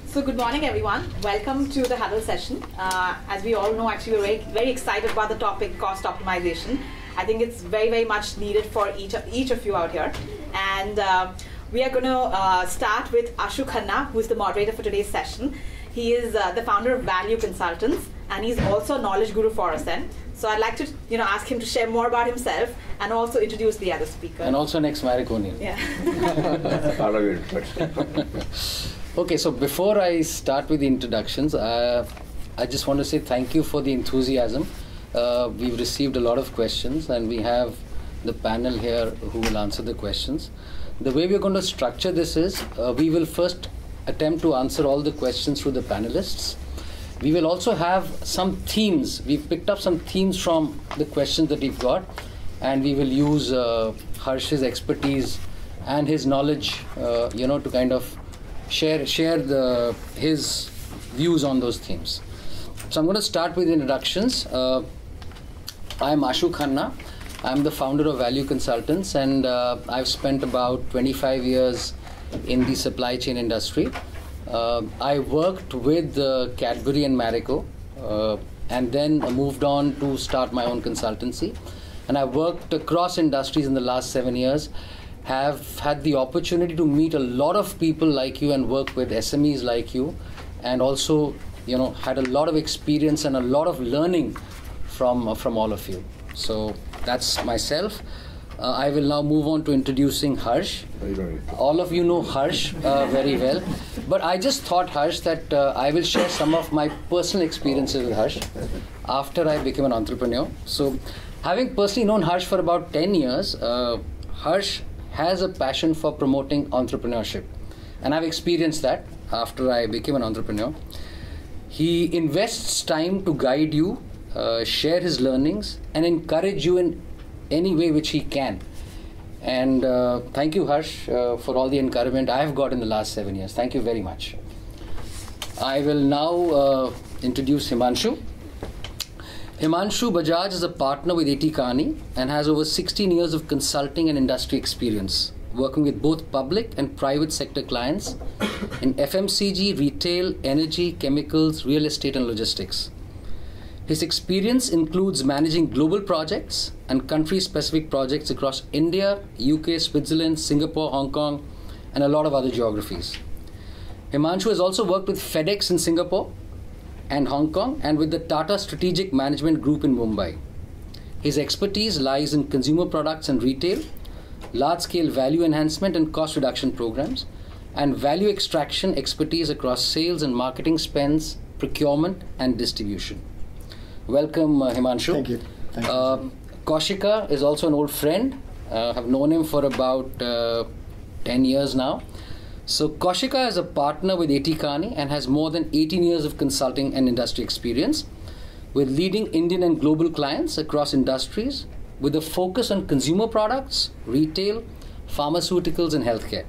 So good morning, everyone. Welcome to the Huddle session. As we all know, actually, we're very, very excited about the topic cost optimization. I think it's very, very much needed for each of you out here. And we are going to start with Ashu Khanna, who is the moderator for today's session. He is the founder of Value Consultants, and he's also a knowledge guru for ASCENT. So I'd like to, ask him to share more about himself and also introduce the other speaker. And also next Mariconian. Yeah. Part of your introduction. Okay, so before I start with the introductions, I just want to say thank you for the enthusiasm. We've received a lot of questions, and we have the panel here who will answer the questions. The way we're going to structure this is, we will first attempt to answer all the questions through the panelists. We will also have some themes. We've picked up some themes from the questions that we've got, and we will use Harsh's expertise and his knowledge, to kind of share his views on those themes. So I'm going to start with introductions. I'm Ashu Khanna. I'm the founder of Value Consultants, and I've spent about 25 years in the supply chain industry. I worked with Cadbury and Marico, and then moved on to start my own consultancy. And I worked across industries in the last 7 years. Have had the opportunity to meet a lot of people like you and work with SMEs like you, and also had a lot of experience and a lot of learning from all of you. So that's myself. I will now move on to introducing Harsh. All of you know Harsh very well, but I just thought, Harsh, that I will share some of my personal experiences with Harsh after I became an entrepreneur. So having personally known Harsh for about 10 years, Harsh has a passion for promoting entrepreneurship, and I've experienced that after I became an entrepreneur. He invests time to guide you, share his learnings, and encourage you in any way which he can. And thank you, Harsh, for all the encouragement I have got in the last 7 years. Thank you very much. I will now introduce Himanshu. Himanshu Bajaj is a partner with A.T. Kearney and has over 16 years of consulting and industry experience, working with both public and private sector clients in FMCG, retail, energy, chemicals, real estate, and logistics. His experience includes managing global projects and country-specific projects across India, UK, Switzerland, Singapore, Hong Kong, and a lot of other geographies. Himanshu has also worked with FedEx in Singapore and Hong Kong, and with the Tata Strategic Management Group in Mumbai. His expertise lies in consumer products and retail, large-scale value enhancement and cost reduction programs, and value extraction expertise across sales and marketing spends, procurement, and distribution. Welcome, Himanshu. Thank you. Thank you. Kaushika is also an old friend. I've known him for about 10 years now. So Kaushika is a partner with A.T. Kearney and has more than 18 years of consulting and industry experience with leading Indian and global clients across industries with a focus on consumer products, retail, pharmaceuticals, and healthcare.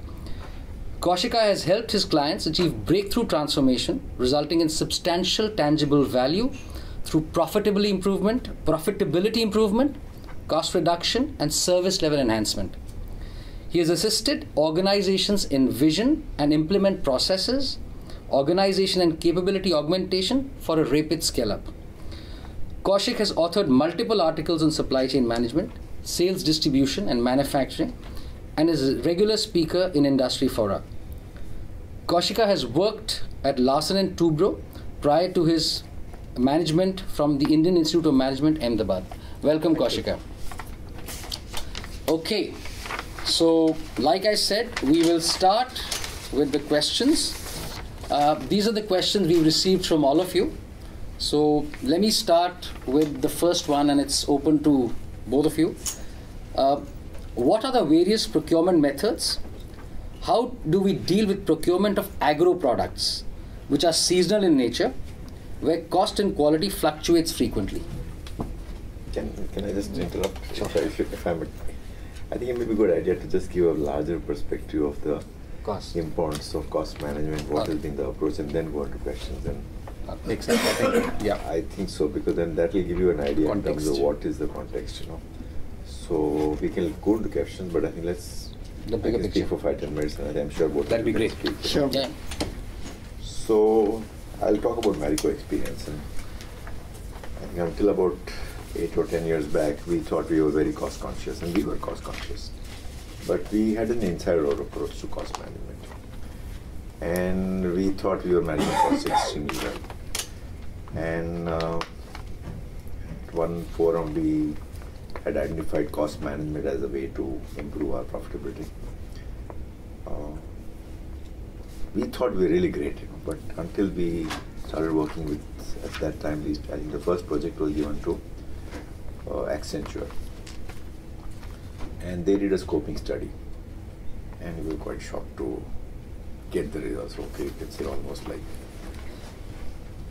Kaushika has helped his clients achieve breakthrough transformation, resulting in substantial tangible value through profitability improvement, cost reduction, and service level enhancement. He has assisted organizations envision and implement processes, organization and capability augmentation for a rapid scale-up. Kaushik has authored multiple articles on supply chain management, sales distribution, and manufacturing, and is a regular speaker in industry fora. Kaushika has worked at Larsen & Toubro prior to his management from the Indian Institute of Management, Ahmedabad. Welcome, Kaushika. Okay. So, like I said, we will start with the questions. These are the questions we've received from all of you. So, let me start with the first one, and it's open to both of you. What are the various procurement methods? How do we deal with procurement of agro products, which are seasonal in nature, where cost and quality fluctuates frequently? Can I just interrupt? Sure. I think it may be a good idea to just give a larger perspective of the importance of cost management, what has been the approach, and then go into questions. And makes sense. I think so, because then that will give you an idea in terms of what is the context, So we can go into questions, but I think let's the bigger picture for 5-10 minutes, and I'm sure both. That'd be great. Sure. Yeah. So I'll talk about Marico experience. And I think until about 8 or 10 years back, we thought we were very cost conscious, and we were cost conscious. But we had an inside-out approach to cost management. And we thought we were managing costs extremely well. And at one forum, we had identified cost management as a way to improve our profitability. We thought we were really great, but until we started working with, at that time, I think the first project was given to Accenture. And they did a scoping study. And we were quite shocked to get the results. Okay, you can say almost like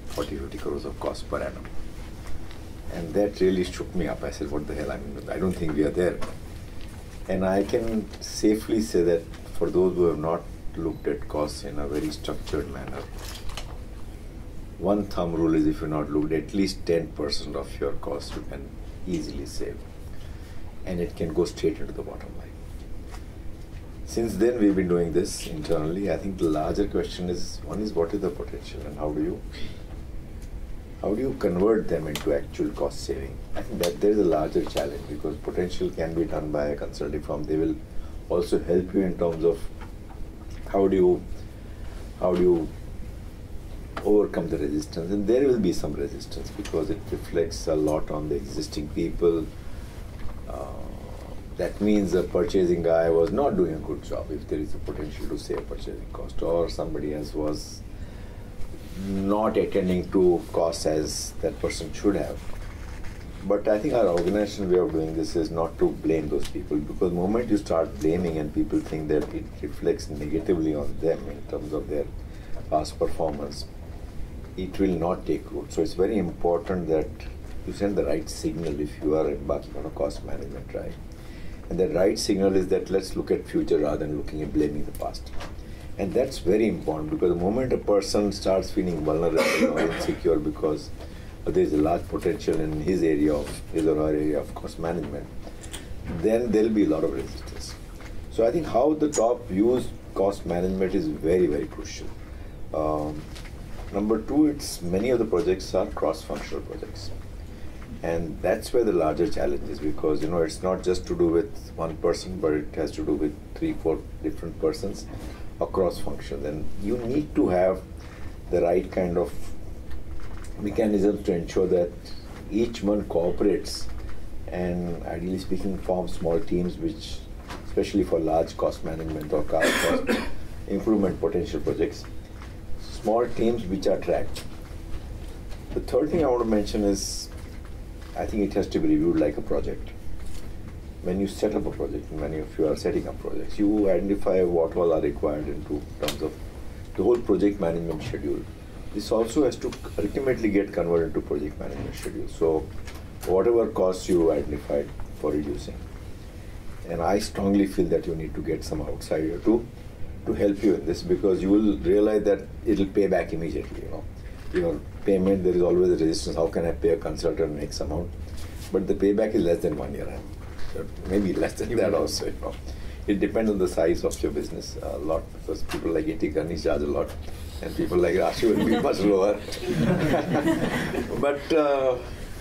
40-50 crores of cost per annum. And that really shook me up. I said, what the hell? I mean, I don't think we are there. And I can safely say that for those who have not looked at costs in a very structured manner, one thumb rule is if you're not looked at least 10% of your costs you can easily save. And it can go straight into the bottom line. Since then we've been doing this internally. I think the larger question is, one is what is the potential and how do you convert them into actual cost saving? I think that there is a larger challenge because potential can be done by a consulting firm. They will also help you in terms of how do you overcome the resistance, and there will be some resistance because it reflects a lot on the existing people. That means the purchasing guy was not doing a good job if there is a potential to save purchasing cost, or somebody else was not attending to costs as that person should have. But I think our organizational way of doing this is not to blame those people, because the moment you start blaming and people think that it reflects negatively on them in terms of their past performance, it will not take root. So it's very important that you send the right signal if you are embarking on a cost management drive. And the right signal is that let's look at future rather than looking at blaming the past. And that's very important because the moment a person starts feeling vulnerable or insecure because there's a large potential in his or her area of cost management, then there'll be a lot of resistance. So I think how the top views cost management is very, very crucial. Number two, many of the projects are cross-functional projects. And that's where the larger challenge is because, it's not just to do with one person, but it has to do with 3-4 different persons across functions. And you need to have the right kind of mechanisms to ensure that each one cooperates and, ideally speaking, forms small teams which, especially for large cost management or cost improvement potential projects, small teams which are tracked. The third thing I want to mention is, I think it has to be reviewed like a project. When you set up a project, and many of you are setting up projects, you identify what all are required in terms of the whole project management schedule. This also has to ultimately get converted into project management schedule. So whatever costs you identified for reducing. And I strongly feel that you need to get some outsider to help you in this, because you will realize that it'll pay back immediately. Your payment, there is always a resistance. How can I pay a consultant X amount? But the payback is less than 1 year. Maybe less than that also. It depends on the size of your business a lot, because people like A.T. Kearney charge a lot, and people like Rashi will be much lower. But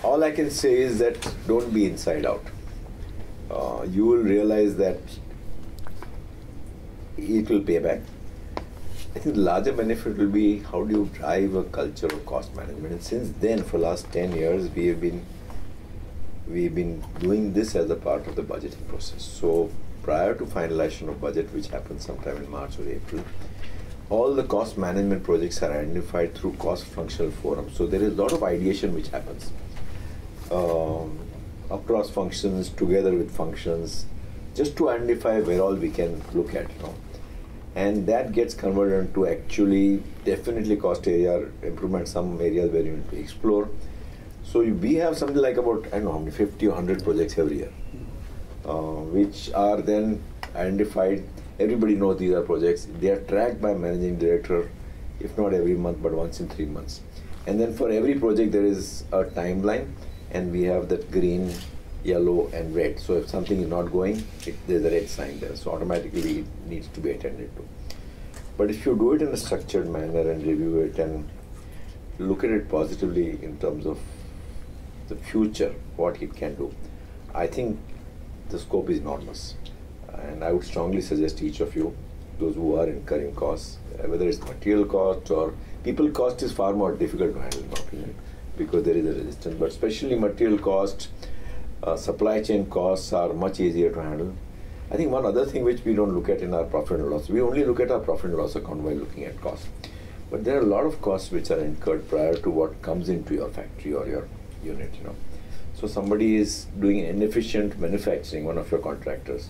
all I can say is that don't be inside out. You will realize that it will pay back. I think the larger benefit will be how do you drive a culture of cost management. And since then, for the last 10 years, we've been doing this as a part of the budgeting process. So prior to finalization of budget, which happens sometime in March or April, all the cost management projects are identified through cost functional forums. So there is a lot of ideation which happens across functions, together with functions, just to identify where all we can look at. And that gets converted into actually definitely cost area improvement, some areas where you need to explore. So we have something like about, I don't know how many, 50 or 100 projects every year, which are then identified. Everybody knows these are projects. They are tracked by managing director, if not every month, but once in 3 months. And then for every project, there is a timeline, and we have that green, yellow, and red. So if something is not going, there's a red sign there. So automatically it needs to be attended to. But if you do it in a structured manner and review it and look at it positively in terms of the future, what it can do, I think the scope is enormous. And I would strongly suggest each of you, those who are incurring costs, whether it's material cost or people cost is far more difficult to handle in my opinion, because there is a resistance. But especially material cost, supply chain costs are much easier to handle. I think one other thing which we don't look at in our profit and loss, we only look at our profit and loss account while looking at costs. But there are a lot of costs which are incurred prior to what comes into your factory or your unit, you know. So somebody is doing inefficient manufacturing, one of your contractors.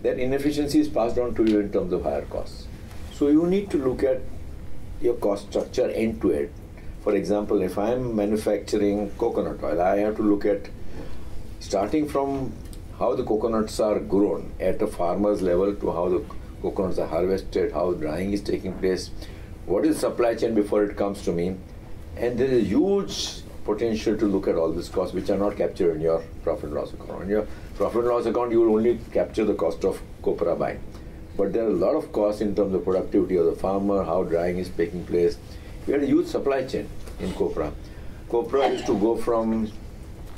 That inefficiency is passed on to you in terms of higher costs. So you need to look at your cost structure end to end. For example, if I'm manufacturing coconut oil, I have to look at starting from how the coconuts are grown at a farmer's level to how the coconuts are harvested, how drying is taking place, what is supply chain before it comes to me. And there is huge potential to look at all these costs which are not captured in your profit and loss account. In your profit and loss account, you will only capture the cost of copra buying. But there are a lot of costs in terms of productivity of the farmer, how drying is taking place. We had a huge supply chain in copra. Copra used to go from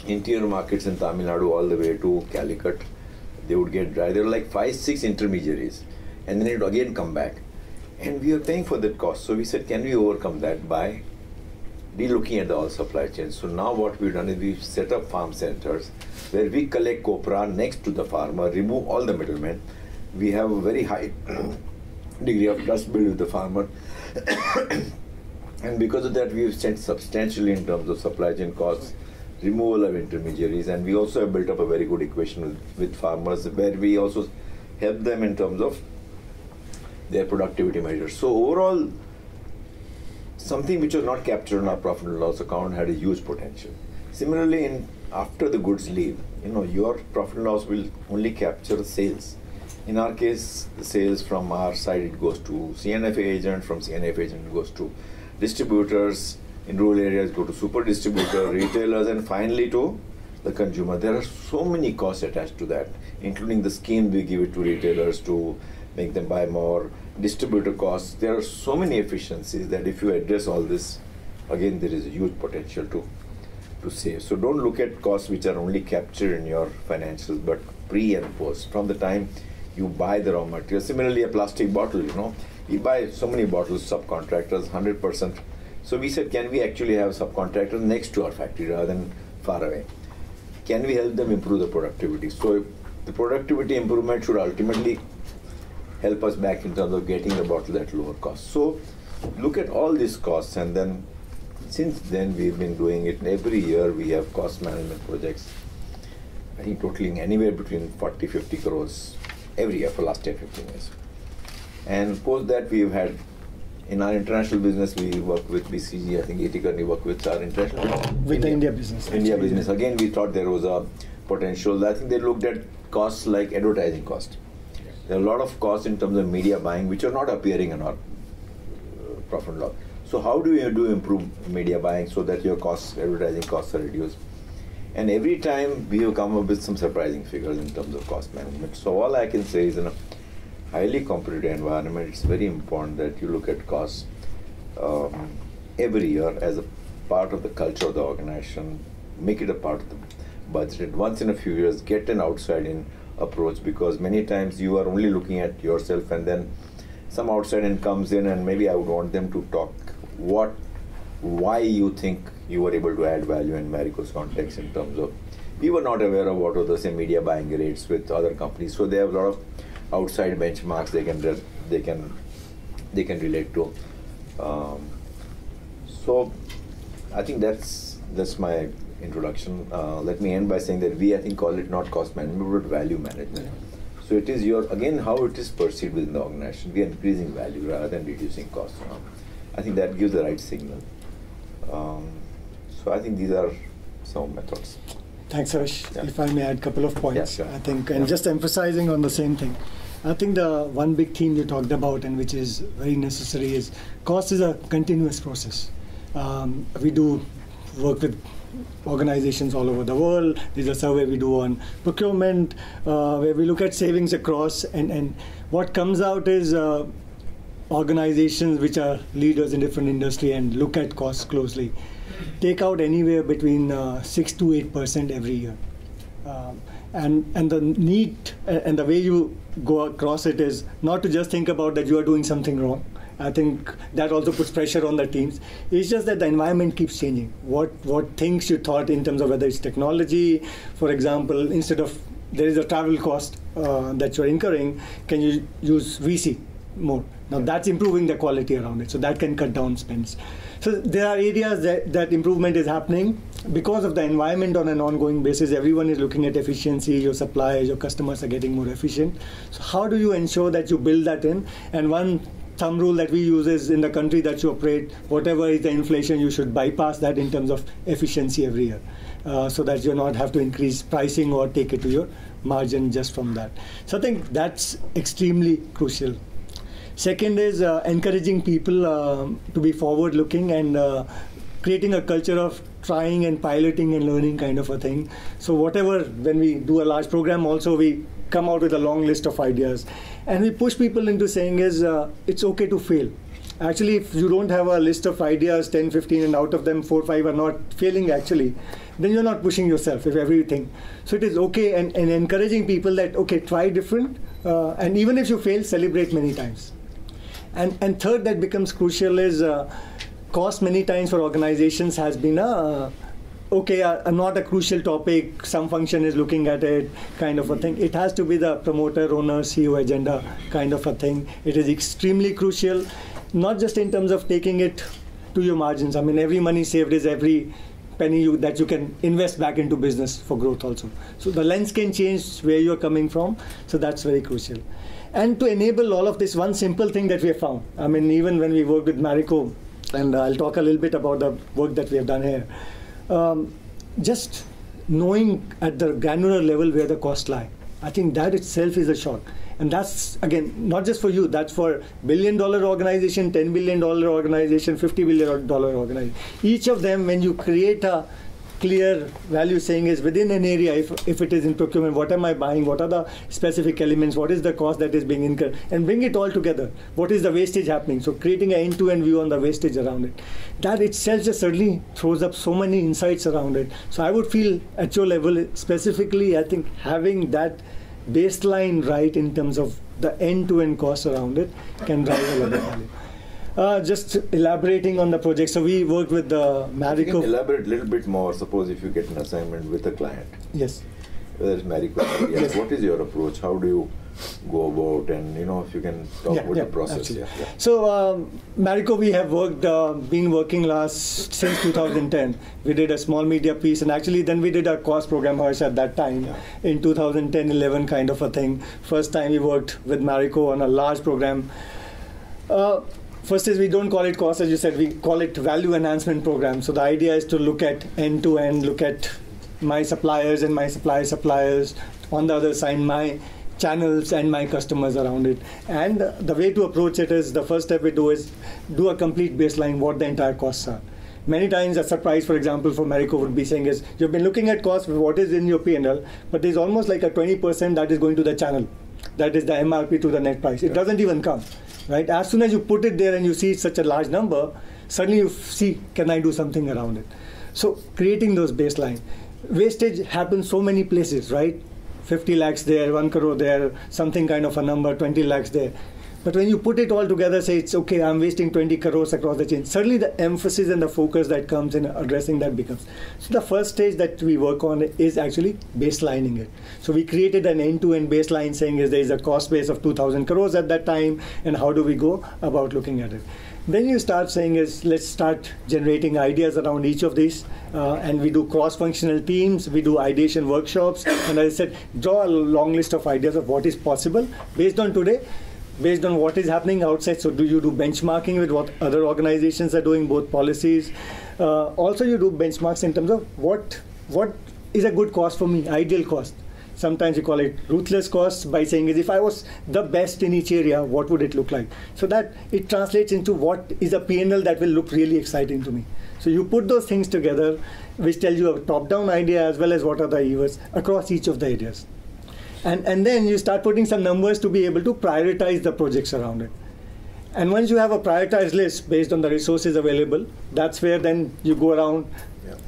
interior markets in Tamil Nadu all the way to Calicut. They would get dry. There were like 5-6 intermediaries. And then it would again come back. And we were paying for that cost. So we said, can we overcome that by re-looking at the all supply chain? So now what we've done is we've set up farm centers where we collect copra next to the farmer, remove all the middlemen. We have a very high degree of trust built with the farmer. And because of that, we've spent substantially in terms of supply chain costs, removal of intermediaries, and we also have built up a very good equation with farmers where we also help them in terms of their productivity measures. So overall, something which was not captured in our profit and loss account had a huge potential. Similarly, after the goods leave, you know, your profit and loss will only capture sales. In our case, the sales from our side, it goes to CNFA agent, from CNFA agent it goes to distributors, in rural areas go to super distributor, retailers, and finally to the consumer. There are so many costs attached to that, including the scheme we give it to retailers to make them buy more, distributor costs. There are so many efficiencies that if you address all this, again, there is a huge potential to save. So don't look at costs which are only captured in your financials, but pre and post, from the time you buy the raw material. Similarly, a plastic bottle, you know, we buy so many bottles, subcontractors, 100%. So we said, can we actually have subcontractors next to our factory rather than far away? Can we help them improve the productivity? So the productivity improvement should ultimately help us back in terms of getting the bottle at lower cost. So look at all these costs, and then since then we've been doing it. Every year we have cost management projects, I think totaling anywhere between 40-50 crores every year for last 10-15 years. And post that we've had, in our international business, we work with BCG, I think Etikarni work with our international with the India business. India business. Again, we thought there was a potential. I think they looked at costs like advertising cost. There are a lot of costs in terms of media buying which are not appearing in our profit and loss. So how do you improve media buying so that your costs, advertising costs are reduced? And every time we have come up with some surprising figures in terms of cost management. So all I can say is in a highly competitive environment, it's very important that you look at costs every year as a part of the culture of the organization, make it a part of the budget. Once in a few years, get an outside-in approach, because many times you are only looking at yourself and then some outside-in comes in, and maybe I would want them to talk why you think you were able to add value in Marico's context in terms of, we were not aware of what were the same media buying rates with other companies. So they have a lot of outside benchmarks they can relate to. So I think that's my introduction. Let me end by saying that we, I think, call it not cost management but value management. So it is again how it is perceived within the organization. We are increasing value rather than reducing costs. I think that gives the right signal. So I think these are some of my thoughts. Thanks, Harish. Yeah. If I may add a couple of points, yeah, sure. I think, and just emphasizing on the same thing. I think the one big theme you talked about, and which is very necessary, is cost is a continuous process. We do work with organizations all over the world. There's a survey we do on procurement where we look at savings across, and what comes out is organizations which are leaders in different industry and look at costs closely take out anywhere between 6 to 8% every year. And the need and the way you go across it is not to just think about that you are doing something wrong. I think that also puts pressure on the teams. It's just that the environment keeps changing. What things you thought in terms of whether it's technology, for example, instead of there is a travel cost that you're incurring, can you use VC more? Now that's improving the quality around it, so that can cut down spends. So there are areas that improvement is happening because of the environment on an ongoing basis. Everyone is looking at efficiency, your suppliers, your customers are getting more efficient. So how do you ensure that you build that in? And one thumb rule that we use is in the country that you operate, whatever is the inflation, you should bypass that in terms of efficiency every year, so that you not have to increase pricing or take it to your margin just from that. So I think that's extremely crucial. Second is encouraging people to be forward-looking and creating a culture of trying and piloting and learning kind of a thing. So whatever, when we do a large program also, we come out with a long list of ideas. And we push people into saying is it's okay to fail. Actually, if you don't have a list of ideas, 10, 15, and out of them 4, 5 are not failing actually, then you're not pushing yourself if everything. So it is okay and encouraging people that, okay, try different. And even if you fail, celebrate many times. And third, that becomes crucial is cost many times for organizations has been not a crucial topic, some function is looking at it kind of a thing. It has to be the promoter, owner, CEO agenda kind of a thing. It is extremely crucial, not just in terms of taking it to your margins. I mean, every money saved is every penny that you can invest back into business for growth also. So the lens can change where you're coming from, so that's very crucial. And to enable all of this, one simple thing that we have found, I mean, even when we worked with Marico, and I'll talk a little bit about the work that we have done here, just knowing at the granular level where the costs lie, I think that itself is a shock. And that's, again, not just for you, that's for $1 billion organization, $10 billion organization, $50 billion organization. Each of them, when you create a clear value saying is within an area, if it is in procurement, what am I buying, what are the specific elements, what is the cost that is being incurred, and bring it all together. What is the wastage happening? So creating an end-to-end view on the wastage around it. That itself just certainly throws up so many insights around it. So I would feel at your level, specifically, I think having that baseline right in terms of the end-to-end cost around it can drive a lot of value. Just elaborating on the project. So we worked with the Marico. You can elaborate a little bit more. Suppose if you get an assignment with a client. Yes. Whether it's Marico, yes. What is your approach? How do you go about? And if you can talk about the process. Yeah. So Marico, we have been working since 2010. We did a small media piece, and actually then we did a cost program at that time in 2010-11 kind of a thing. First time we worked with Marico on a large program. First is we don't call it cost, as you said, we call it value enhancement program. So the idea is to look at end-to-end, look at my suppliers and my suppliers, on the other side my channels and my customers around it. And the way to approach it is, the first step we do is do a complete baseline, what the entire costs are. Many times a surprise, for example, for Marico would be saying is, you've been looking at costs, what is in your P&L, but there's almost like a 20% that is going to the channel. That is the MRP to the net price. It doesn't even come. Right? As soon as you put it there and you see such a large number, suddenly you see, can I do something around it? So creating those baseline. Wastage happens so many places, right? 50 lakhs there, 1 crore there, something kind of a number, 20 lakhs there. But when you put it all together, say it's okay, I'm wasting 20 crores across the chain. Suddenly the emphasis and the focus that comes in addressing that becomes. So the first stage that we work on is actually baselining it. So we created an end-to-end baseline saying is there is a cost base of 2,000 crores at that time, and how do we go about looking at it. Then you start saying is, let's start generating ideas around each of these, and we do cross-functional teams, we do ideation workshops, and as I said, draw a long list of ideas of what is possible based on today, based on what is happening outside. So do you do benchmarking with what other organizations are doing, both policies. Also you do benchmarks in terms of what is a good cost for me, ideal cost. Sometimes you call it ruthless costs by saying is if I was the best in each area, what would it look like? So that it translates into what is a P&L that will look really exciting to me. So you put those things together, which tell you a top-down idea as well as what are the levers across each of the areas. And then you start putting some numbers to be able to prioritize the projects around it. And once you have a prioritized list based on the resources available, that's where then you go around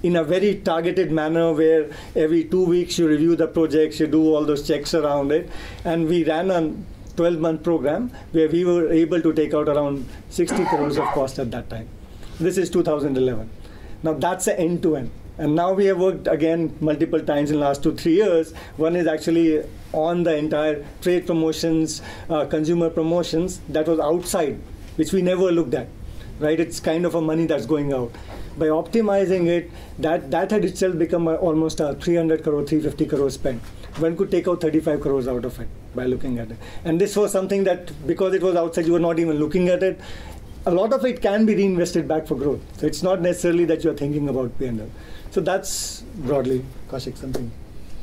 in a very targeted manner, where every 2 weeks you review the projects, you do all those checks around it. And we ran a 12-month program where we were able to take out around 60 crores of cost at that time. This is 2011. Now that's an end-to-end. And now we have worked again multiple times in the last 2-3 years. One is actually on the entire trade promotions, consumer promotions that was outside, which we never looked at, right? It's kind of a money that's going out. By optimizing it, that had itself become almost a 300 crore, 350 crore spend. One could take out 35 crores out of it by looking at it. And this was something that, because it was outside, you were not even looking at it. A lot of it can be reinvested back for growth. So it's not necessarily that you're thinking about P&L. So that's broadly, Kaushik, something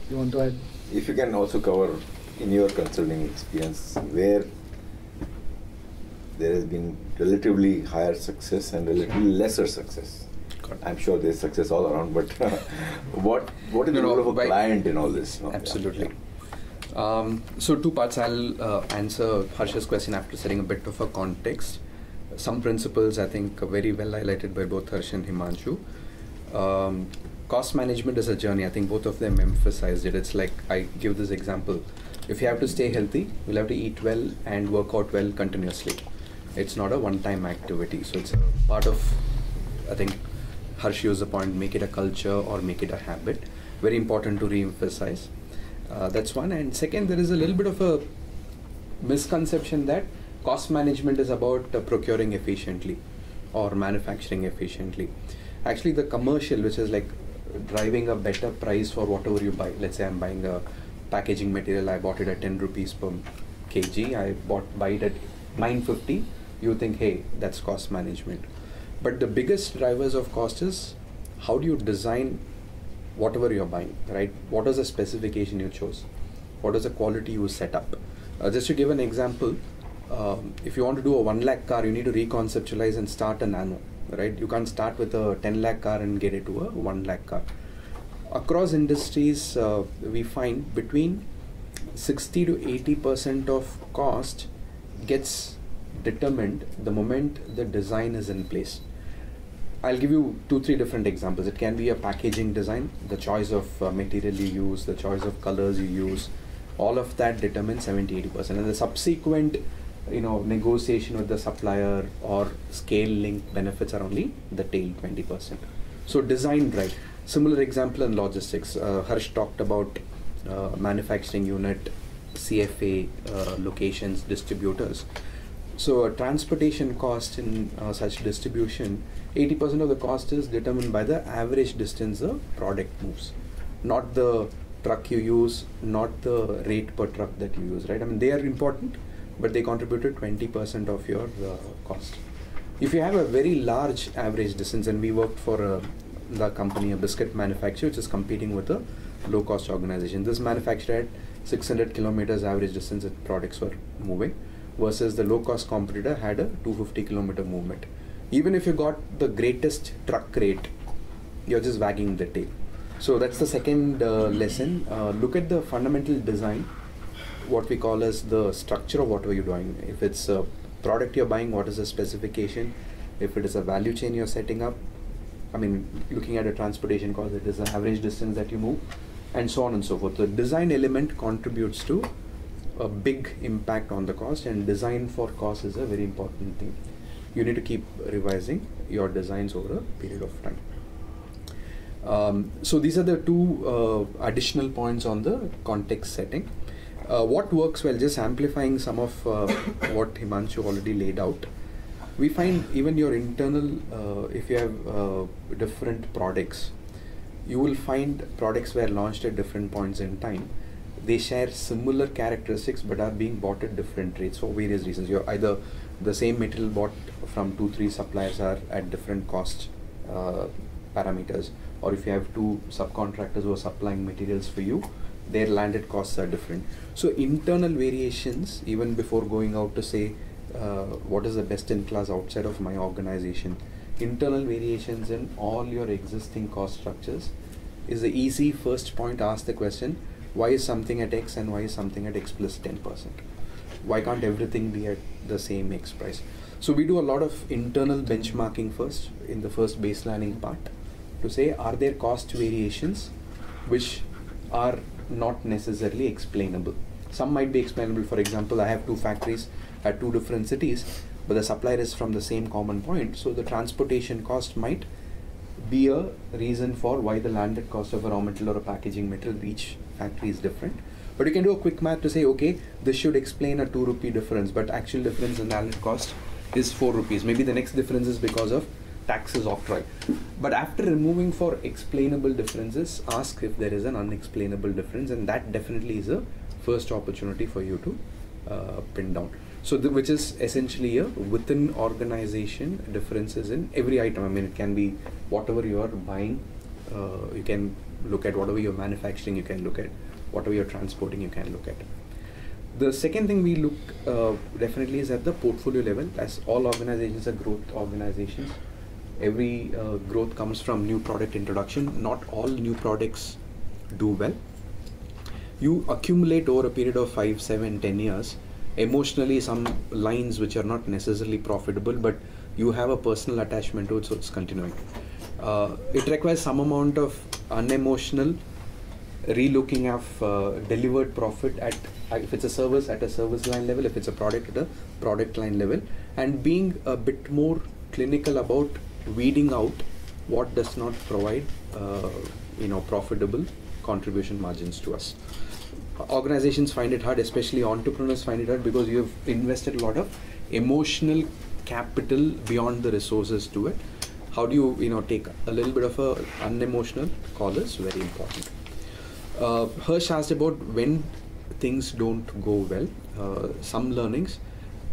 you want to add? If you can also cover, in your consulting experience, where there has been relatively higher success and relatively lesser success. I'm sure there's success all around, but what is the role of a client in all this? Absolutely. So 2 parts. I'll answer Harsha's question after setting a bit of a context. Some principles I think are very well highlighted by both Harsh and Himanshu. Cost management is a journey. I think both of them emphasized it. It's like, I give this example. If you have to stay healthy, you'll have to eat well and work out well continuously. It's not a one-time activity. So it's a part of, I think, Harsh used the point, make it a culture or make it a habit. Very important to re-emphasize. That's one. And second, there is a little bit of a misconception that cost management is about procuring efficiently or manufacturing efficiently. Actually, the commercial, which is like driving a better price for whatever you buy. Let's say I'm buying a packaging material, I bought it at 10 rupees per kg, I buy it at 950, you think, hey, that's cost management. But the biggest drivers of cost is how do you design whatever you're buying, right? What is the specification you chose? What is the quality you set up? Just to give an example, if you want to do a 1 lakh car, you need to reconceptualize and start a nano, right? You can't start with a 10 lakh car and get it to a 1 lakh car. Across industries, we find between 60 to 80% of cost gets determined the moment the design is in place. I'll give you 2-3 different examples. It can be a packaging design, the choice of material you use, the choice of colors you use, all of that determines 70-80%. And the subsequent negotiation with the supplier or scale link benefits are only the tail 20%. So design right. Similar example in logistics. Harsh talked about manufacturing unit, CFA, locations, distributors. So transportation cost in such distribution, 80% of the cost is determined by the average distance the product moves, not the truck you use, not the rate per truck that you use, right? I mean, they are important, but they contribute to 20% of your cost. If you have a very large average distance, and we worked for the company, a biscuit manufacturer, which is competing with a low-cost organization. This manufacturer had 600 kilometers average distance that products were moving, versus the low-cost competitor had a 250 kilometer movement. Even if you got the greatest truck rate, you're just wagging the tail. So that's the second lesson. Look at the fundamental design, what we call as the structure of whatever you're doing. If it's a product you're buying, what is the specification? If it is a value chain you're setting up, I mean, looking at a transportation cost, it is the average distance that you move, and so on and so forth. The design element contributes to a big impact on the cost, and design for cost is a very important thing. You need to keep revising your designs over a period of time. So these are the 2 additional points on the context setting. What works well, just amplifying some of what Himanshu already laid out. We find even your internal, if you have different products, you will find products were launched at different points in time. They share similar characteristics but are being bought at different rates for various reasons. You're either the same material bought from 2-3 suppliers are at different cost parameters, or if you have 2 subcontractors who are supplying materials for you, their landed costs are different. So internal variations, even before going out to say what is the best in class outside of my organization, internal variations in all your existing cost structures is the easy first point. Ask the question, why is something at X and why is something at X plus 10%? Why can't everything be at the same X price? So we do a lot of internal benchmarking first in the first baselining part to say, are there cost variations which are not necessarily explainable? Some might be explainable. For example, I have 2 factories at 2 different cities, but the supplier is from the same common point, so the transportation cost might be a reason for why the landed cost of a raw material or a packaging material each factory is different. But you can do a quick math to say, okay, this should explain a 2 rupee difference, but actual difference in landed cost is 4 rupees. Maybe the next difference is because of taxes octroi. But after removing for explainable differences, ask if there is an unexplainable difference, and that definitely is a first opportunity for you to pin down. So which is essentially a within organization differences in every item. I mean, it can be whatever you are buying, you can look at whatever you're manufacturing, you can look at whatever you're transporting, you can look at. The second thing we look definitely is at the portfolio level. As all organizations are growth organizations, every growth comes from new product introduction. Not all new products do well. You accumulate over a period of 5, 7, 10 years emotionally some lines which are not necessarily profitable, but you have a personal attachment to it, so it's continuing. It requires some amount of unemotional relooking of delivered profit at, if it's a service, at a service line level, if it's a product, at a product line level, and being a bit more clinical about weeding out what does not provide profitable contribution margins to us. Organizations find it hard, especially entrepreneurs find it hard, because you have invested a lot of emotional capital beyond the resources to it. How do you take a little bit of a unemotional call is very important. Harsh asked about when things don't go well. Some learnings.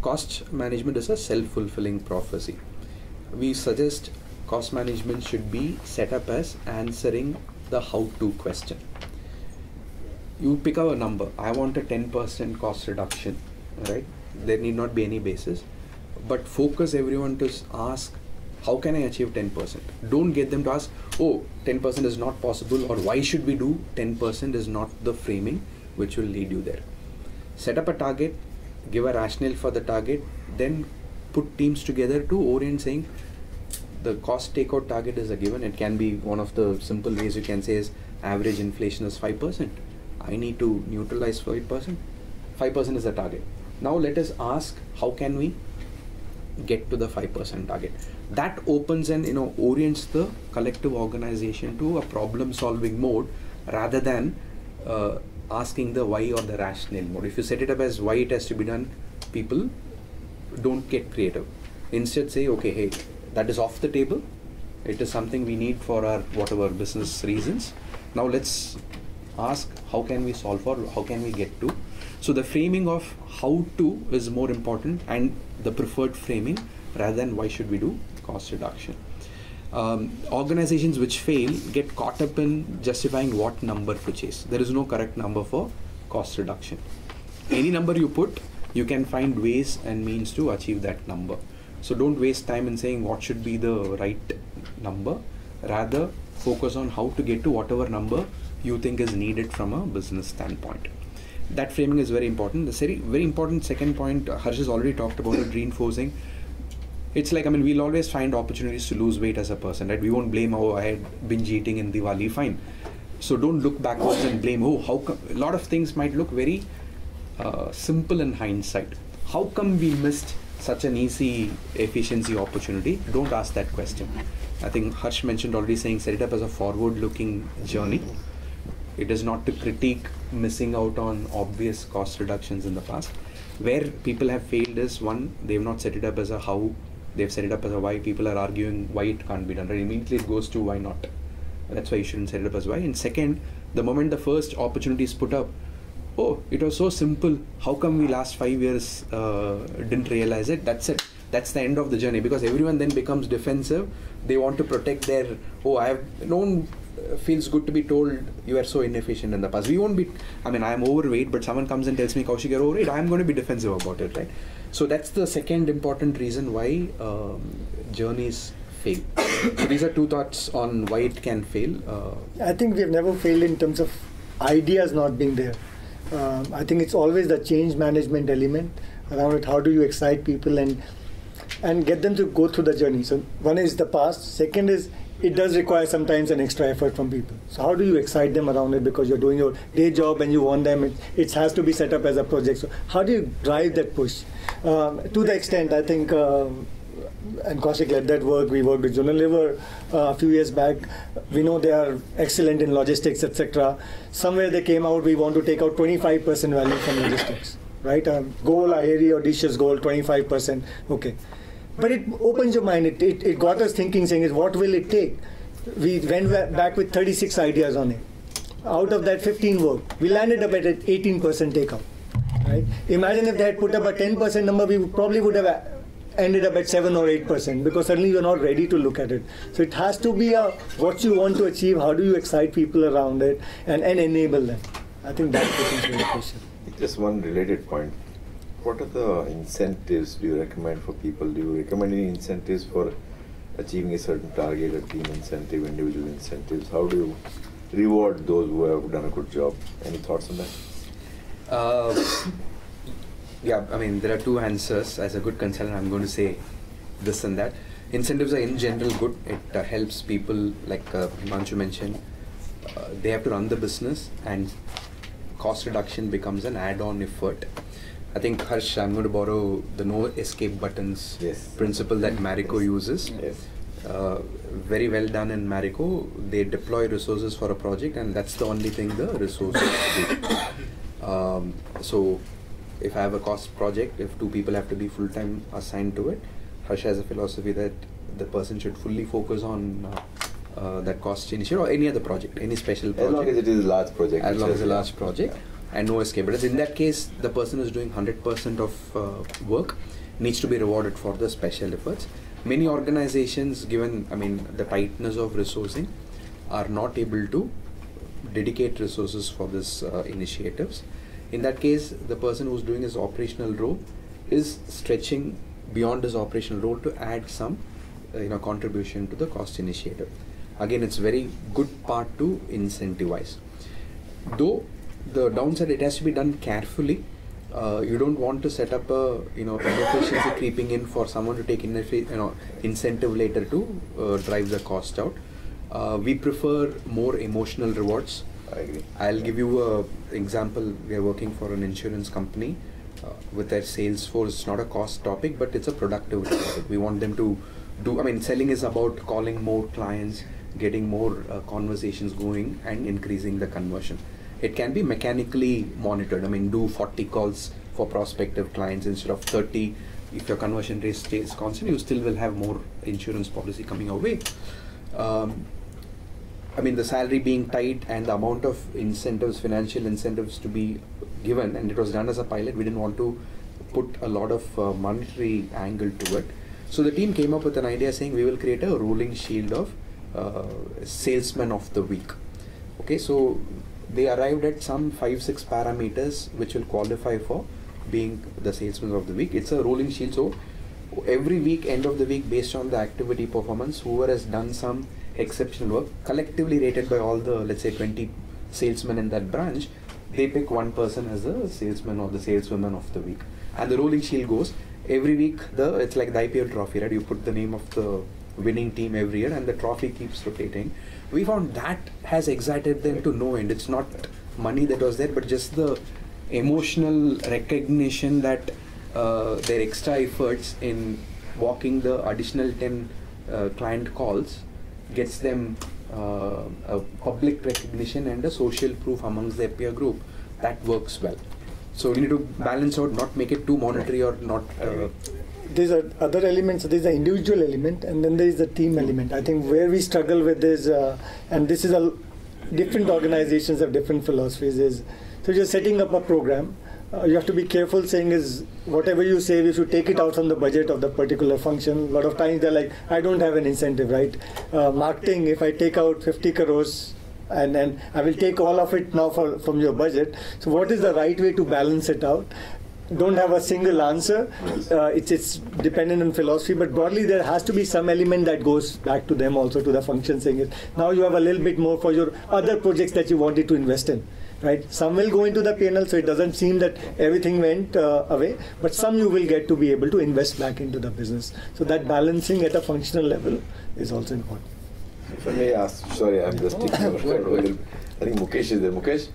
Cost management is a self-fulfilling prophecy. We suggest cost management should be set up as answering the how-to question. You pick up a number. I want a 10% cost reduction, right? There need not be any basis, but focus everyone to ask, how can I achieve 10%? Don't get them to ask, oh, 10% is not possible, or why should we do 10% is not the framing which will lead you there. Set up a target, give a rationale for the target, then put teams together to orient saying the cost takeout target is a given. It can be one of the simple ways you can say is average inflation is 5%. I need to neutralize 5%. 5% is the target. Now let us ask, how can we get to the 5% target? That opens and orients the collective organization to a problem solving mode rather than asking the why or the rationale mode. If you set it up as why it has to be done, people don't get creative. Instead say, okay, hey, that is off the table. It is something we need for our whatever business reasons. Now let's ask, how can we solve for, how can we get to? So the framing of how to is more important, and the preferred framing rather than why should we do cost reduction. Organizations which fail get caught up in justifying what number to chase. There is no correct number for cost reduction. Any number you put, you can find ways and means to achieve that number. So don't waste time in saying what should be the right number. Rather focus on how to get to whatever number you think is needed from a business standpoint. That framing is very important. The very important second point, Harsh has already talked about it, reinforcing. It's like, we'll always find opportunities to lose weight as a person, right? We won't blame, oh, I had binge eating in Diwali, fine. So don't look backwards and blame, oh, how come? A lot of things might look very simple in hindsight. How come we missed such an easy efficiency opportunity? Don't ask that question. I think Harsh mentioned already, saying set it up as a forward-looking journey. It is not to critique missing out on obvious cost reductions in the past. Where people have failed is, one, they've not set it up as a how, they've set it up as a why. People are arguing why it can't be done, right? Immediately it goes to why not. That's why you shouldn't set it up as why. And second, the moment the first opportunity is put up, oh, it was so simple, how come we last 5 years didn't realize it? That's it. That's the end of the journey, because everyone then becomes defensive. They want to protect their, no one feels good to be told you are so inefficient in the past. We won't be, I am overweight, but someone comes and tells me, Kaushik, you're overweight, I'm going to be defensive about it, right? So that's the second important reason why journeys fail. So these are two thoughts on why it can fail. I think we've never failed in terms of ideas not being there. I think it's always the change management element around it. How do you excite people? And and get them to go through the journey. So one is the past. Second is it does require sometimes an extra effort from people. So how do you excite them around it, because you're doing your day job and you want them, it has to be set up as a project. So how do you drive that push? To the extent, I think, and Kaushik led that work, we worked with Unilever a few years back. We know they are excellent in logistics, etc. Somewhere they came out, we want to take out 25% value from logistics, right? Goal, a hairy audacious goal, 25%, okay. But it opens your mind, it got us thinking, saying, what will it take? We went back with 36 ideas on it. Out of that, 15 worked. We landed up at 18% takeout, right? Imagine if they had put up a 10% number, we probably would have ended up at 7 or 8%, because suddenly you're not ready to look at it. So it has to be what you want to achieve, how do you excite people around it, and enable them. I think that's the question. Just one related point. What are the incentives do you recommend for people? Do you recommend any incentives for achieving a certain target, a team incentive, individual incentives? How do you reward those who have done a good job? Any thoughts on that? Yeah, I mean, there are two answers. As a good consultant, I'm going to say this and that. Incentives are in general good. It helps people, like Himanshu mentioned, they have to run the business, and cost reduction becomes an add-on effort. I think, Harsh, I'm going to borrow the no escape buttons principle that Marico uses. Yes. Very well done in Marico. They deploy resources for a project, and that's the only thing the resources do. So if I have a cost project, if 2 people have to be full-time assigned to it, Harsh has a philosophy that the person should fully focus on that cost initiative or any other project, any special project. As long as it is a large project. As long as a large project. And no escape. But in that case, the person who is doing 100% of work needs to be rewarded for the special efforts. Many organizations, given the tightness of resourcing, are not able to dedicate resources for this initiatives. In that case, the person who's doing his operational role is stretching beyond his operational role to add some contribution to the cost initiative. Again, it's very good part to incentivize. Though the downside, it has to be done carefully. You don't want to set up a inefficiency creeping in for someone to take incentive later to drive the cost out. We prefer more emotional rewards. I agree. I'll give you an example. We are working for an insurance company with their sales force. It's not a cost topic, but it's a productivity topic. We want them to do, selling is about calling more clients, getting more conversations going, and increasing the conversion. It can be mechanically monitored. Do 40 calls for prospective clients instead of 30. If your conversion rate stays constant, you still will have more insurance policy coming your way. The salary being tight and the amount of incentives, financial incentives to be given, and it was done as a pilot, we didn't want to put a lot of monetary angle to it. So the team came up with an idea saying we will create a rolling shield of salesman of the week. Okay, so they arrived at some 5-6 parameters which will qualify for being the salesman of the week. It's a rolling shield, so every week, end of the week, based on the activity performance, whoever has done some exceptional work, collectively rated by all the, let's say, 20 salesmen in that branch, they pick one person as the salesman or the saleswoman of the week. And the rolling shield goes every week. It's like the IPL trophy, right? You put the name of the winning team every year, and the trophy keeps rotating. We found that has excited them to no end. It's not money that was there, but just the emotional recognition that their extra efforts in walking the additional 10 client calls gets them a public recognition and a social proof amongst their peer group. That works well. So we need to balance out, not make it too monetary or not. These are other elements. There's the individual element, and then there is the team element. I think where we struggle with is, and this is different organizations have different philosophies, is so you're setting up a program. You have to be careful saying is whatever you say, we should take it out from the budget of the particular function. A lot of times they're like, I don't have an incentive, right? Marketing, if I take out 50 crores and I will take all of it now from your budget. So what is the right way to balance it out? Don't have a single answer. It's dependent on philosophy, but broadly there has to be some element that goes back to them also, to the function, saying it. Now you have a little bit more for your other projects that you wanted to invest in. right? Some will go into the P&L, so it doesn't seem that everything went away, but some you will get to be able to invest back into the business. So that balancing at a functional level is also important. If I may ask, sorry, I'm just taking over. I think Mukesh is there. Mukesh?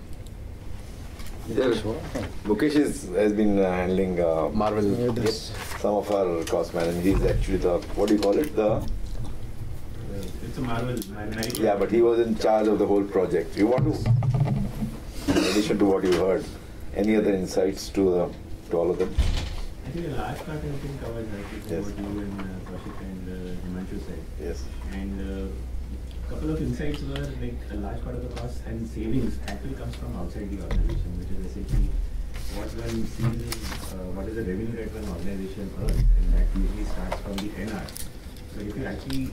Mukesh has been handling Marvel. Yes, some of our cost management. He's actually the, what do you call it? It's a Marvel. Yeah, but he was in charge of the whole project. You want to, in addition to what you heard, any other insights to all of them? I think a large part has been covered, Yes. what you and Kaushik and Himanshu said. Yes. And a couple of insights were like a large part of the cost and savings actually comes from outside the organization, which is essentially what one sees is what is the revenue that one organization earns, and that usually starts from the NR. But if you actually,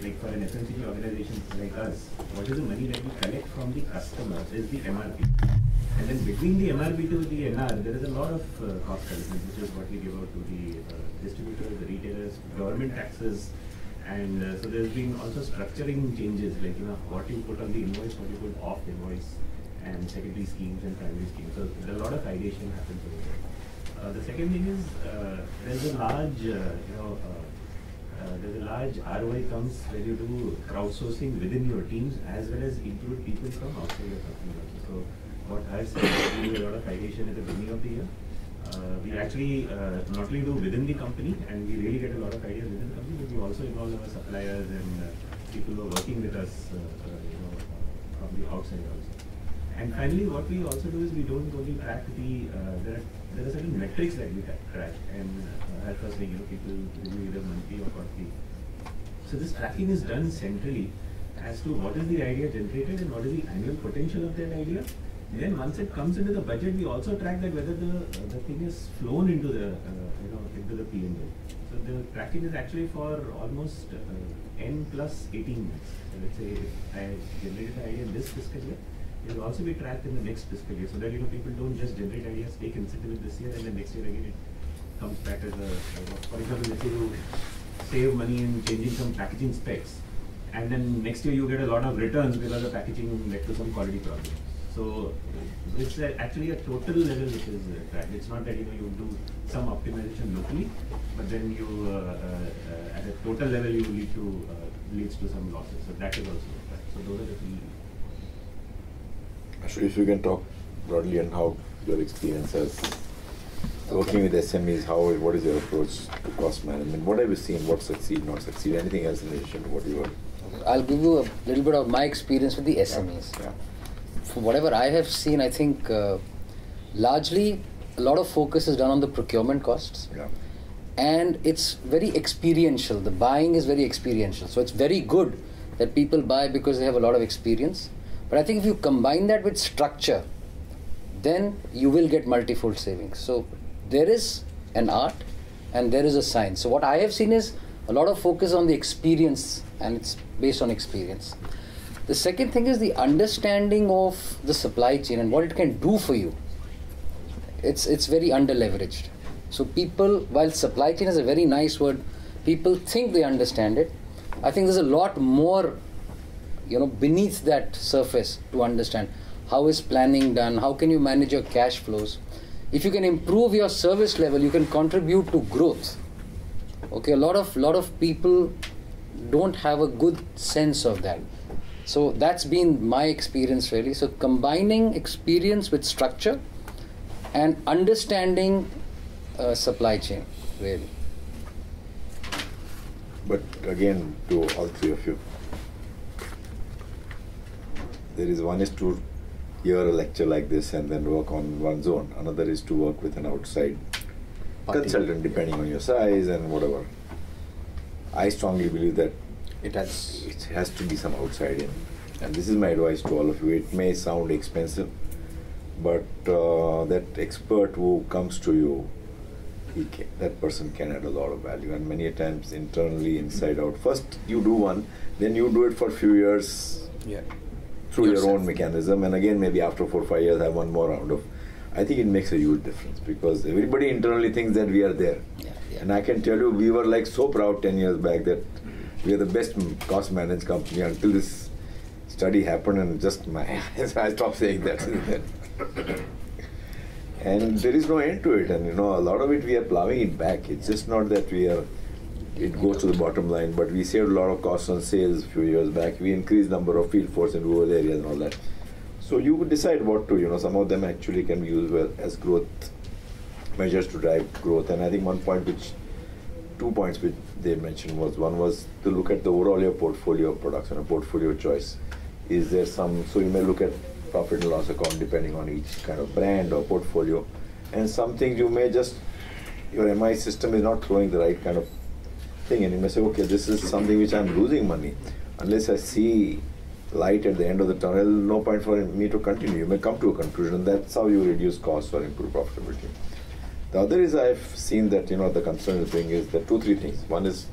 like for an FMCG organization like us, what is the money that we collect from the customer is the MRP. And then between the MRP to the NR, there is a lot of cost element, which is what we give out to the distributors, the retailers, government taxes. And so there's been also structuring changes, like what you put on the invoice, what you put off invoice, and secondary schemes and primary schemes. So a lot of ideation happens over there. The second thing is there's a large, there's a large ROI comes when you do crowdsourcing within your teams as well as include people from outside your company also. So what I've said, we do a lot of ideation at the beginning of the year. We actually not only do within the company, and we really get a lot of ideas within the company, but we also involve our suppliers and people who are working with us, from the outside also. And finally, what we also do is we don't only track the, there are certain metrics that we track, and as I was saying, people review either monthly or quarterly. So this tracking is done centrally as to what is the idea generated and what is the annual potential of that idea. Then once it comes into the budget, we also track that whether the thing is flown into the into the P&L. So the tracking is actually for almost n plus 18 months. So let's say if I generated the idea in this fiscal year, it will also be tracked in the next fiscal year, so that people don't just generate ideas, take incentive this year, and then next year again it comes back as a, for example, let's say you save money in changing some packaging specs, and then next year you get a lot of returns because the packaging led to some quality problems. So it's actually a total level which is tracked. It's not that you do some optimization locally, but then you at a total level you leads to some losses. So that is also tracked. So those are the three. So if you can talk broadly on how your experience has working with SMEs, what is your approach to cost management? What have you seen? What succeed, not succeed? Anything else in addition to what you heard? I'll give you a little bit of my experience with the SMEs. Yeah. From whatever I have seen, I think largely a lot of focus is done on the procurement costs. Yeah. And it's very experiential. The buying is very experiential. So it's very good that people buy because they have a lot of experience. But I think if you combine that with structure, then you will get multifold savings. So there is an art and there is a science. So what I have seen is a lot of focus on the experience, and it's based on experience. The second thing is the understanding of the supply chain and what it can do for you. It's very under-leveraged. So people, while supply chain is a very nice word, people think they understand it. I think there's a lot more, beneath that surface to understand. How is planning done? How can you manage your cash flows? If you can improve your service level, you can contribute to growth. Okay, a lot of people don't have a good sense of that. So that's been my experience really. So combining experience with structure and understanding supply chain really. But again, to all three of you, there is one is to hear a lecture like this and then work on one's own. Another is to work with an outside consultant, depending on your size and whatever. I strongly believe that it has to be some outside in. And this is my advice to all of you. It may sound expensive, but that expert who comes to you, that person can add a lot of value. And many a times internally, inside out. First you do one, then you do it for a few years through your own mechanism. And again, maybe after 4 or 5 years, have one more round of. I think it makes a huge difference because everybody internally thinks that we are there. And I can tell you, we were like so proud 10 years back that we are the best cost managed company until this study happened and just I stopped saying that. And there is no end to it, and a lot of it we are plowing it back. It's just not that it goes to the bottom line, but we saved a lot of costs on sales a few years back. We increased number of field force in rural areas and all that. So you would decide what to, some of them actually can be used well as growth measures to drive growth. And I think 2 points which they mentioned one was to look at the overall your portfolio of products and a portfolio choice. Is there so you may look at profit and loss account depending on each kind of brand or portfolio, and some things you may just, your MI system is not throwing the right kind of thing, and you may say, okay, this is something which I'm losing money. Unless I see light at the end of the tunnel, no point for me to continue. You may come to a conclusion. That's how you reduce costs or improve profitability. The other is I've seen that the concern is being is the 2-3 things. One is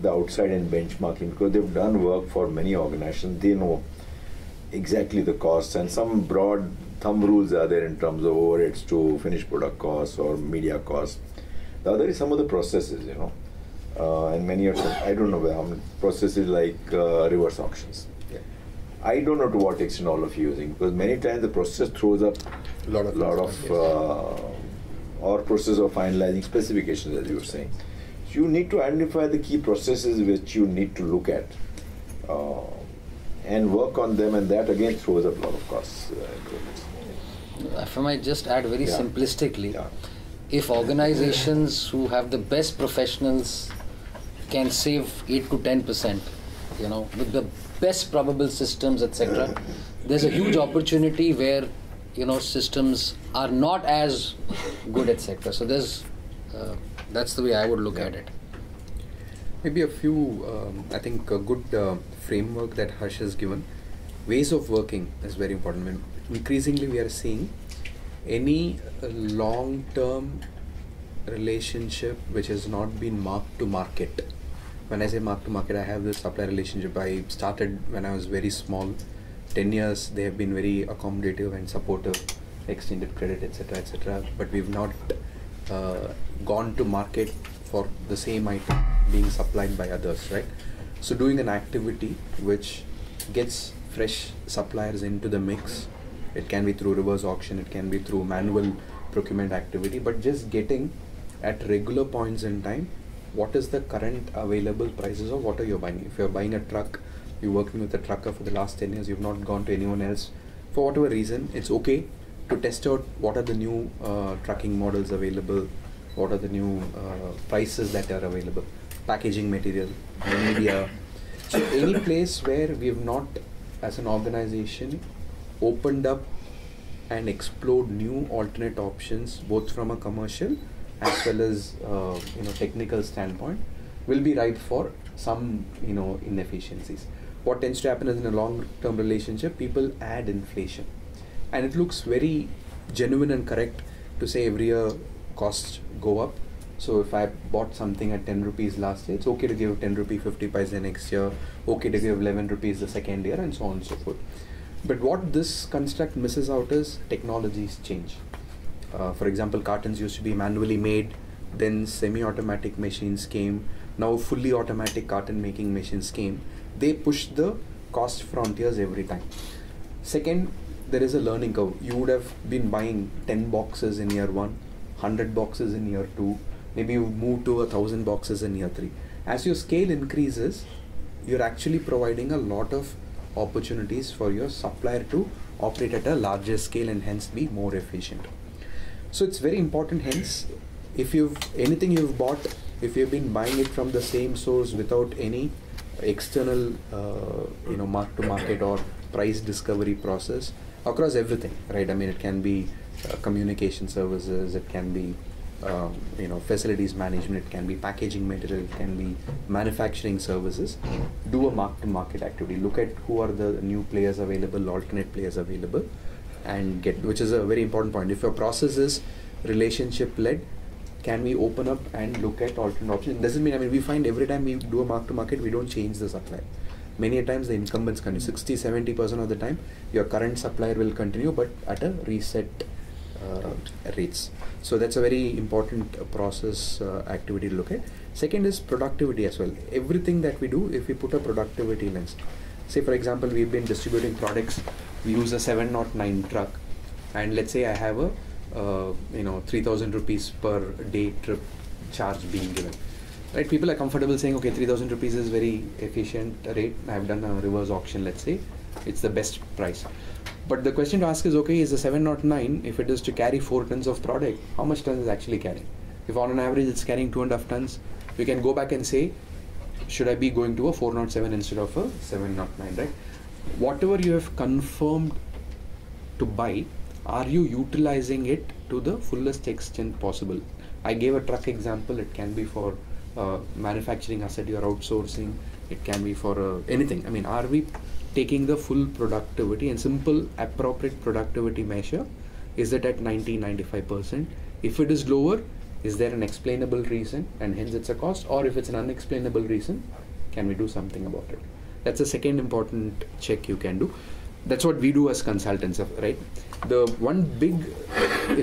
the outside and benchmarking, because they've done work for many organizations. They know exactly the costs, and some broad thumb rules are there in terms of overheads to finished product costs or media costs. The other is some of the processes, and many of them, I don't know how many processes like reverse auctions. Yeah. I don't know to what extent all of you using, because many times the process throws up a lot of or process of finalizing specifications, as you were saying. So you need to identify the key processes which you need to look at and work on them, and that again throws up a lot of costs. If I might just add very simplistically, if organizations who have the best professionals can save 8 to 10%, with the best probable systems, etc., there's a huge opportunity where systems are not as good, etc. So that's the way I would look at it. Maybe a few, I think a good framework that Harsh has given. Ways of working is very important. When increasingly we are seeing any long-term relationship which has not been marked to market. When I say mark to market, I have this supplier relationship. I started when I was very small. 10 years, they have been very accommodative and supportive, extended credit, etc., etc. But we've not gone to market for the same item being supplied by others, right? So doing an activity which gets fresh suppliers into the mix, it can be through reverse auction, it can be through manual procurement activity, but just getting at regular points in time, what is the current available prices of what are you buying? If you're buying a truck, you're working with a trucker for the last 10 years, you've not gone to anyone else. For whatever reason, it's okay to test out what are the new trucking models available, what are the new prices that are available, packaging material, media. So any place where we have not, as an organization, opened up and explored new alternate options, both from a commercial as well as technical standpoint, will be ripe for some inefficiencies. What tends to happen is in a long-term relationship, people add inflation, and it looks very genuine and correct to say every year costs go up. So if I bought something at 10 rupees last year, it's okay to give 10 rupee 50 paise next year, okay to give 11 rupees the second year, and so on and so forth. But what this construct misses out is technologies change. For example, cartons used to be manually made, then semi-automatic machines came, now fully automatic carton making machines came. They push the cost frontiers every time. Second, there is a learning curve. You would have been buying 10 boxes in year 1, 100 boxes in year 2, maybe you move to 1,000 boxes in year 3. As your scale increases, you're actually providing a lot of opportunities for your supplier to operate at a larger scale and hence be more efficient. So it's very important, hence, if anything you've bought, if you've been buying it from the same source without any external mark to market or price discovery process across everything, right? I mean, it can be communication services, it can be facilities management, it can be packaging material, it can be manufacturing services. Do a mark to market activity, look at who are the new players available, alternate players available, and which is a very important point. If your process is relationship led, can we open up and look at alternate options? It doesn't mean, we find every time we do a mark to market, we don't change the supplier. Many a times the incumbents continue. 60-70% of the time your current supplier will continue, but at a reset rates. So that's a very important process activity to look at. Second is productivity as well. Everything that we do, if we put a productivity lens, Say for example, we've been distributing products, we use a 709 truck, and let's say I have a 3,000 rupees per day trip charge being given. Right, people are comfortable saying, okay, 3,000 rupees is very efficient rate. I've done a reverse auction, let's say, it's the best price. But the question to ask is, okay, is the 709, if it is to carry 4 tons of product, how much tons is actually carrying? If on an average it's carrying 2.5 tons, you can go back and say, should I be going to a 407 instead of a 709, right? Whatever you have confirmed to buy, are you utilizing it to the fullest extent possible? I gave a truck example. It can be for manufacturing asset you're outsourcing. It can be for anything. I mean, are we taking the full productivity? And simple appropriate productivity measure is it at 90-95%? If it is lower, is there an explainable reason and hence it's a cost? Or if it's an unexplainable reason, can we do something about it? That's the second important check you can do. That's what we do as consultants, right? The one big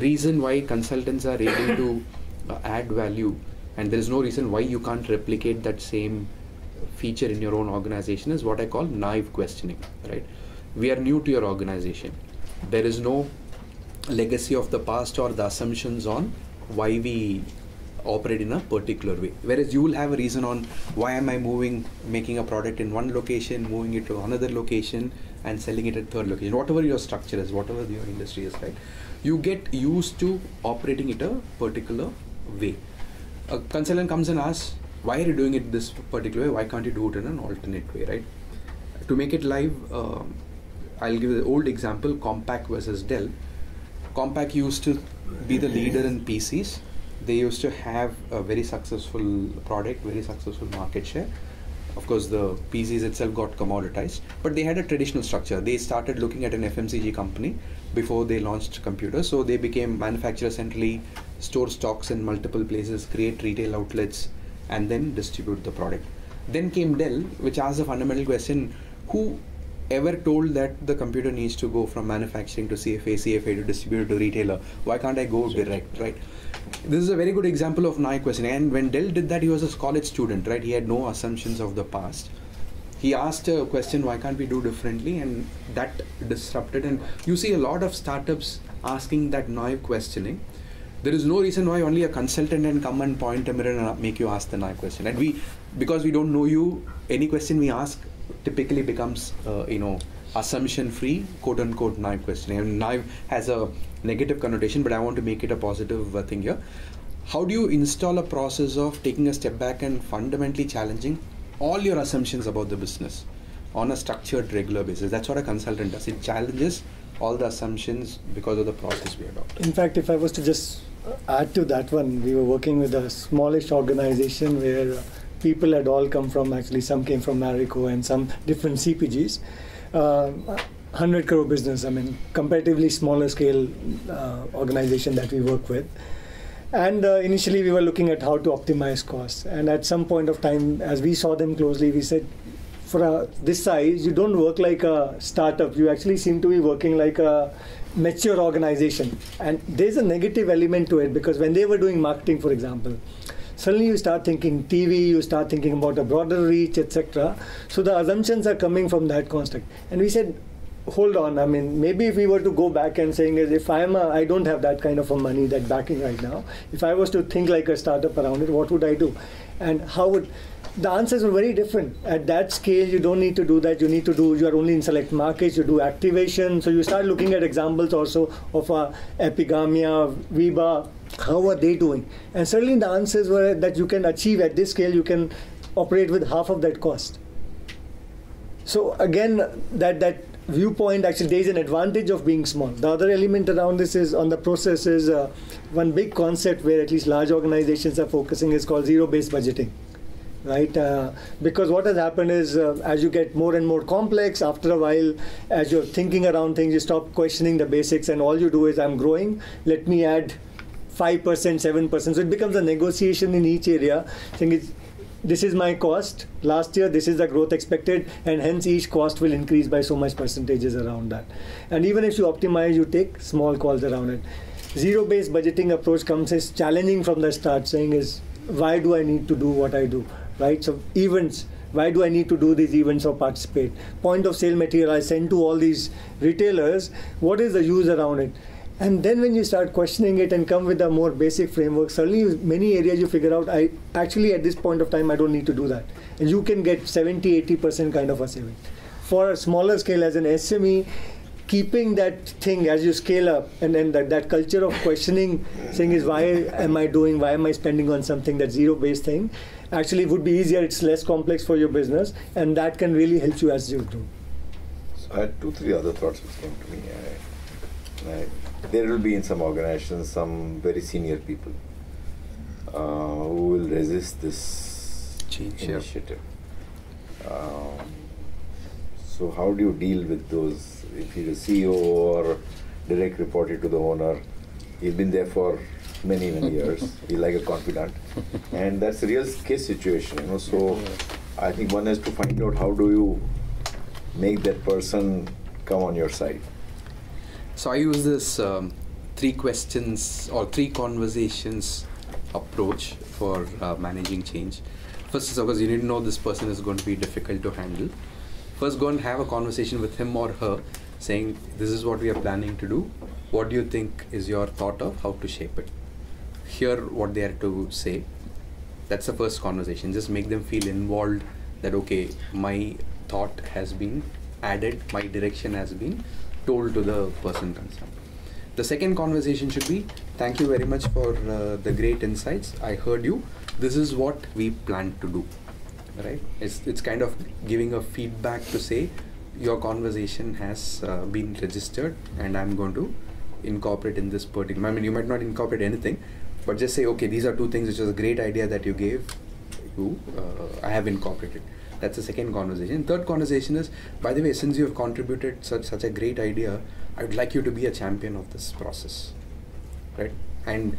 reason why consultants are able to add value, and there is no reason why you can't replicate that same feature in your own organization, is what I call naive questioning, right? We are new to your organization. There is no legacy of the past or the assumptions on why we operate in a particular way. Whereas you will have a reason on why am I making a product in one location, moving it to another location and selling it at third location. Whatever your structure is, whatever your industry is, right? You get used to operating it a particular way. A consultant comes and asks, why are you doing it this particular way? Why can't you do it in an alternate way, right? To make it live, I'll give the old example, Compaq versus Dell. Compaq used to be the leader in PCs. They used to have a very successful product, very successful market share. Of course, the PCs itself got commoditized, but they had a traditional structure. They started looking at an FMCG company before they launched computers. So they became manufacturer centrally, store stocks in multiple places, create retail outlets, and then distribute the product. Then came Dell, which asked the fundamental question, who ever told that the computer needs to go from manufacturing to CFA to distributor to retailer? Why can't I go direct, right? This is a very good example of naive questioning. And when Dell did that, he was a college student, right? He had no assumptions of the past. He asked a question, why can't we do differently? And that disrupted. And you see a lot of startups asking that naive questioning. There is no reason why only a consultant can come and point a mirror and make you ask the naive question. And because we don't know you, any question we ask typically becomes, assumption-free, quote-unquote naive questioning. And naive has a negative connotation, but I want to make it a positive thing here. How do you install a process of taking a step back and fundamentally challenging all your assumptions about the business on a structured, regular basis? That's what a consultant does. It challenges all the assumptions because of the process we adopt. In fact, if I was to just add to that one, we were working with a smallish organization where people had all come from, actually some came from Marico and some different CPGs. 100 crore business, I mean, comparatively smaller scale organization that we work with. And initially we were looking at how to optimize costs. And at some point of time, as we saw them closely, we said, for this size, you don't work like a startup. You actually seem to be working like a mature organization. And there's a negative element to it, because when they were doing marketing, for example, suddenly you start thinking TV, you start thinking about a broader reach, etc. So the assumptions are coming from that construct. And we said, hold on, I mean, maybe if we were to go back and saying, if I don't have that kind of a money, that backing right now, if I was to think like a startup around it, what would I do? And the answers were very different. At that scale, you don't need to do that. You are only in select markets, you do activation. So you start looking at examples also of Epigamia, Viva, how are they doing? And certainly the answers were that you can achieve at this scale, you can operate with half of that cost. So again, that viewpoint, actually there is an advantage of being small. The other element around this is on the process is one big concept where at least large organizations are focusing is called zero-based budgeting. Right, because what has happened is as you get more and more complex, after a while, as you're thinking around things, you stop questioning the basics, and all you do is, I'm growing, let me add 5%, 7%. So it becomes a negotiation in each area. Saying this is my cost last year, this is the growth expected, and hence each cost will increase by so much percentages around that. And even if you optimize, you take small calls around it. Zero-based budgeting approach comes as challenging from the start, saying is, why do I need to do what I do? Right, so events, Why do I need to do these events or participate? Point of sale material I send to all these retailers, what is the use around it? And then when you start questioning it and come with a more basic framework, suddenly many areas you figure out, I actually at this point of time I don't need to do that. And you can get 70-80% kind of a saving. For a smaller scale as an SME, keeping that thing as you scale up, and then that culture of questioning, saying is why am I spending on something that's zero-based thing, actually would be easier, it's less complex for your business, and that can really help you as you grow. So I had 2-3 other thoughts which came to me. There will be in some organizations some very senior people who will resist this Change, initiative. So how do you deal with those? If he's a CEO or direct reported to the owner, he's been there for many years. He's like a confidant, and that's a real case situation. So I think one has to find out how do you make that person come on your side. So I use this 3 questions or 3 conversations approach for managing change. First is, of course, you need to know this person is going to be difficult to handle. First, go and have a conversation with him or her, saying, this is what we are planning to do. What do you think is your thought of how to shape it? Hear what they are to say. That's the first conversation. Just make them feel involved that, okay, my thought has been added, my direction has been told to the person concerned. The second conversation should be, thank you very much for the great insights. I heard you. This is what we plan to do. Right? It's kind of giving a feedback to say, your conversation has been registered and I'm going to incorporate in this particular. I mean, you might not incorporate anything, but just say, okay, these are 2 things which was a great idea that you gave. I have incorporated. That's the second conversation. Third conversation is, by the way, since you have contributed such a great idea, I would like you to be a champion of this process, right? And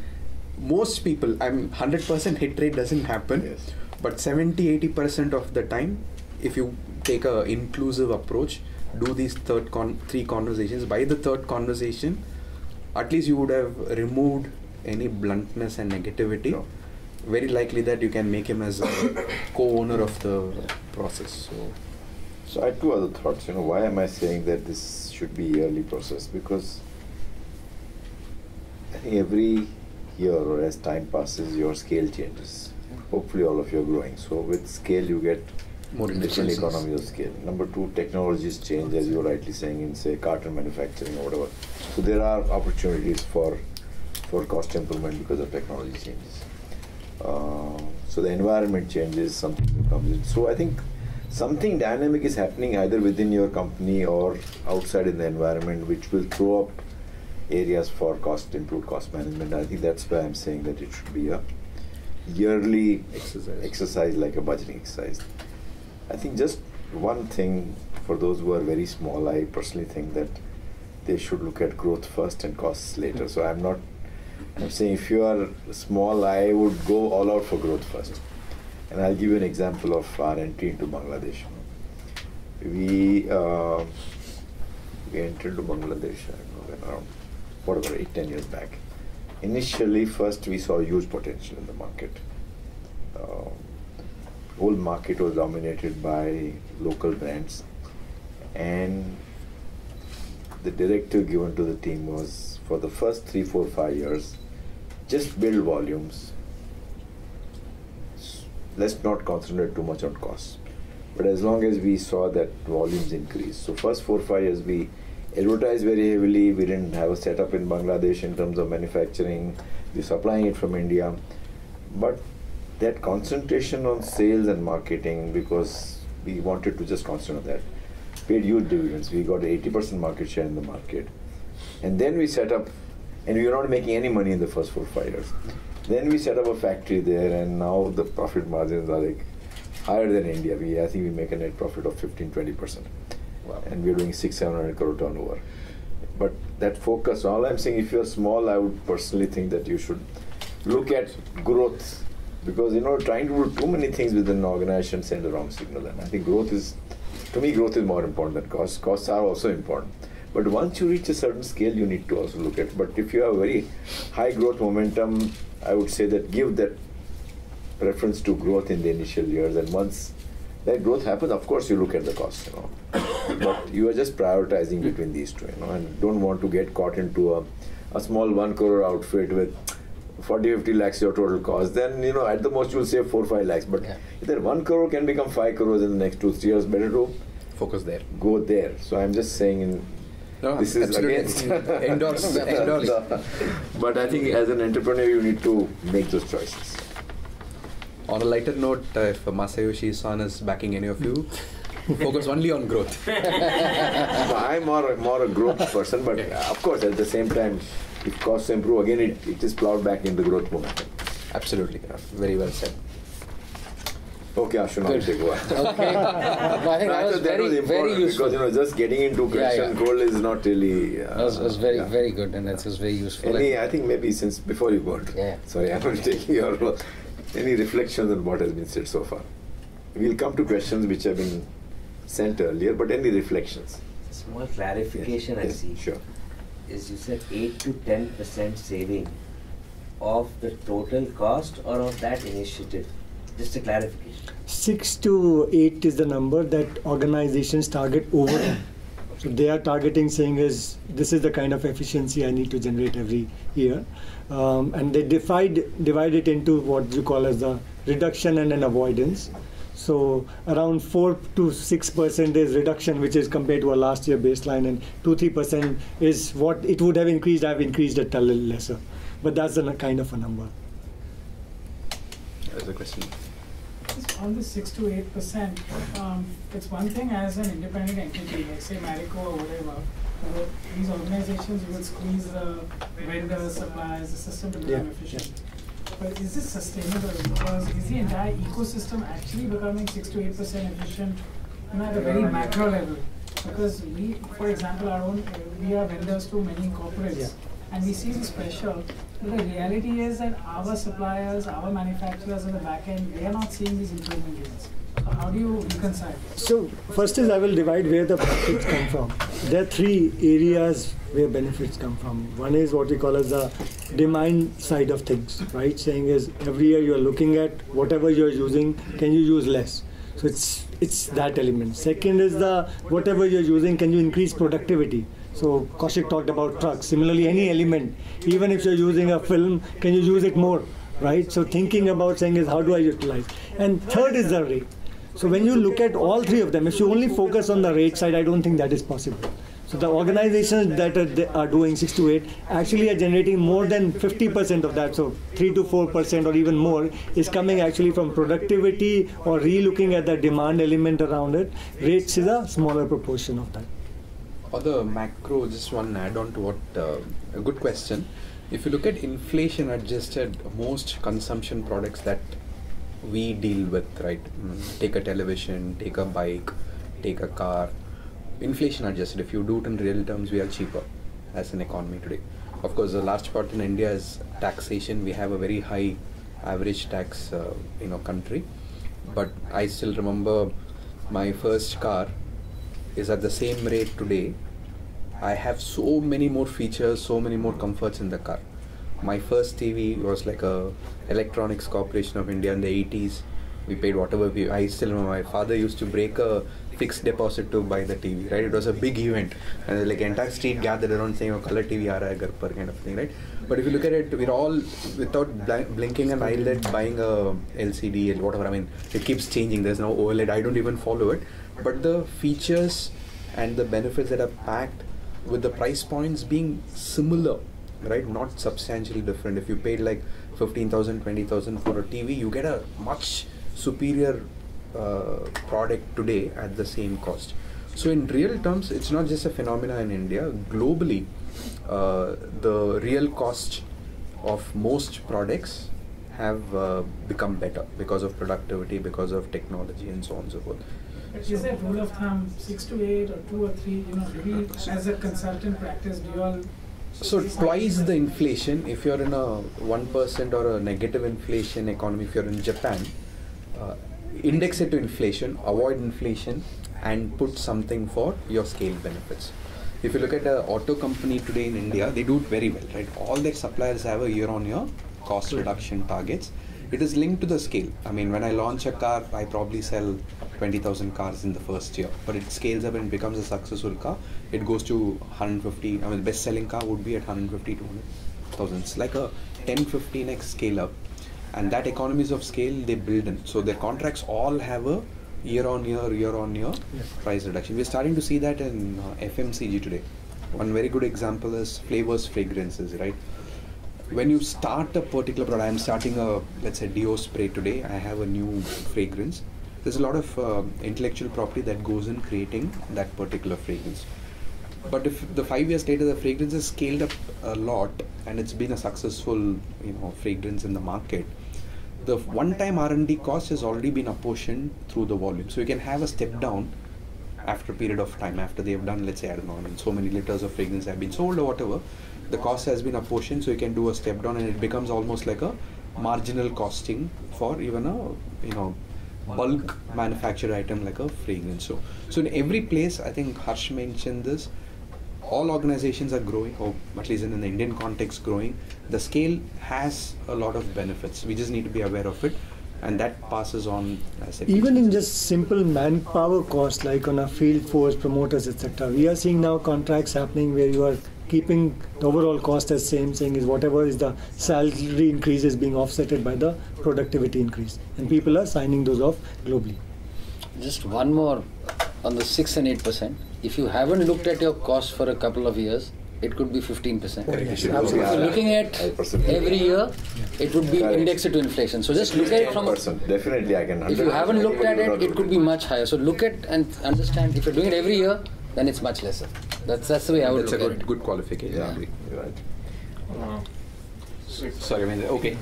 most people, 100% hit rate doesn't happen, Yes. but 70-80% of the time, if you take a inclusive approach, do these 3 conversations. By the third conversation, at least you would have removed any bluntness and negativity. No. Very likely that you can make him as a co-owner of the process. So I had 2 other thoughts. Why am I saying that this should be a yearly process? Because I think every year or as time passes, your scale changes. Hopefully all of you are growing. So with scale, you get More different industries. economies of scale. Number 2, technologies change, as you were rightly saying, in say carton manufacturing or whatever. So there are opportunities for cost improvement because of technology changes. So the environment changes, something new comes in. So I think something dynamic is happening either within your company or outside in the environment, which will throw up areas for improved cost management. I think that's why I'm saying that it should be a yearly exercise like a budgeting exercise. I think just one thing for those who are very small, I personally think that they should look at growth first and costs later. So I'm saying if you are small, I would go all out for growth first. And I'll give you an example of our entry into Bangladesh. We entered into Bangladesh around 8-10 years back. Initially, first we saw huge potential in the market. Whole market was dominated by local brands, and the directive given to the team was for the first 3, 4, 5 years, just build volumes. Let's not concentrate too much on costs. But as long as we saw that volumes increase, so first 4, 5 years we advertised very heavily. We didn't have a setup in Bangladesh in terms of manufacturing. We're supplying it from India. But that concentration on sales and marketing, because we wanted to just concentrate on that, paid huge dividends. We got 80% market share in the market. And then we set up, and we were not making any money in the first 4, 5 years. Then we set up a factory there, and now the profit margins are like higher than India. I think we make a net profit of 15-20%. Wow. And we're doing 600-700 crore turnover. But that focus, all I'm saying, if you're small, I would personally think that you should look at growth, because trying to do too many things within an organization send the wrong signal. And I think growth is more important than costs. Costs are also important. But once you reach a certain scale, you need to also look at. But if you have very high growth momentum, I would say that give that preference to growth in the initial years. And once That growth happens, of course you look at the cost, you know. But you are just prioritizing between these two, you know, and don't want to get caught into a small 1 crore outfit with 40-50 lakhs your total cost. Then, you know, at the most you will save 4-5 lakhs. But if that 1 crore can become 5 crores in the next 2-3 years, better to focus there. Go there. So I'm just saying this is against endorse. But I think as an entrepreneur you need to make those choices. On a lighter note, if Masayoshi Son is backing any of you, focus only on growth. So I'm more a growth person, but of course at the same time, if costs improve, again it is plowed back into growth momentum. Absolutely, very well said. Okay, Ashu, now you take over. Okay. I think that was very useful. Because, you know, just getting into question cold is not really... That was very good, and that was very useful. I think maybe since before you got... Sorry, I'm taking your role. Any reflections on what has been said so far? We'll come to questions which have been sent earlier, but any reflections? Small clarification I see. Sure. Is you said 8 to 10% saving of the total cost or of that initiative? Just a clarification. 6 to 8 is the number that organizations target over time. So they are targeting saying this is the kind of efficiency I need to generate every year. And they divide it into what you call as the reduction and an avoidance. So around 4 to 6% is reduction, which is compared to a last year baseline, and 2-3% is what it would have increased. I've increased it a little lesser, but that's a kind of a number. There's a question. On the 6 to 8%, it's one thing as an independent entity, like say Marico or whatever. These organizations will squeeze the vendors, suppliers, the system to become efficient. But is this sustainable? Because is the entire ecosystem actually becoming 6 to 8% efficient, you know, at a very macro level? Because we, for example, we are vendors to many corporates, and we see this pressure. But the reality is that our suppliers, our manufacturers on the back end, they are not seeing these improvement gains. So how do you reconcile? So first is I will divide where the benefits come from. There are 3 areas where benefits come from. One is what we call as the demand side of things, right? Saying is every year you are looking at whatever you are using, can you use less? So it's that element. Second is the whatever you are using, can you increase productivity? So Kaushik talked about trucks. Similarly, any element, even if you're using a film, can you use it more, right? So thinking about saying is how do I utilize? And third is the rate. So when you look at all 3 of them, if you only focus on the rate side, I don't think that is possible. So the organizations that are doing 6 to 8 actually are generating more than 50% of that. So 3 to 4% or even more is coming actually from productivity or re-looking at the demand element around it. Rates is a smaller proportion of that. On the macro, just one add-on to what, a good question. If you look at inflation adjusted, most consumption products that we deal with, right? Take a television, take a bike, take a car. Inflation adjusted, if you do it in real terms, we are cheaper as an economy today. Of course, a large part in India is taxation. We have a very high average tax, country. But I still remember my first car is at the same rate today. I have so many more features, so many more comforts in the car. My first TV was like a Electronics Corporation of India in the 80s. We paid whatever I still remember my father used to break a fixed deposit to buy the TV, right? It was a big event, and like entire street gathered around saying, "Oh, color TV aa raha hai ghar par," kind of thing, right? But if you look at it, we're all without blinking an eyelid buying a LCD or whatever. I mean, it keeps changing. There's no OLED. I don't even follow it, but the features and the benefits that are packed with the price points being similar, right? Not substantially different. If you paid like 15,000, 20,000 for a TV, you get a much superior product today at the same cost. So in real terms, it's not just a phenomena in India. Globally, the real cost of most products have become better because of productivity, because of technology, and so on and so forth. Is that rule of thumb 6 to 8 or 2 or 3? Maybe as a consultant practice, do you all? So twice the inflation. If you're in a 1% or a negative inflation economy, if you're in Japan, index it to inflation, avoid inflation, and put something for your scale benefits. If you look at an auto company today in India, they do it very well, right? All their suppliers have a year-on-year cost reduction targets, it is linked to the scale. I mean, when I launch a car, I probably sell 20,000 cars in the first year, but it scales up and becomes a successful car. It goes to 150. I mean, best selling car would be at 150 to 200,000. It's like a 10-15x scale up, and that economies of scale they build in. So their contracts all have a year on year price reduction. We're starting to see that in FMCG today. One very good example is flavors, fragrances, right? When you start a particular product, I'm starting a, let's say, deo spray today. I have a new fragrance. There's a lot of intellectual property that goes in creating that particular fragrance. But if the 5 years later the fragrance is scaled up a lot and it's been a successful, fragrance in the market, the one-time R&D cost has already been apportioned through the volume. So you can have a step down after a period of time, after they have done, let's say, I don't know, so many liters of fragrance have been sold or whatever, the cost has been apportioned, so you can do a step down and it becomes almost like a marginal costing for even a, bulk manufactured item like a fragrance. So in every place, I think Harsh mentioned this, all organizations are growing, or at least in the Indian context growing. The scale has a lot of benefits. We just need to be aware of it, and that passes on. Even in just simple manpower costs, like on a field force, promoters, etc. We are seeing now contracts happening where you are keeping the overall cost as same, saying is whatever is the salary increase is being offsetted by the productivity increase, and people are signing those off globally. Just one more on the 6 and 8%. If you haven't looked at your cost for a couple of years, it could be 15%. If you're looking at every year, it would be indexed to inflation. So just look at it from a... Definitely, I can. If you haven't looked at it, it could be much higher. So look at and understand. If you're doing it every year, then it's much lesser. That's the way I would look at it. That's a good qualification. Yeah, you're right. Sorry, okay.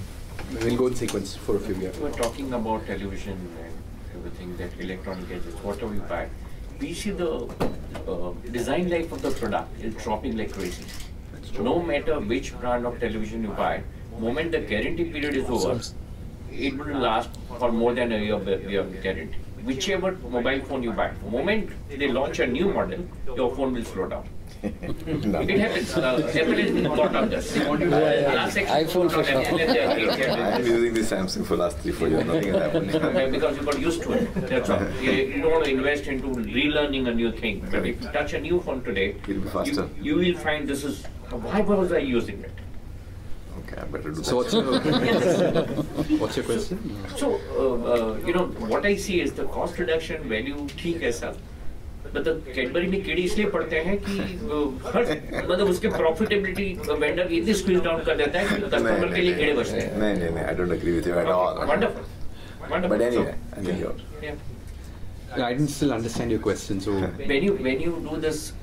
We'll go in sequence for a few years. We're talking about television and everything, that electronic gadgets, whatever you buy. We see the design life of the product is dropping like crazy. No matter which brand of television you buy, the moment the guarantee period is over, it will last for more than a year guarantee. Whichever mobile phone you buy, the moment they launch a new model, your phone will slow down. It happens. Apple has been caught on this. iPhone for sure. I am using the Samsung for last 3-4 years. Nothing has happened. Because you got used to it. That's all. You don't want to invest into relearning a new thing. But if you touch a new phone today, it'll be faster. You will find this is, why was I using it? Okay, I better do so that. What's your question? So, what I see is the cost reduction value ठीक है sir. मतलब Cadbury में कीड़े इसलिए पड़ते हैं कि मतलब उसके प्रॉफिटेबिलिटी वेंडर इतनी स्क्वीज डाउन कर देता है कि कस्टमर के लिए कीड़े बचते हैं. नहीं, I don't agree with you at all. Wonderful. But anyway, I think you're. I didn't still understand your question. So when you do this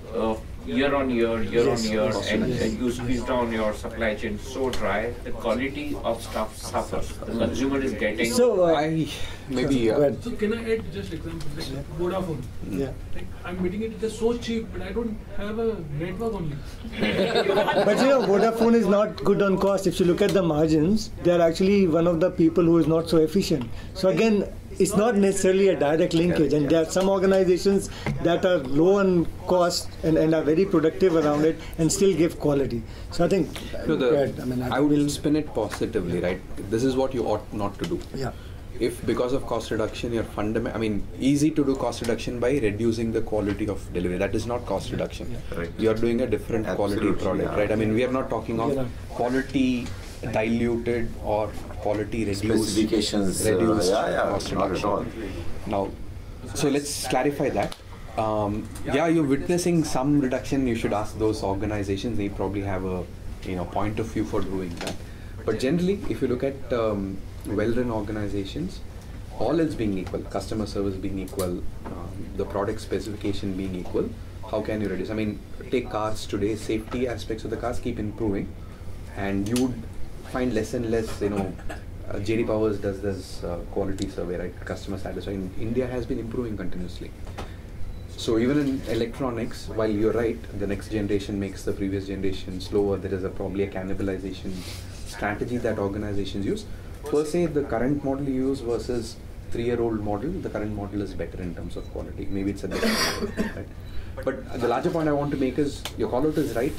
year on year, and you squeeze down your supply chain so dry, the quality of stuff suffers. The consumer is getting. So I maybe. So can I add just example like Vodafone? Yeah. Like I'm meeting it is so cheap, but I don't have a network only. But Vodafone is not good on cost. If you look at the margins, they are actually one of the people who is not so efficient. So again, it's not necessarily a direct linkage, and there are some organizations that are low on cost and are very productive around it and still give quality. So I think I would spin it positively, right? This is what you ought not to do. Yeah. If because of cost reduction, you're easy to do cost reduction by reducing the quality of delivery. That is not cost reduction. Yeah. Right. You are doing a different quality product, yeah. right? I mean, we are not talking of quality diluted or quality reduced. Specifications, reduced not cost at reduction. all. Now, so let's clarify that. You're witnessing some reduction. You should ask those organizations. They probably have a point of view for doing that. But generally, if you look at well-run organizations, all else being equal, customer service being equal, the product specification being equal, how can you reduce? I mean, take cars today. Safety aspects of the cars keep improving, and you would find less and less. JD Powers does this quality survey, right? Customer satisfaction. India has been improving continuously. So even in electronics, while you're right, the next generation makes the previous generation slower. There is probably a cannibalization strategy that organizations use. Per se, the current model you use versus 3-year-old model, the current model is better in terms of quality. Maybe it's a better model, right? But the larger point I want to make is your call out is right.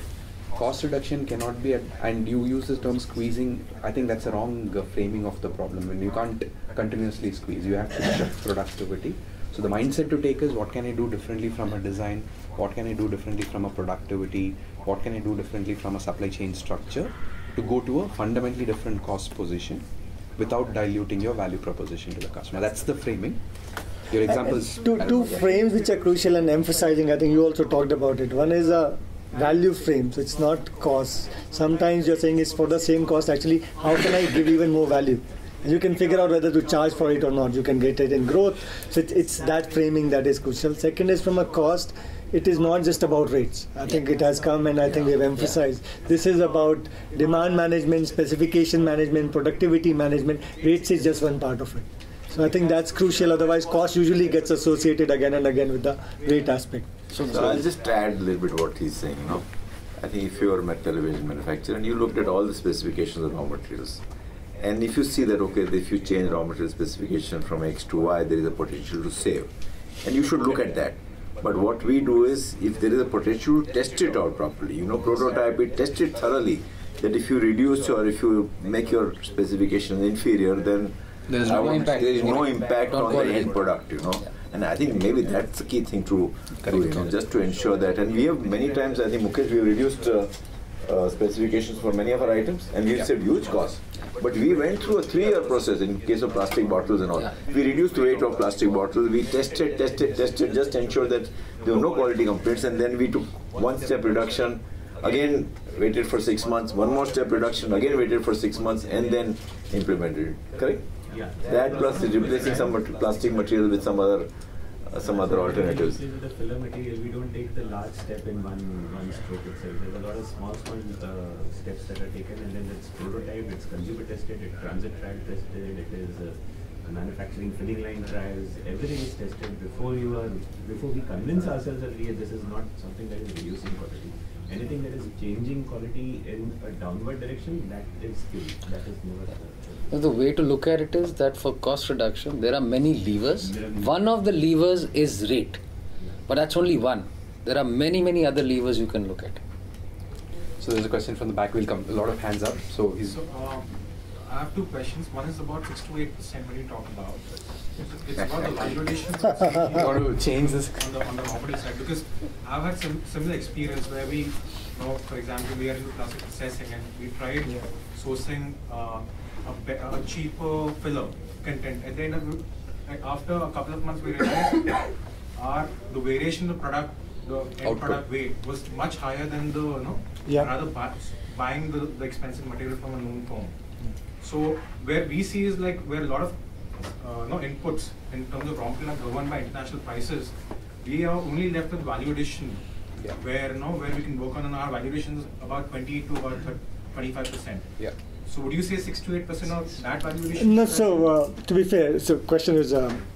cost reduction cannot be, and you use the term squeezing, I think that's a wrong framing of the problem. When you can't continuously squeeze, you have to shift productivity. So the mindset to take is, what can I do differently from a design? What can I do differently from a productivity? What can I do differently from a supply chain structure to go to a fundamentally different cost position without diluting your value proposition to the customer? That's the framing. Your examples. Two frames which are crucial and emphasizing, I think you also talked about it. One is a value frame, so it's not cost. Sometimes you're saying it's for the same cost, actually, how can I give even more value? And you can figure out whether to charge for it or not. You can get it in growth. So it's that framing that is crucial. Second is from a cost, it is not just about rates. I think it has come, and I think we have emphasized. This is about demand management, specification management, productivity management. Rates is just one part of it. So I think that's crucial. Otherwise, cost usually gets associated again and again with the rate aspect. So I'll just add a little bit what he's saying. I think if you're a television manufacturer and you looked at all the specifications of raw materials, and if you see that, okay, if you change raw material specification from X to Y, there is a potential to save. And you should look at that. But what we do is, if there is a potential, test it out properly. Prototype it, test it thoroughly. That if you reduce or if you make your specifications inferior, then there is no impact on the end product, And I think maybe that's the key thing to do, just to ensure that. And we have many times, I think, Mukesh, we have reduced specifications for many of our items, and we've saved huge costs. But we went through a 3-year process in case of plastic bottles and all. We reduced the weight of plastic bottles, we tested, just to ensure that there were no quality complaints, and then we took one-step reduction, again waited for 6 months, one more step reduction, again waited for 6 months, and then implemented it. Correct? Yeah. That plus replacing some plastic material with some other alternatives. With the filler material, we don't take the large step in one stroke itself. There's a lot of small steps that are taken, and then it's prototyped, it's consumer tested, it's transit trial tested, it is manufacturing filling line trials. Everything is tested before we convince ourselves that this is not something that is reducing quality. Anything that is changing quality in a downward direction, that is skill. That is never. The way to look at it is that for cost reduction, there are many levers. One of the levers is rate, but that's only one. There are many other levers you can look at. So there's a question from the back. We'll come. A lot of hands up. So I have 2 questions. One is about 6 to 8% when you talk about. It's about the value addition. You want to change this on the raw material side, because I've had some similar experience where we, for example, we are into plastic processing and we tried sourcing a cheaper filler content. At the end of after a couple of months, we realized the variation of the product, the end product weight was much higher than rather buying the expensive material from a known firm. So where we see is where a lot of inputs in terms of raw material are governed by international prices, we are only left with value addition, where we can work on our value addition is about 20 to about 25%. Yeah. So would you say 6 to 8% of that value addition? No, so to be fair, so question is,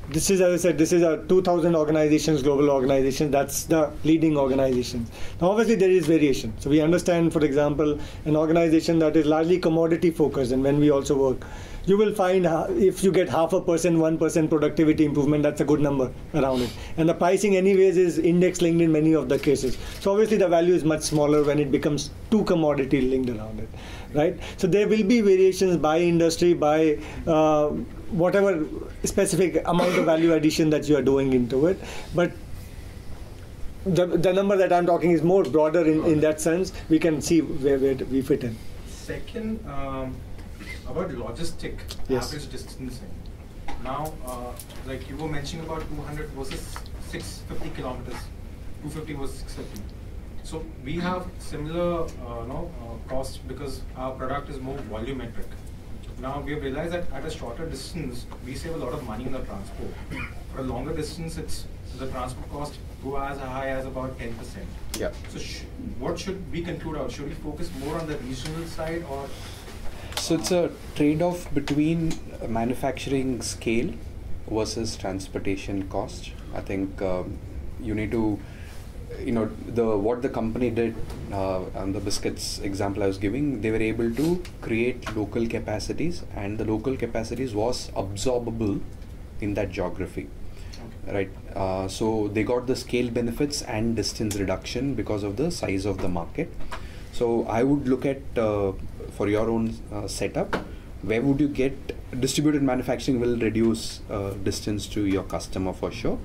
this is, as I said, this is a 2,000 organizations, global organization. That's the leading organization. Now, obviously, there is variation. So we understand, for example, an organization that is largely commodity focused, and when we also work, you will find if you get 0.5%, 1% productivity improvement, that's a good number around it. And the pricing anyways is index linked in many of the cases. So obviously the value is much smaller when it becomes too commodity linked around it, right? So there will be variations by industry, by whatever specific amount of value addition that you are doing into it. But the number that I'm talking is more broader in that sense. We can see where we fit in. Second, about logistic average distancing. Now, like you were mentioning about 200 versus 650 kilometers, 250 versus 650. So we have similar cost because our product is more volumetric. Now we have realized that at a shorter distance, we save a lot of money in the transport. For a longer distance, the transport cost go as high as about 10%. Yeah. So what should we conclude out? Should we focus more on the regional side or? So it's a trade-off between manufacturing scale versus transportation cost. I think you need to, what the company did on the biscuits example I was giving, they were able to create local capacities, and the local capacities was absorbable in that geography. Right, so they got the scale benefits and distance reduction because of the size of the market. So I would look at for your own setup, where would you get distributed manufacturing will reduce distance to your customer for sure,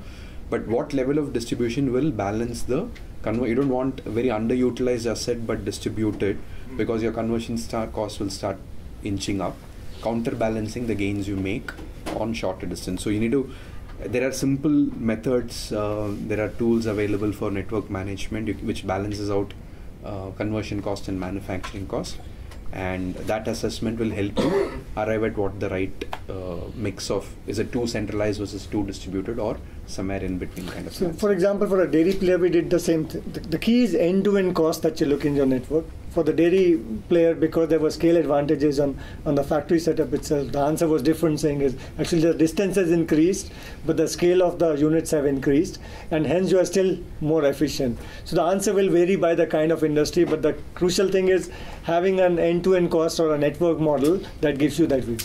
but what level of distribution will balance the you don't want very underutilized asset but distributed, because your conversion cost will start inching up, counterbalancing the gains you make on shorter distance. So you need to, there are simple methods, there are tools available for network management which balances out conversion cost and manufacturing cost, and that assessment will help you arrive at what the right mix of, is it too centralized versus too distributed, or somewhere in between kind of. So for example, for a dairy player we did the same thing. The key is end-to-end cost that you look in your network. For the dairy player, because there were scale advantages on the factory setup itself, the answer was different, saying is actually the distance has increased, but the scale of the units have increased, and hence you are still more efficient. So the answer will vary by the kind of industry, but the crucial thing is having an end-to-end cost or a network model that gives you that view.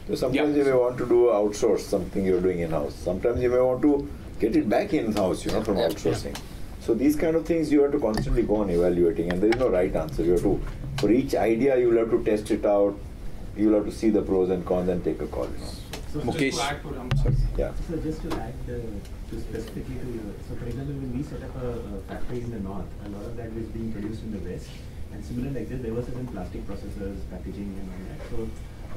So sometimes you may want to do outsource something you're doing in-house. Sometimes you may want to get it back in-house, from outsourcing. So these kind of things you have to constantly go on evaluating, and there is no right answer. You have to, for each idea, you will have to test it out. You will have to see the pros and cons and take a call. So Mukesh. just to add to Yeah. So just to add specifically to your, so for example, when we set up a factory in the north, a lot of that was being produced in the west, and similar like this, there were certain plastic processors, packaging and all that. So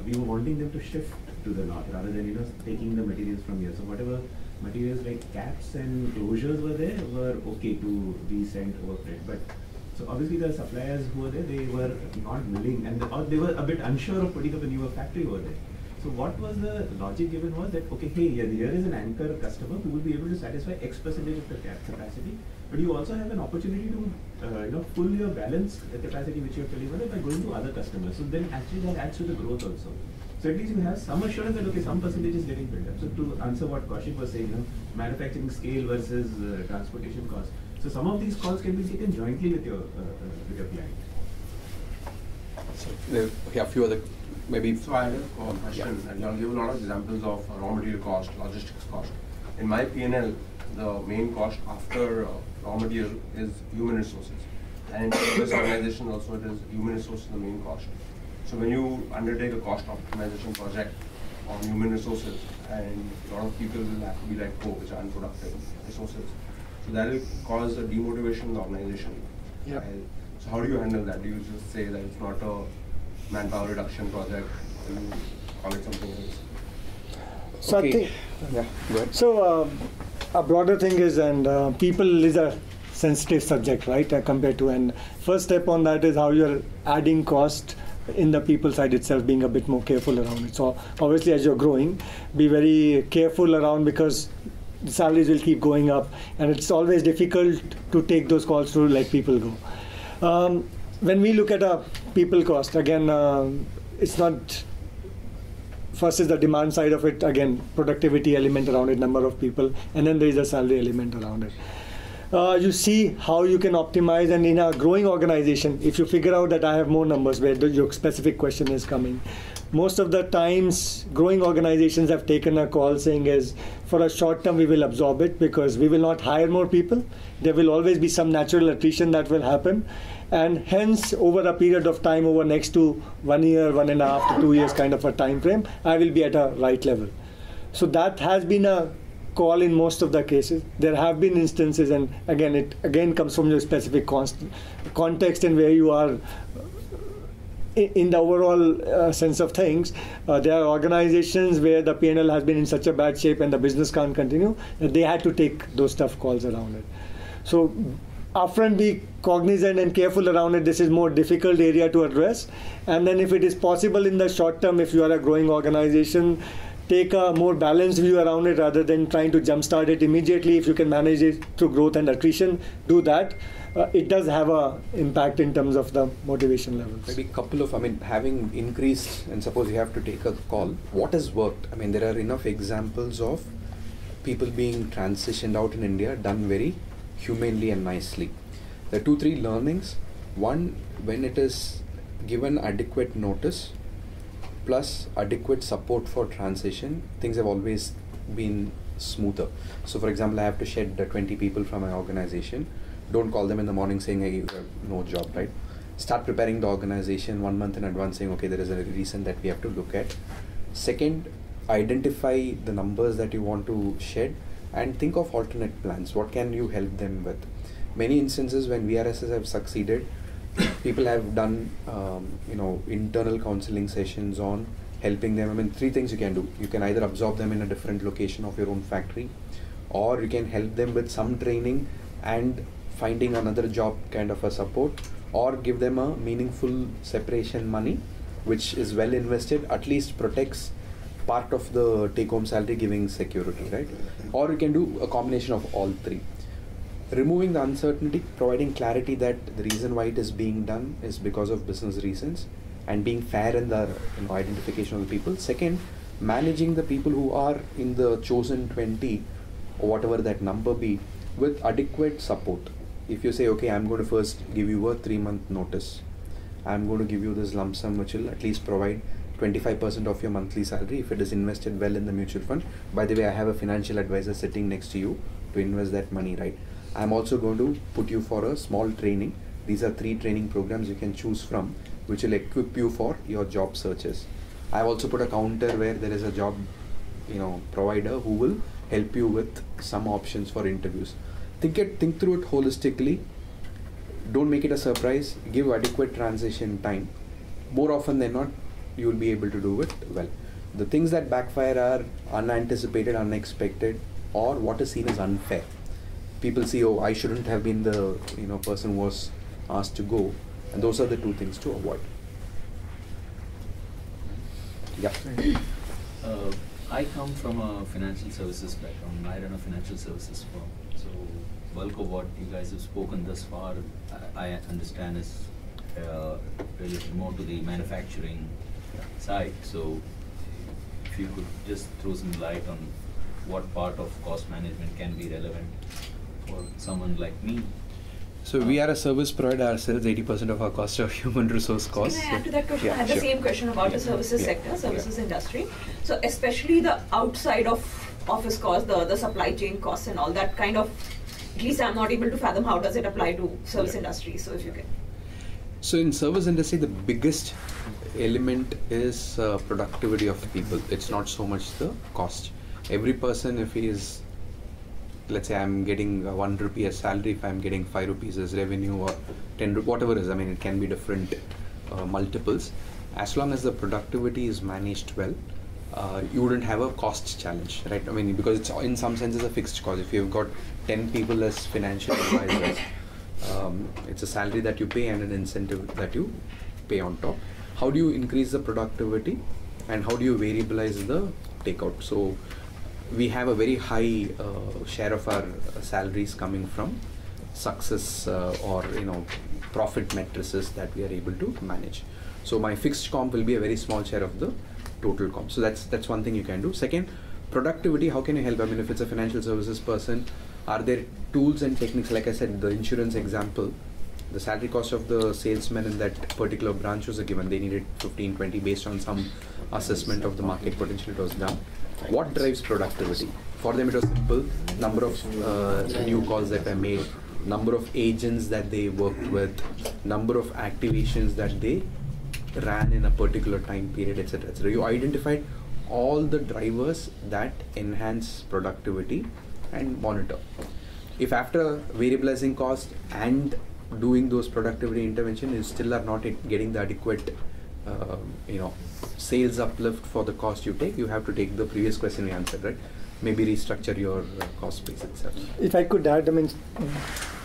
we were wanting them to shift to the north rather than taking the materials from here. So whatever materials like caps and closures were there were okay to be sent over freight. But so obviously the suppliers who were there, they were not willing, and or they were a bit unsure of putting up a newer factory over there. So what was the logic given was that, okay, hey, here is an anchor customer who will be able to satisfy X percentage of the cap capacity, but you also have an opportunity to pull your balance capacity which you are filling by going to other customers. So then actually that adds to the growth also. So at least you have some assurance that, okay, some percentage is getting built up. So to answer what Kaushik was saying, manufacturing scale versus transportation cost. So some of these calls can be taken jointly with your client. So there are a few other, maybe. So I have a question, and I'll give a lot of examples of raw material cost, logistics cost. In my P&L, the main cost after raw material is human resources. And in this organization also, it is human resources the main cost. So when you undertake a cost optimization project on human resources, and a lot of people will have to be let go, which are unproductive resources, so that will cause a demotivation in the organization. Yeah. So how do you handle that? Do you just say that it's not a manpower reduction project, or you call it something else? So Okay. I think, Yeah, go ahead. so a broader thing is, and people is a sensitive subject, right, compared to, and first step on that is how you're adding cost in the people side itself, being a bit more careful around it. So obviously as you're growing, be very careful around, because the salaries will keep going up, and it's always difficult to take those calls to let people go. When we look at a people cost, again, it's not, first is the demand side of it, again, productivity element around it, number of people, and then there is a salary element around it. You see how you can optimize, and in a growing organization, if you figure out that I have more numbers, where your specific question is coming, most of the times growing organizations have taken a call saying is, for a short term we will absorb it because we will not hire more people. There will always be some natural attrition that will happen, and hence over a period of time, over next to 1 year, 1.5 to 2 years kind of a time frame, I will be at a right level. So that has been a call in most of the cases. There have been instances, and again it comes from your specific context and where you are in the overall sense of things. There are organizations where the P&L has been in such a bad shape and the business can't continue that they had to take those tough calls around it. So upfront be cognizant and careful around it. This is more difficult area to address, and then if it is possible in the short term, if you are a growing organization, take a more balanced view around it rather than trying to jumpstart it immediately. If you can manage it through growth and attrition, do that. It does have an impact in terms of the motivation levels. Maybe a couple of, having increased, and suppose you have to take a call, what has worked? There are enough examples of people being transitioned out in India, done very humanely and nicely. There are 2-3 learnings. One, when it is given adequate notice, plus adequate support for transition, things have always been smoother. So for example, I have to shed 20 people from my organization. Don't call them in the morning saying, hey, you have no job, right? Start preparing the organization 1 month in advance, saying, okay, there is a reason that we have to look at. Second, identify the numbers that you want to shed and think of alternate plans. What can you help them with? Many instances when VRSs have succeeded, people have done internal counseling sessions on helping them. I mean, 3 things you can do. You can either absorb them in a different location of your own factory, or you can help them with some training and finding another job kind of a support, or give them a meaningful separation money which is well invested, at least protects part of the take-home salary, giving security, right? Or you can do a combination of all 3. Removing the uncertainty, providing clarity that the reason why it is being done is because of business reasons, and being fair in the identification of the people. Second, managing the people who are in the chosen 20 or whatever that number be with adequate support. If you say, okay, I'm going to first give you a 3-month notice, I'm going to give you this lump sum which will at least provide 25% of your monthly salary if it is invested well in the mutual fund. By the way, I have a financial advisor sitting next to you to invest that money, right? I'm also going to put you for a small training. These are 3 training programs you can choose from, which will equip you for your job searches. I've also put a counter where there is a job provider who will help you with some options for interviews. Think through it holistically. Don't make it a surprise. Give adequate transition time. More often than not, you will be able to do it well. The things that backfire are unanticipated, unexpected, or what is seen as unfair. People see, oh, I shouldn't have been the person who was asked to go, and those are the 2 things to avoid. Yeah. I come from a financial services background. I run a financial services firm. So bulk of what you guys have spoken thus far, I understand is related more to the manufacturing side. So if you could just throw some light on what part of cost management can be relevant for someone like me. So we are a service provider ourselves. 80% of our cost are human resource costs. Can I add to that question? Yeah, I had the same question about the services sector, services industry. So especially the outside of office costs, the supply chain costs and all that kind of, at least I'm not able to fathom how does it apply to service industry. So if you can. So in service industry, the biggest element is productivity of people. It's not so much the cost. Every person, if he is, let's say I'm getting 1 rupee as salary, if I'm getting 5 rupees as revenue, or 10, whatever it is, I mean, it can be different multiples. As long as the productivity is managed well, you wouldn't have a cost challenge, right? I mean, because it's in some sense a fixed cost. If you've got 10 people as financial advisors, it's a salary that you pay and an incentive that you pay on top. How do you increase the productivity, and how do you variabilize the takeout? So we have a very high share of our salaries coming from success or profit matrices that we are able to manage. So my fixed comp will be a very small share of the total comp. So that's one thing you can do. Second, productivity. How can you help? I mean, if it's a financial services person, are there tools and techniques? Like I said, the insurance example, the salary cost of the salesman in that particular branch was given. They needed 15, 20 based on some assessment of the market potential it was done. What drives productivity? For them it was simple. Number of new calls that were made, number of agents that they worked with, number of activations that they ran in a particular time period, etc. etc. You identified all the drivers that enhance productivity and monitor. If after variabilizing cost and doing those productivity intervention, you still are not getting the adequate sales uplift for the cost you take, you have to take the previous question we answered, right? Maybe restructure your cost base itself. If I could add, I mean,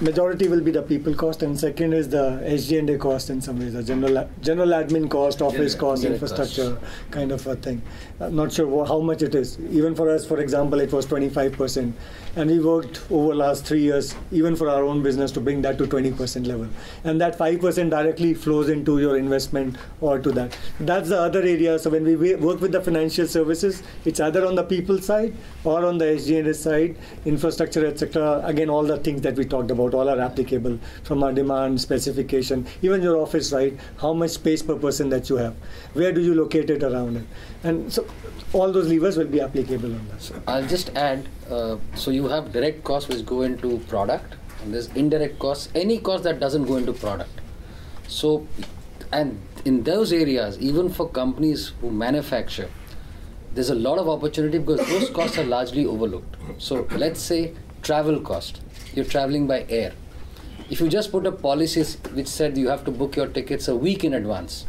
majority will be the people cost, and second is the SG&A cost in some ways, the general admin cost, office cost, infrastructure kind of a thing. I'm not sure how much it is. Even for us, for example, it was 25%, and we worked over last 3 years, even for our own business, to bring that to 20% level. And that 5% directly flows into your investment or to that. That's the other area. So when we work with the financial services, it's either on the people side or on the SG&A side, infrastructure, etc. Again, all the things that we talked about, all are applicable from our demand, specification, even your office, right? How much space per person that you have? Where do you locate it around it? And so all those levers will be applicable on that. So I'll just add, so you have direct costs which go into product, and there's indirect costs, any cost that doesn't go into product. So, and in those areas, even for companies who manufacture, there's a lot of opportunity because those costs are largely overlooked. So let's say travel cost. You're traveling by air. If you just put a policy which said you have to book your tickets a week in advance,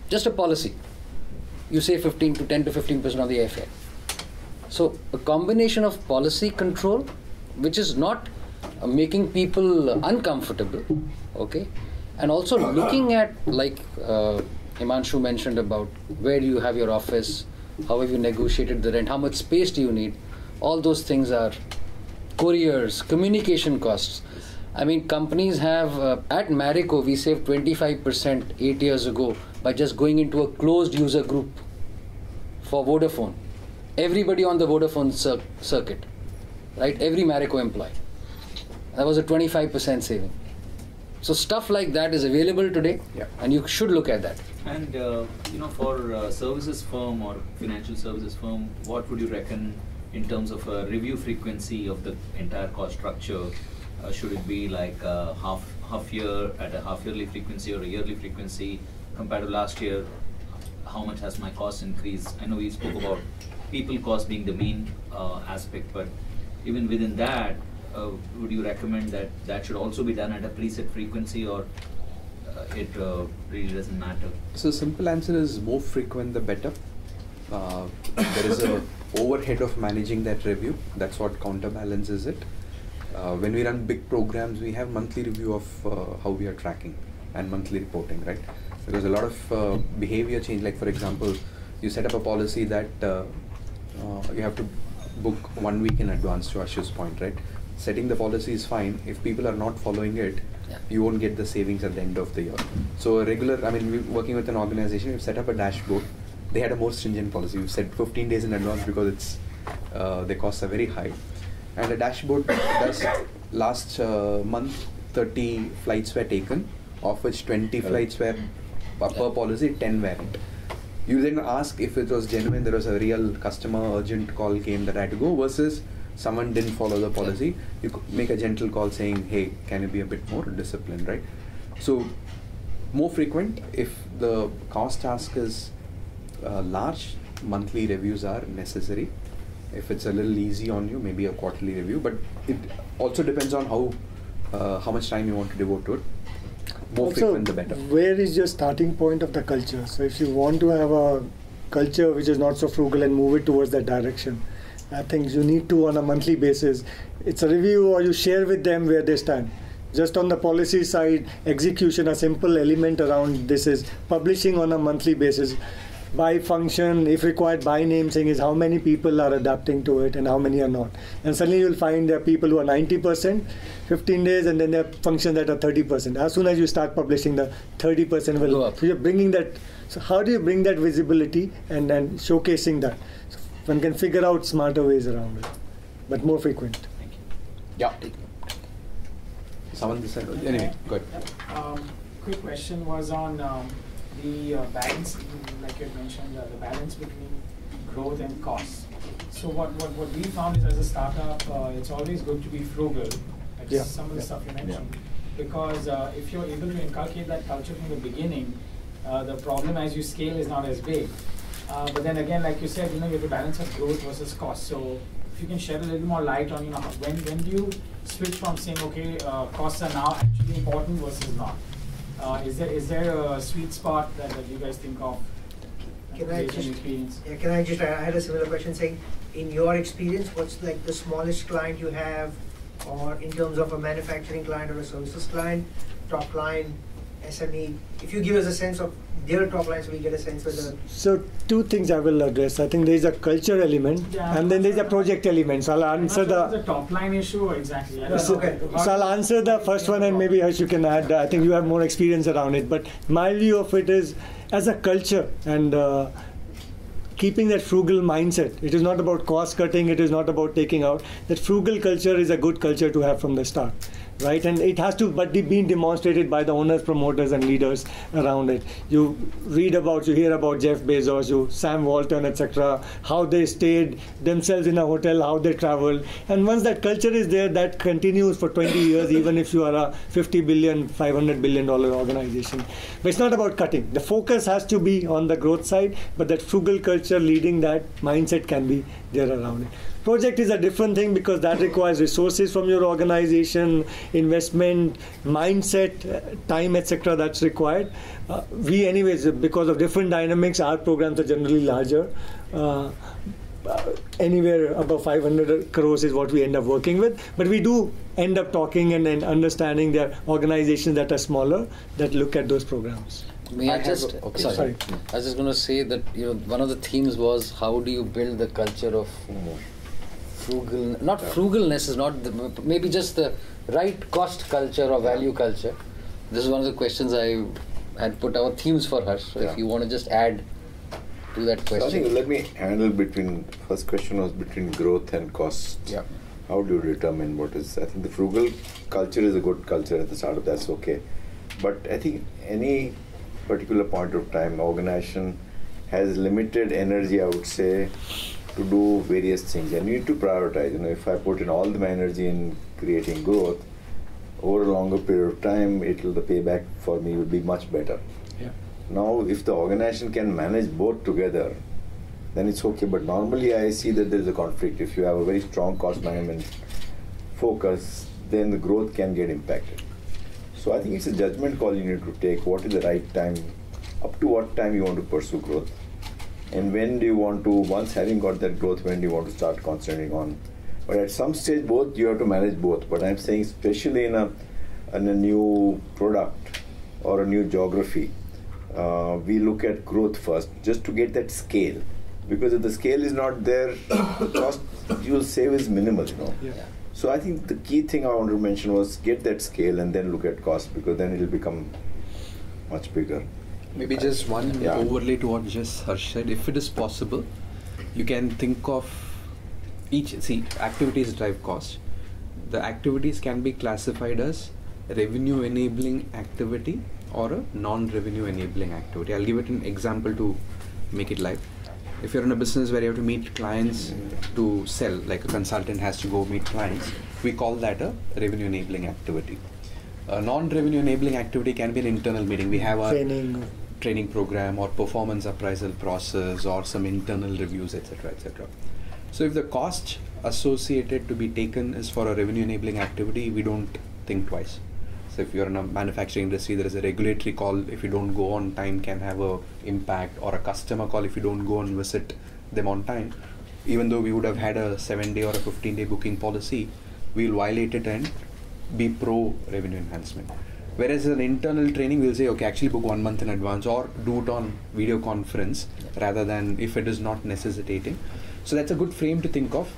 just a policy, you save 10 to 15% of the airfare. So a combination of policy control, which is not making people uncomfortable, okay, and also looking at, like Himanshu mentioned about where do you have your office, how have you negotiated the rent, how much space do you need, all those things are couriers, communication costs. I mean, companies have, at Marico, we saved 25% 8 years ago by just going into a closed user group for Vodafone. Everybody on the Vodafone circuit, right? Every Marico employee. That was a 25% saving. So stuff like that is available today, and you should look at that. And for a services firm or financial services firm, what would you reckon in terms of a review frequency of the entire cost structure? Should it be like half year at a half yearly frequency or a yearly frequency compared to last year? How much has my cost increased? I know we spoke about people cost being the main aspect, but even within that, would you recommend that that should also be done at a preset frequency, or it really doesn't matter? So simple answer is more frequent the better. There is a overhead of managing that review. That's what counterbalances it. When we run big programs, we have monthly review of how we are tracking and monthly reporting, right? There's a lot of behavior change. Like for example, you set up a policy that you have to book 1 week in advance, to Ash's point, right? Setting the policy is fine. If people are not following it, you won't get the savings at the end of the year. So we're working with an organization, we've set up a dashboard. They had a more stringent policy. We've set 15 days in advance because the costs are very high. And a dashboard does last month 30 flights were taken, of which 20 flights were per policy, 10 weren't. You then ask if it was genuine, there was a real customer urgent call came that I had to go, versus someone didn't follow the policy. You could make a gentle call saying, hey, can you be a bit more disciplined, right? So more frequent. If the cost ask is large, monthly reviews are necessary. If it's a little easy on you, maybe a quarterly review, but it also depends on how much time you want to devote to it. More frequent the better. Where is your starting point of the culture? So if you want to have a culture which is not so frugal and move it towards that direction, I think you need to, on a monthly basis, it's a review, or you share with them where they stand. Just on the policy side, execution, a simple element around this is publishing on a monthly basis. By function, if required, by name, saying is how many people are adapting to it and how many are not. And suddenly you'll find there are people who are 90%, 15 days, and then there are functions that are 30%. As soon as you start publishing, the 30% will go up. So you're bringing that. So how do you bring that visibility and then showcasing that? So one can figure out smarter ways around it, but more frequent. Thank you. Yeah. Someone decided. Anyway, good. Quick question was on the balance, like you had mentioned, the balance between growth and cost. So what we found is, as a startup, it's always good to be frugal, like some of the stuff you mentioned, because if you're able to inculcate that culture from the beginning, the problem as you scale is not as big. But then again, like you said, you have to balance of growth versus cost. So if you can shed a little more light on, when do you switch from saying, okay, costs are now actually important versus not? Is there a sweet spot that you guys think of? Can I just I had a similar question saying, in your experience, what's like the smallest client you have, or in terms of a manufacturing client or a services client, top line, SME? If you give us a sense of their top line, so we get a sense whether. So two things I will address. I think there is a culture element, and then there is a project element. So I'll answer the top line issue exactly. So I'll answer the first one, and maybe Harsh, you can add. I think you have more experience around it. But my view of it is, as a culture, and keeping that frugal mindset. It is not about cost cutting, it is not about taking out. That frugal culture is a good culture to have from the start. Right, and it has to, but being demonstrated by the owners, promoters, and leaders around it. You hear about Jeff Bezos, Sam Walton, etc. How they stayed themselves in a hotel, how they traveled, and once that culture is there, that continues for 20 years, even if you are a $50 billion, $500 billion organization. But it's not about cutting. The focus has to be on the growth side, but that frugal culture leading that mindset can be there around it. Project is a different thing because that requires resources from your organization, investment, mindset, time, etc. that's required. We anyways, because of different dynamics, our programs are generally larger. Anywhere above 500 crores is what we end up working with. But we do end up talking and understanding there are organizations that are smaller that look at those programs. May I just, sorry. I was just going to say that one of the themes was how do you build the culture of frugal, not frugalness is not, maybe just the right cost culture or value culture. This is one of the questions I had put our themes for her. So if you want to just add to that question. So I think let me handle first question was between growth and cost. Yeah. How do you determine what is, I think the frugal culture is a good culture at the start of that's okay. But I think any particular point of time, organization has limited energy, I would say, to do various things, and you need to prioritize. If I put in all my energy in creating growth, over a longer period of time, the payback for me will be much better. Yeah. Now, if the organization can manage both together, then it's okay. But normally, I see that there is a conflict. If you have a very strong cost management focus, then the growth can get impacted. So I think it's a judgment call you need to take. What is the right time? Up to what time you want to pursue growth? And when do you want to, once having got that growth, when do you want to start concentrating on? But at some stage, both, you have to manage both. But I'm saying especially in a new product or a new geography, we look at growth first, just to get that scale. Because if the scale is not there, the cost you'll save is minimal, Yeah. So I think the key thing I want to mention was get that scale and then look at cost, because then it will become much bigger. Maybe just one overlay to what just Harsh said. If it is possible, you can think of activities drive cost. The activities can be classified as revenue enabling activity or a non-revenue enabling activity. I'll give it an example to make it live. If you're in a business where you have to meet clients to sell, like a consultant has to go meet clients, we call that a revenue enabling activity. A non-revenue enabling activity can be an internal meeting. We have a training program or performance appraisal process or some internal reviews, etc., etc. So if the cost associated to be taken is for a revenue enabling activity, we don't think twice. So if you're in a manufacturing industry, there is a regulatory call if you don't go on time can have a impact, or a customer call if you don't go and visit them on time. Even though we would have had a 7-day or a 15-day booking policy, we'll violate it and be pro revenue enhancement. Whereas an internal training, we'll say, okay, actually book 1 month in advance or do it on video conference rather than if it is not necessitating. So that's a good frame to think of.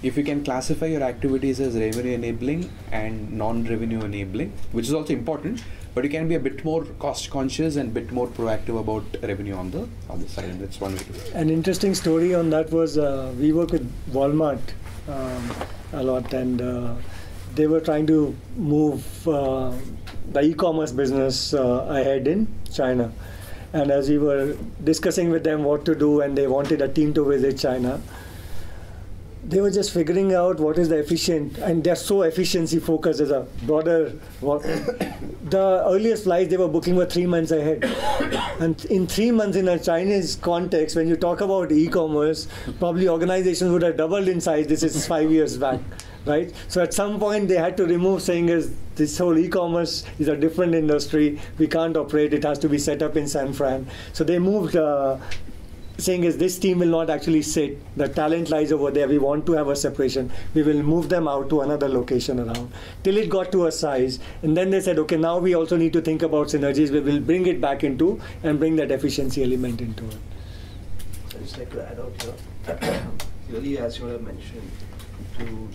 If you can classify your activities as revenue enabling and non-revenue enabling, which is also important, but you can be a bit more cost conscious and a bit more proactive about revenue on the side. And that's one way to do it. An interesting story on that was we work with Walmart a lot, and they were trying to move the e-commerce business ahead in China. And as we were discussing with them what to do, and they wanted a team to visit China, they were just figuring out what is the efficient, and they're so efficiency focused as a broader. The earliest flights they were booking were 3 months ahead, and in 3 months in a Chinese context, when you talk about e-commerce, probably organizations would have doubled in size. This is 5 years back, right? So at some point they had to remove saying is this whole e-commerce is a different industry. We can't operate. It has to be set up in San Fran. So they moved. Saying is this team will not actually sit, the talent lies over there, we want to have a separation, we will move them out to another location around, till it got to a size, and then they said, okay, now we also need to think about synergies, we will bring it back into and bring that efficiency element into it. I'd just like to add out here, clearly as you have mentioned, to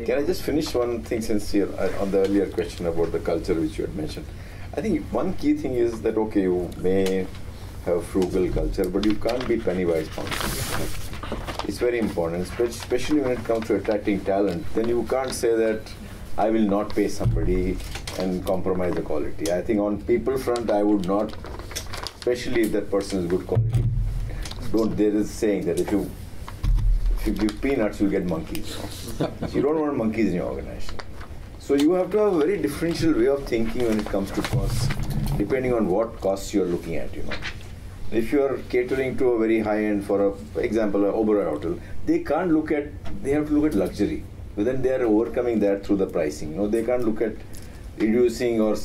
Can I just finish one thing since you're on the earlier question about the culture which you had mentioned. I think one key thing is that, okay, you may have a frugal culture, but you can't be penny wise pound foolish. It's very important, especially when it comes to attracting talent. Then you can't say that I will not pay somebody and compromise the quality. I think on people front, I would not, especially if that person is good quality. There is a saying that if you give peanuts, you'll get monkeys. You don't want monkeys in your organization. So you have to have a very differential way of thinking when it comes to costs, depending on what costs you're looking at, If you're catering to a very high end, for example, an Oberoi hotel, they have to look at luxury. But then they are overcoming that through the pricing. They can't look at reducing or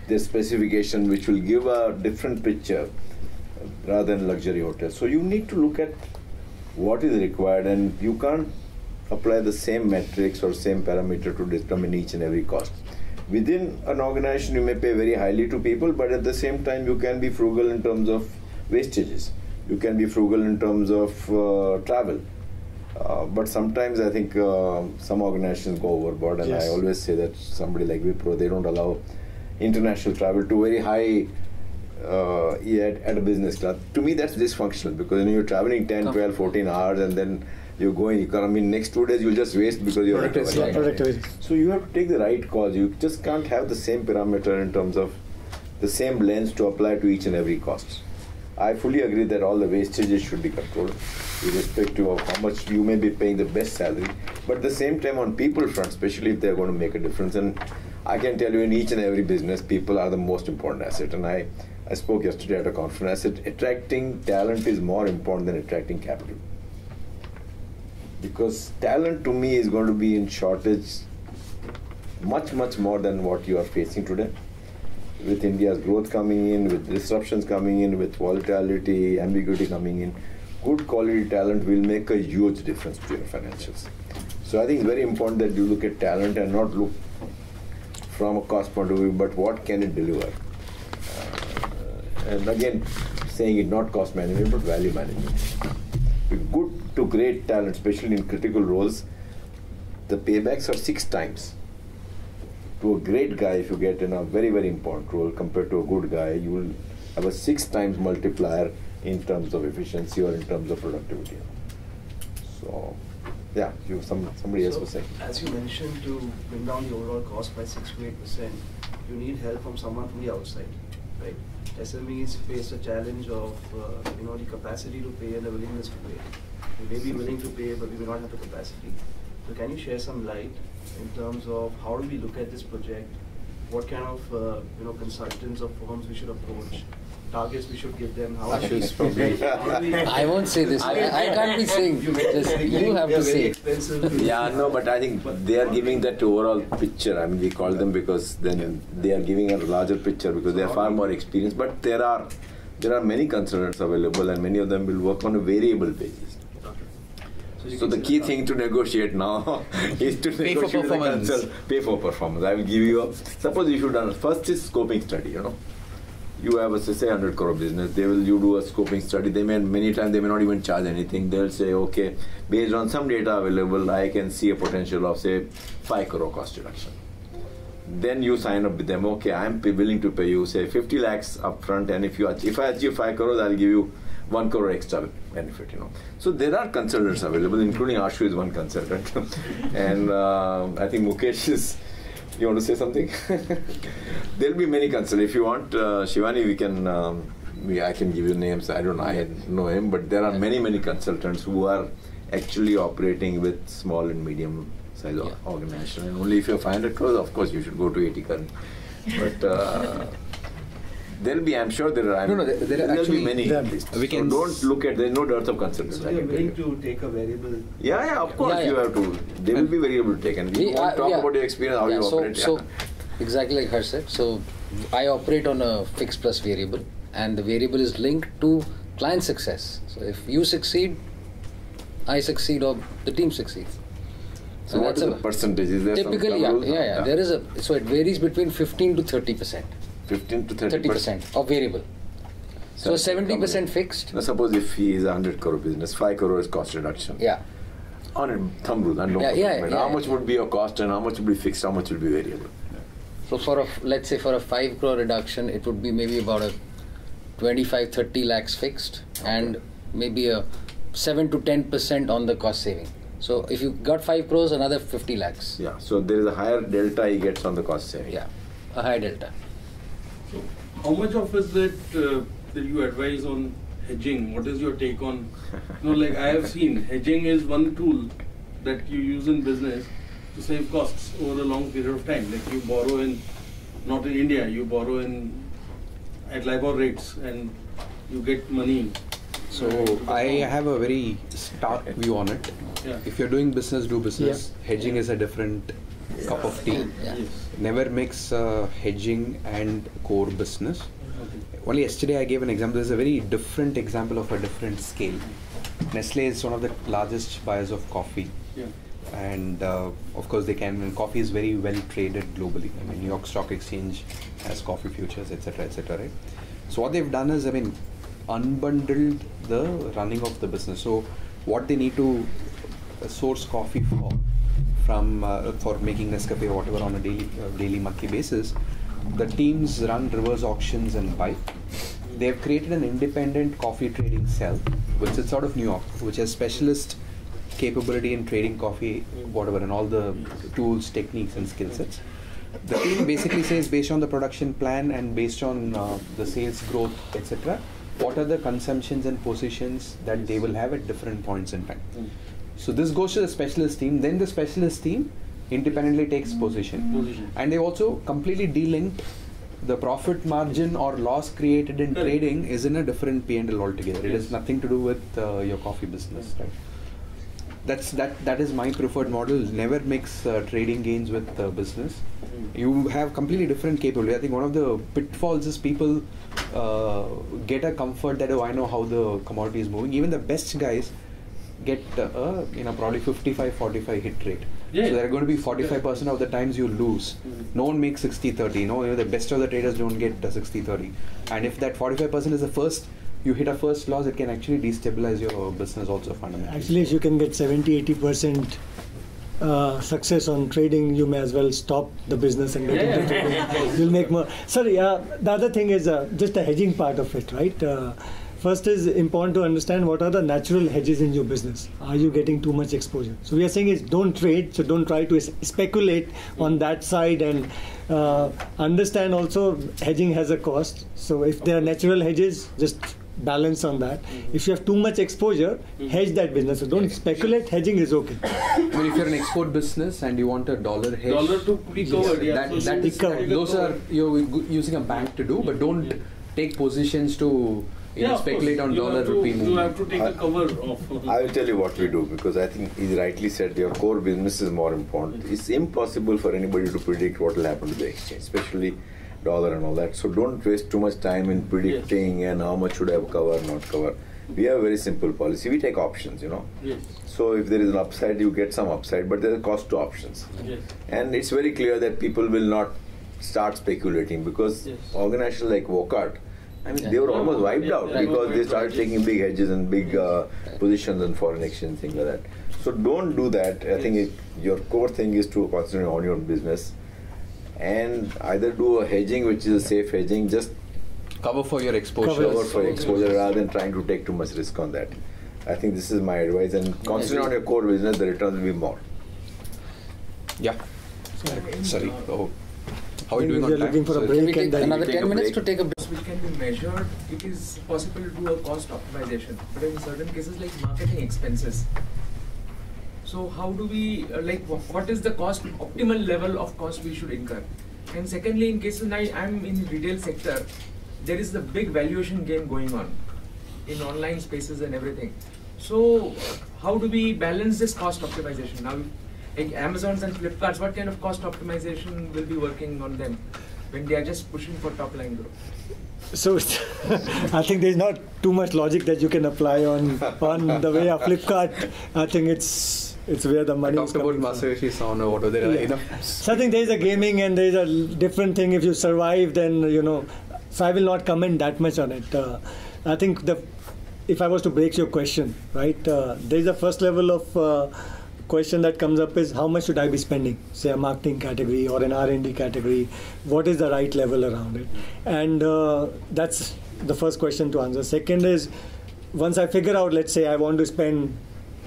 the specification, which will give a different picture rather than luxury hotel. So you need to look at what is required, and you can't apply the same metrics or same parameter to determine each and every cost. Within an organization, you may pay very highly to people, but at the same time, you can be frugal in terms of wastages. You can be frugal in terms of travel. But sometimes I think some organizations go overboard, and I always say that somebody like Wipro, they don't allow international travel to very high at a business class. To me, that's dysfunctional, because you're traveling 10, 12, 14 hours, and then you're going, next 2 days you'll just waste because you're productivity. So you have to take the right calls. You just can't have the same parameter in terms of the same lens to apply to each and every cost. I fully agree that all the wastages should be controlled, irrespective of how much you may be paying the best salary. But at the same time, on people front, especially if they're going to make a difference, and I can tell you, in each and every business, people are the most important asset. And I spoke yesterday at a conference. I said attracting talent is more important than attracting capital. Because talent to me is going to be in shortage much, much more than what you are facing today. With India's growth coming in, with disruptions coming in, with volatility, ambiguity coming in, good quality talent will make a huge difference to your financials. So I think it's very important that you look at talent and not look from a cost point of view, but what can it deliver? And again, saying it not cost management, but value management. Good to great talent, especially in critical roles, the paybacks are 6 times. To a great guy, if you get in a very, very important role compared to a good guy, you will have a 6 times multiplier in terms of efficiency or in terms of productivity. So, yeah, somebody else was saying. As you mentioned, to bring down the overall cost by 6 to 8%, you need help from someone from the outside, right? SMEs face a challenge of the capacity to pay and the willingness to pay. We may be willing to pay, but we may not have the capacity. So can you share some light in terms of how do we look at this project? What kind of consultants or firms we should approach? Targets we should give them? How I won't say this. I can't be saying this. You have to say. Yeah, no, but I think they are giving that overall picture. I mean, we call them because then they are giving a larger picture because they are far more experienced. But there are many consultants available, and many of them will work on a variable basis. So the key thing to negotiate now is to pay negotiate for performance. Pay for performance. I will give you suppose you should done first is scoping study. You have a say 100 crore business. You do a scoping study. Many times they may not even charge anything. They'll say, okay, based on some data available, I can see a potential of say 5 crore cost reduction. Then you sign up with them. Okay, I'm willing to pay you say 50 lakhs upfront, and if I achieve 5 crores, I'll give you 1 crore extra benefit. So there are consultants available, including Ashu is one consultant, and I think Mukesh is. You want to say something? There'll be many consultants. If you want, Shivani, I can give you names. I don't know, I know him, but there are many consultants who are actually operating with small and medium size organization. And only if you're 500 crores, of course, you should go to 80 current. But there'll be, I'm sure there are. There'll be many. So don't look at. There's no dearth of consultants. So you're willing to take a variable? Yeah, of course you have to. They will be variable taken. You want to talk about your experience, how you operate. So exactly like Harsh said. So I operate on a fixed plus variable, and the variable is linked to client success. So if you succeed, I succeed, or the team succeeds. So what is the percentage? Is there typically, there is so it varies between 15 to 30%. 15 to 30% of variable. So 70% fixed. Now suppose if he is a 100 crore business, 5 crore is cost reduction. Yeah. On a thumb rule, how much would be your cost and how much would be fixed, how much would be variable? So let's say for a 5 crore reduction, it would be maybe about a 25-30 lakhs fixed, and maybe a 7 to 10% on the cost saving. So if you got 5 crores, another 50 lakhs. Yeah, so there is a higher delta he gets on the cost saving. Yeah, a high delta. So how much of is that that you advise on hedging? What is your take on, like I have seen, hedging is one tool that you use in business to save costs over a long period of time. Like you borrow in, not in India, you borrow at LIBOR rates and you get money. So I have a very stark view on it. Yeah. If you're doing business, do business. Yeah. Hedging is a different cup of tea. Yeah. Yes. Never mix hedging and core business. Okay. Only yesterday I gave an example. There's a very different example of a different scale. Nestle is one of the largest buyers of coffee. Yeah. And of course and coffee is very well traded globally. I mean, New York Stock Exchange has coffee futures, etc., right? So what they've done is, unbundled the running of the business. So what they need to source coffee for making Nescafe or whatever on a daily monthly basis, the teams run reverse auctions and buy. They have created an independent coffee trading cell which sits out of New York, which has specialist capability in trading coffee, whatever, and all the tools, techniques and skill sets. The team basically says, based on the production plan and based on the sales growth, etc., what are the consumptions and positions that they will have at different points in time. So this goes to the specialist team. Then the specialist team independently takes position. And they also completely delinked the profit margin or loss created in trading is in a different P&L altogether. It has nothing to do with your coffee business, right? That is my preferred model. Never mix trading gains with business. You have completely different capability. I think one of the pitfalls is people get a comfort that, I know how the commodity is moving. Even the best guys get probably 55-45 hit rate. Yeah. So there are going to be 45% of the times you lose. No one makes 60-30. The best of the traders don't get 60-30. And if that 45% is the first, you hit a first loss, it can actually destabilize your business also fundamentally. Actually, if you can get 70-80% success on trading, you may as well stop the business and get into trading. You'll make more. Sorry, the other thing is just the hedging part of it, right? First is important to understand what are the natural hedges in your business. Are you getting too much exposure? So we are saying is don't trade, so don't try to speculate on that side, and understand also hedging has a cost. So if there are natural hedges, just balance on that. If you have too much exposure, hedge that business. So don't speculate, hedging is okay. I mean, if you're an export business and you want a dollar hedge, dollar to be covered, those are you're using a bank to do, but don't take positions to speculate on dollar rupee movement. You have to take a cover of. I will tell you what we do, because I think he rightly said your core business is more important. It's impossible for anybody to predict what will happen to the exchange, especially dollar and all that. So don't waste too much time in predicting and how much should I cover, not cover. We have a very simple policy. We take options, Yes. So if there is an upside, you get some upside, but there is a cost to options. Yes. And it's very clear that people will not start speculating, because organizations like Vocart, they were almost wiped out because they started taking big hedges and big positions on foreign exchange, things like that. So don't do that. I think your core thing is to concentrate on your business and either do a hedging, which is a safe hedging, just cover for your exposure. Cover for your exposure rather than trying to take too much risk on that. I think this is my advice, and concentrate on your core business, the returns will be more. Yeah. Sorry. Oh. How are you doing on time? Looking for a break and another 10 minutes to take a break. Which can be measured, it is possible to do a cost optimization, but in certain cases like marketing expenses. So how do we, what is the optimal level of cost we should incur? And secondly, in cases I'm in retail sector, there is the big valuation game going on in online spaces and everything. So how do we balance this cost optimization? Now, like Amazons and Flipkarts, what kind of cost optimization will be working on them when they are just pushing for top line growth? So I think there's not too much logic that you can apply on the way of Flipkart. I think it's where the money is coming from. Masayoshi Son or whatever. There are enough. So I think there's a gaming and there's a different thing. If you survive, then So I will not comment that much on it. I think if I was to break your question, right? There's a first level of question that comes up is how much should I be spending, say a marketing category or an R&D category, what is the right level around it, and that's the first question to answer. Second is, once I figure out, let's say I want to spend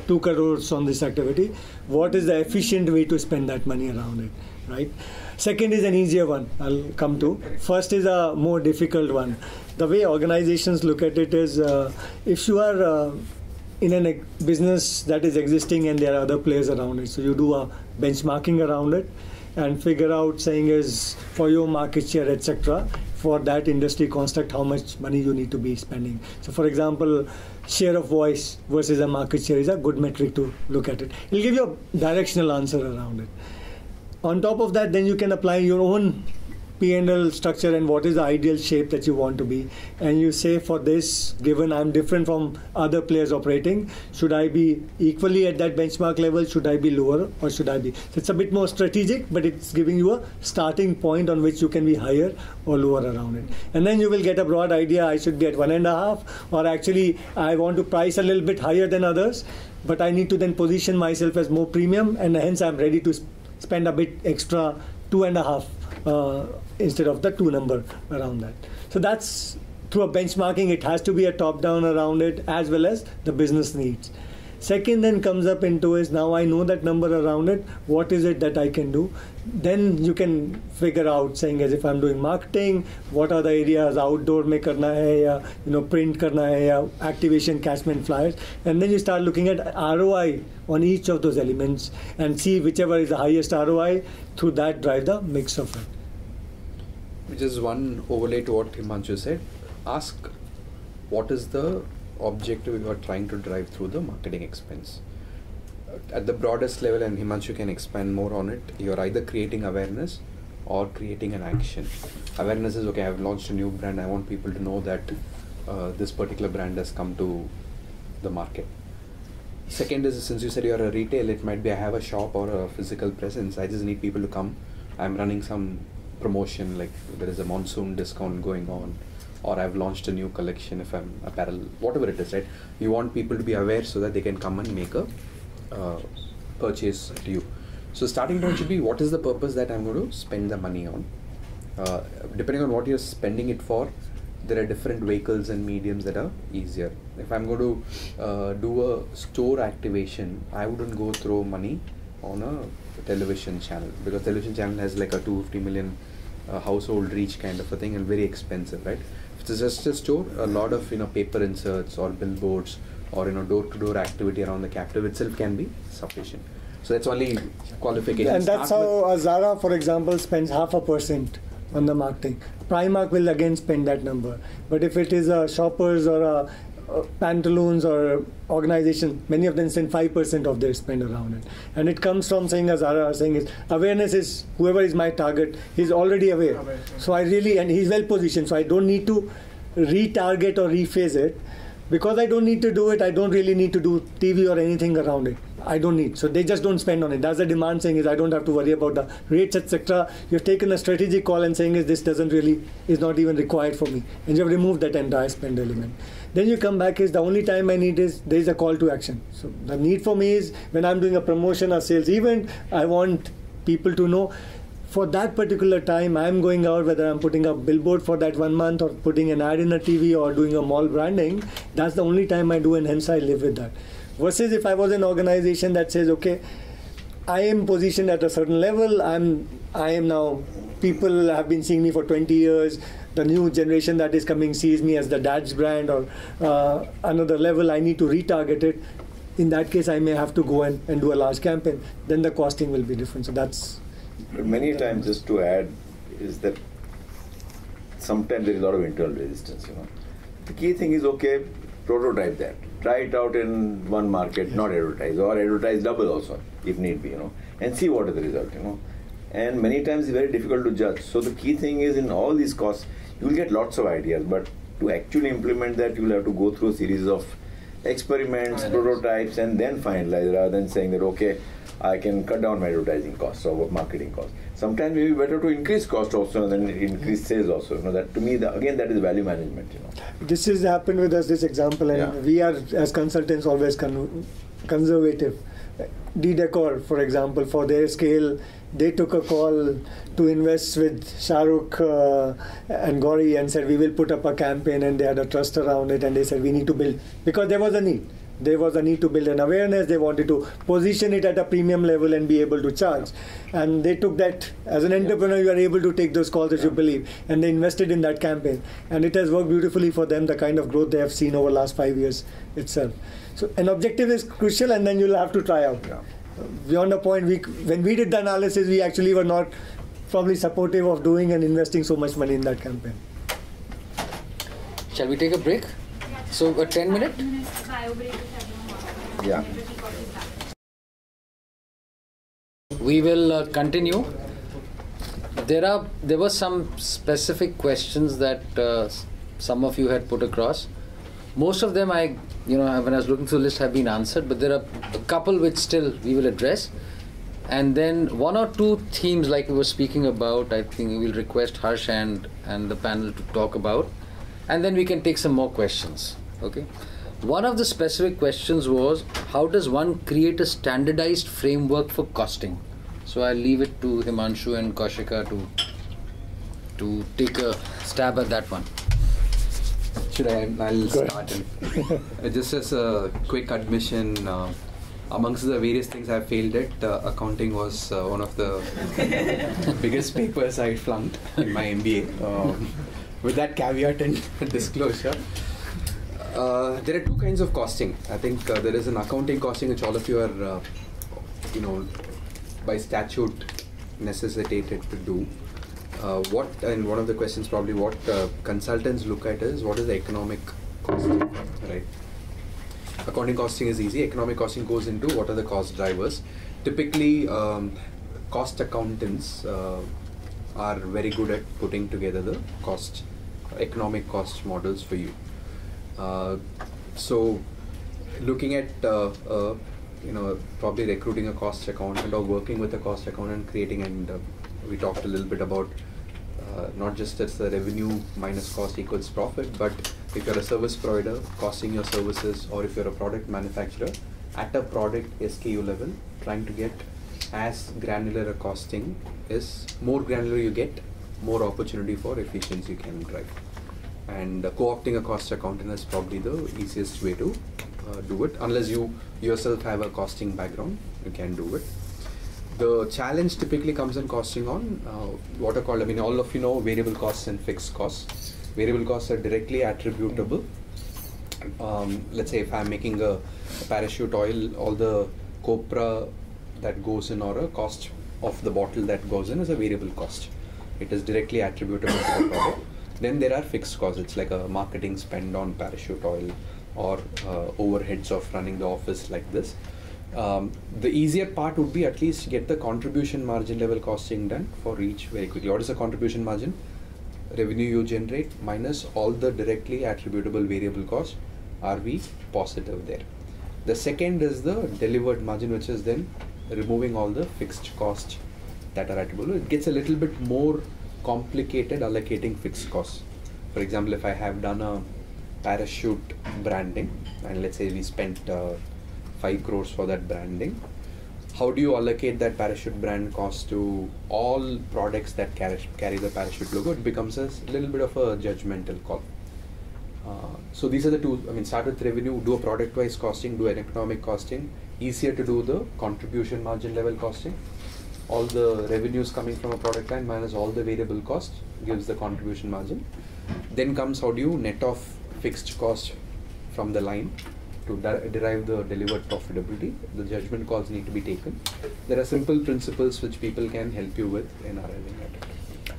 2 crores on this activity, what is the efficient way to spend that money around it, right? Second is an easier one I'll come to. First is a more difficult one. The way organizations look at it is, if you are in a business that is existing and there are other players around it, so you do a benchmarking around it and figure out, saying is, for your market share, etc., for that industry construct, how much money you need to be spending. So for example, share of voice versus a market share is a good metric to look at it. It'll give you a directional answer around it. On top of that, then you can apply your own P&L structure and what is the ideal shape that you want to be. And you say, for this, given I'm different from other players operating, should I be equally at that benchmark level? Should I be lower, or should I be? So it's a bit more strategic, but it's giving you a starting point on which you can be higher or lower around it. And then you will get a broad idea, I should be at 1.5, or actually I want to price a little bit higher than others, but I need to then position myself as more premium, and hence I'm ready to spend a bit extra, 2.5 instead of the 2 number around that. So that's through a benchmarking. It has to be a top down around it, as well as the business needs. Second then comes up into is, now I know that number around it, what is it that I can do? Then you can figure out, saying as if I'm doing marketing, what are the areas, outdoor mein karna hai, ya, print karna hai, ya, activation, catchment flyers, and then you start looking at ROI on each of those elements and see whichever is the highest ROI, through that drive the mix of it. Which is one overlay to what Himanshu said. Ask, what is the objective you are trying to drive through the marketing expense? At the broadest level, and Himanshu can expand more on it, you're either creating awareness or creating an action. Awareness is, okay, I've launched a new brand, I want people to know that this particular brand has come to the market. Second is, since you said you're a retail, it might be I have a shop or a physical presence, I just need people to come. I'm running some promotion, like there is a monsoon discount going on, or I've launched a new collection if I'm apparel, whatever it is, right? You want people to be aware so that they can come and make a purchase to you. So starting point should be, what is the purpose that I'm going to spend the money on? Depending on what you're spending it for, there are different vehicles and mediums that are easier. If I'm going to do a store activation, I wouldn't go throw money on a television channel, because television channel has like a 250 million household reach kind of a thing, and very expensive, right? If it's just a store, a lot of paper inserts or billboards or door-to-door activity around the captive itself can be sufficient. So that's only qualification. And that's how Zara, for example, spends 0.5% on the marketing. Primark will again spend that number. But if it is a Shoppers or a Pantaloons or organization, many of them spend 5% of their spend around it. And it comes from saying, as Zara is saying, is awareness is, whoever is my target, he's already aware. So I really, and he's well positioned, so I don't need to retarget or rephase it. Because I don't need to do it, I don't really need to do TV or anything around it. I don't need. So they just don't spend on it. That's the demand, saying is, I don't have to worry about the rates, etc. You've taken a strategic call and saying is, this doesn't really, is not even required for me. And you have removed that entire spend element. Then you come back, is the only time I need is, there is a call to action. So the need for me is, when I'm doing a promotion or sales event, I want people to know, for that particular time, I'm going out, whether I'm putting a billboard for that 1 month or putting an ad in a TV or doing a mall branding, that's the only time I do, and hence I live with that. Versus if I was an organization that says, okay, I am positioned at a certain level, I am now, people have been seeing me for 20 years, the new generation that is coming sees me as the dad's brand or another level, I need to retarget it. In that case, I may have to go and do a large campaign. Then the costing will be different. So that's... Many times, just to add, is that sometimes there is a lot of internal resistance. The key thing is, okay, prototype that. Try it out in one market, not advertise, or advertise double also, if need be, and see what is the result, And many times it's very difficult to judge. So the key thing is, in all these costs, you will get lots of ideas, but to actually implement that, you will have to go through a series of experiments, prototypes, and then finalize, rather than saying that, okay, I can cut down my advertising costs or marketing costs. Sometimes it may be better to increase cost also than increase sales also. That, to me, again, that is value management. This has happened with us, this example, and we are, as consultants, always conservative. D-Decor, for example, for their scale, they took a call to invest with Shah Rukh and Gauri and said, we will put up a campaign, and they had a trust around it, and they said, we need to build, because there was a need. There was a need to build an awareness. They wanted to position it at a premium level and be able to charge. And they took that, as an entrepreneur, you are able to take those calls that you believe. And they invested in that campaign. And it has worked beautifully for them, the kind of growth they have seen over the last 5 years itself. So an objective is crucial, and then you'll have to try out. Beyond the point, when we did the analysis, we actually were not probably supportive of doing and investing so much money in that campaign. Shall we take a break? So a 10-minute? Yeah. We will continue. There were some specific questions that some of you had put across. Most of them, when I was looking through the list, have been answered, but there are a couple which still we will address. And then one or two themes, like we were speaking about, I think we'll request Harsh and the panel to talk about. And then we can take some more questions. Okay. One of the specific questions was, how does one create a standardized framework for costing? So I'll leave it to Himanshu and Kaushika to take a stab at that one. Should I? I'll start. Just as a quick admission, amongst the various things I failed at, accounting was one of the biggest papers I flunked in my MBA. With that caveat and disclosure, there are two kinds of costing. I think there is an accounting costing which all of you are, by statute necessitated to do. And one of the questions probably what consultants look at is what is the economic costing, right? Accounting costing is easy. Economic costing goes into what are the cost drivers. Typically, cost accountants are very good at putting together the economic cost models for you. So looking at probably recruiting a cost accountant or working with a cost accountant, creating, and we talked a little bit about not just as the revenue minus cost equals profit, but if you're a service provider costing your services, or if you're a product manufacturer at a product SKU level, trying to get as granular a costing is, more granular you get, more opportunity for efficiency you can drive. And co-opting a cost accountant is probably the easiest way to do it. Unless you yourself have a costing background, you can do it. The challenge typically comes in costing on what are called, all of you know variable costs and fixed costs. Variable costs are directly attributable. Let's say if I'm making a parachute oil, all the copra that goes in, or a cost of the bottle that goes in, is a variable cost. It is directly attributable to the product. Then there are fixed costs. It's like a marketing spend on parachute oil, or overheads of running the office like this. The easier part would be at least get the contribution margin level costing done for each very quickly. What is the contribution margin? Revenue you generate minus all the directly attributable variable costs. Are we positive there? The second is the delivered margin, which is then removing all the fixed costs that are attributable. It gets a little bit more complicated allocating fixed costs. For example, if I have done a parachute branding, and let's say we spent 5 crores for that branding, how do you allocate that parachute brand cost to all products that carry the parachute logo? It becomes a little bit of a judgmental call. So these are the two. Start with revenue, do a product-wise costing, do an economic costing. Easier to do the contribution margin level costing. All the revenues coming from a product line minus all the variable cost gives the contribution margin. Then comes how do you net off fixed cost from the line to derive the delivered profitability. The judgment calls need to be taken. There are simple principles which people can help you with in arriving at it.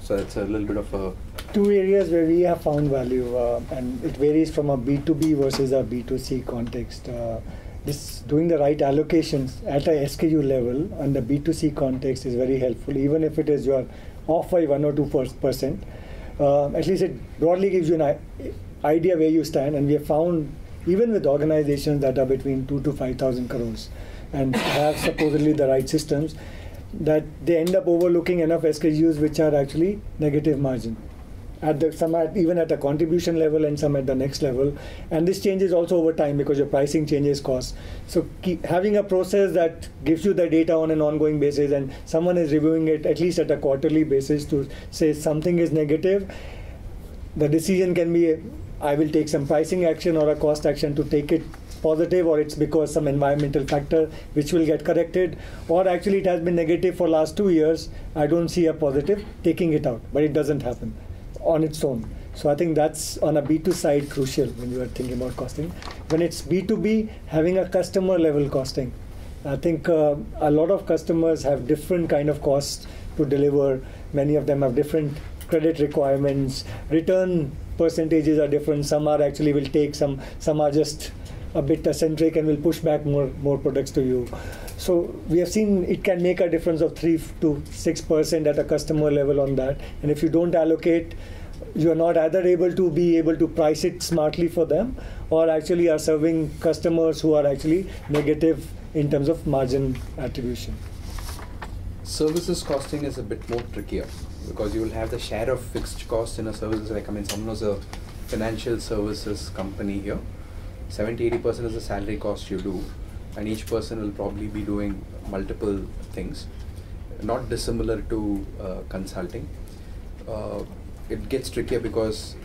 So that's a little bit of a... Two areas where we have found value, and it varies from a B2B versus a B2C context. This doing the right allocations at a SKU level and the B2C context is very helpful, even if it is you are off by 1 or 2%. At least it broadly gives you an idea where you stand, and we have found even with organizations that are between 2 to 5,000 crores and have supposedly the right systems, that they end up overlooking enough SKUs which are actually negative margin. even at the contribution level and some at the next level. And this changes also over time because your pricing changes costs. So having a process that gives you the data on an ongoing basis and someone is reviewing it at least at a quarterly basis to say something is negative, the decision can be I will take some pricing action or a cost action to take it positive, or it's because some environmental factor which will get corrected, or actually it has been negative for last 2 years, I don't see a positive, taking it out, but it doesn't happen on its own. So I think that's on a B2 side crucial when you are thinking about costing. When it's B2B, having a customer level costing. I think a lot of customers have different kind of costs to deliver. Many of them have different credit requirements, return percentages are different. Some are actually will take, some are just a bit eccentric and will push back more products to you. So we have seen it can make a difference of 3 to 6% at a customer level on that. And if you don't allocate, you are not either able to price it smartly for them, or actually are serving customers who are actually negative in terms of margin attribution. Services costing is a bit more trickier because you will have the share of fixed costs in a services. Like, I mean, someone was a financial services company here. 70-80% is the salary cost you do, and each person will probably be doing multiple things, not dissimilar to consulting. It gets trickier because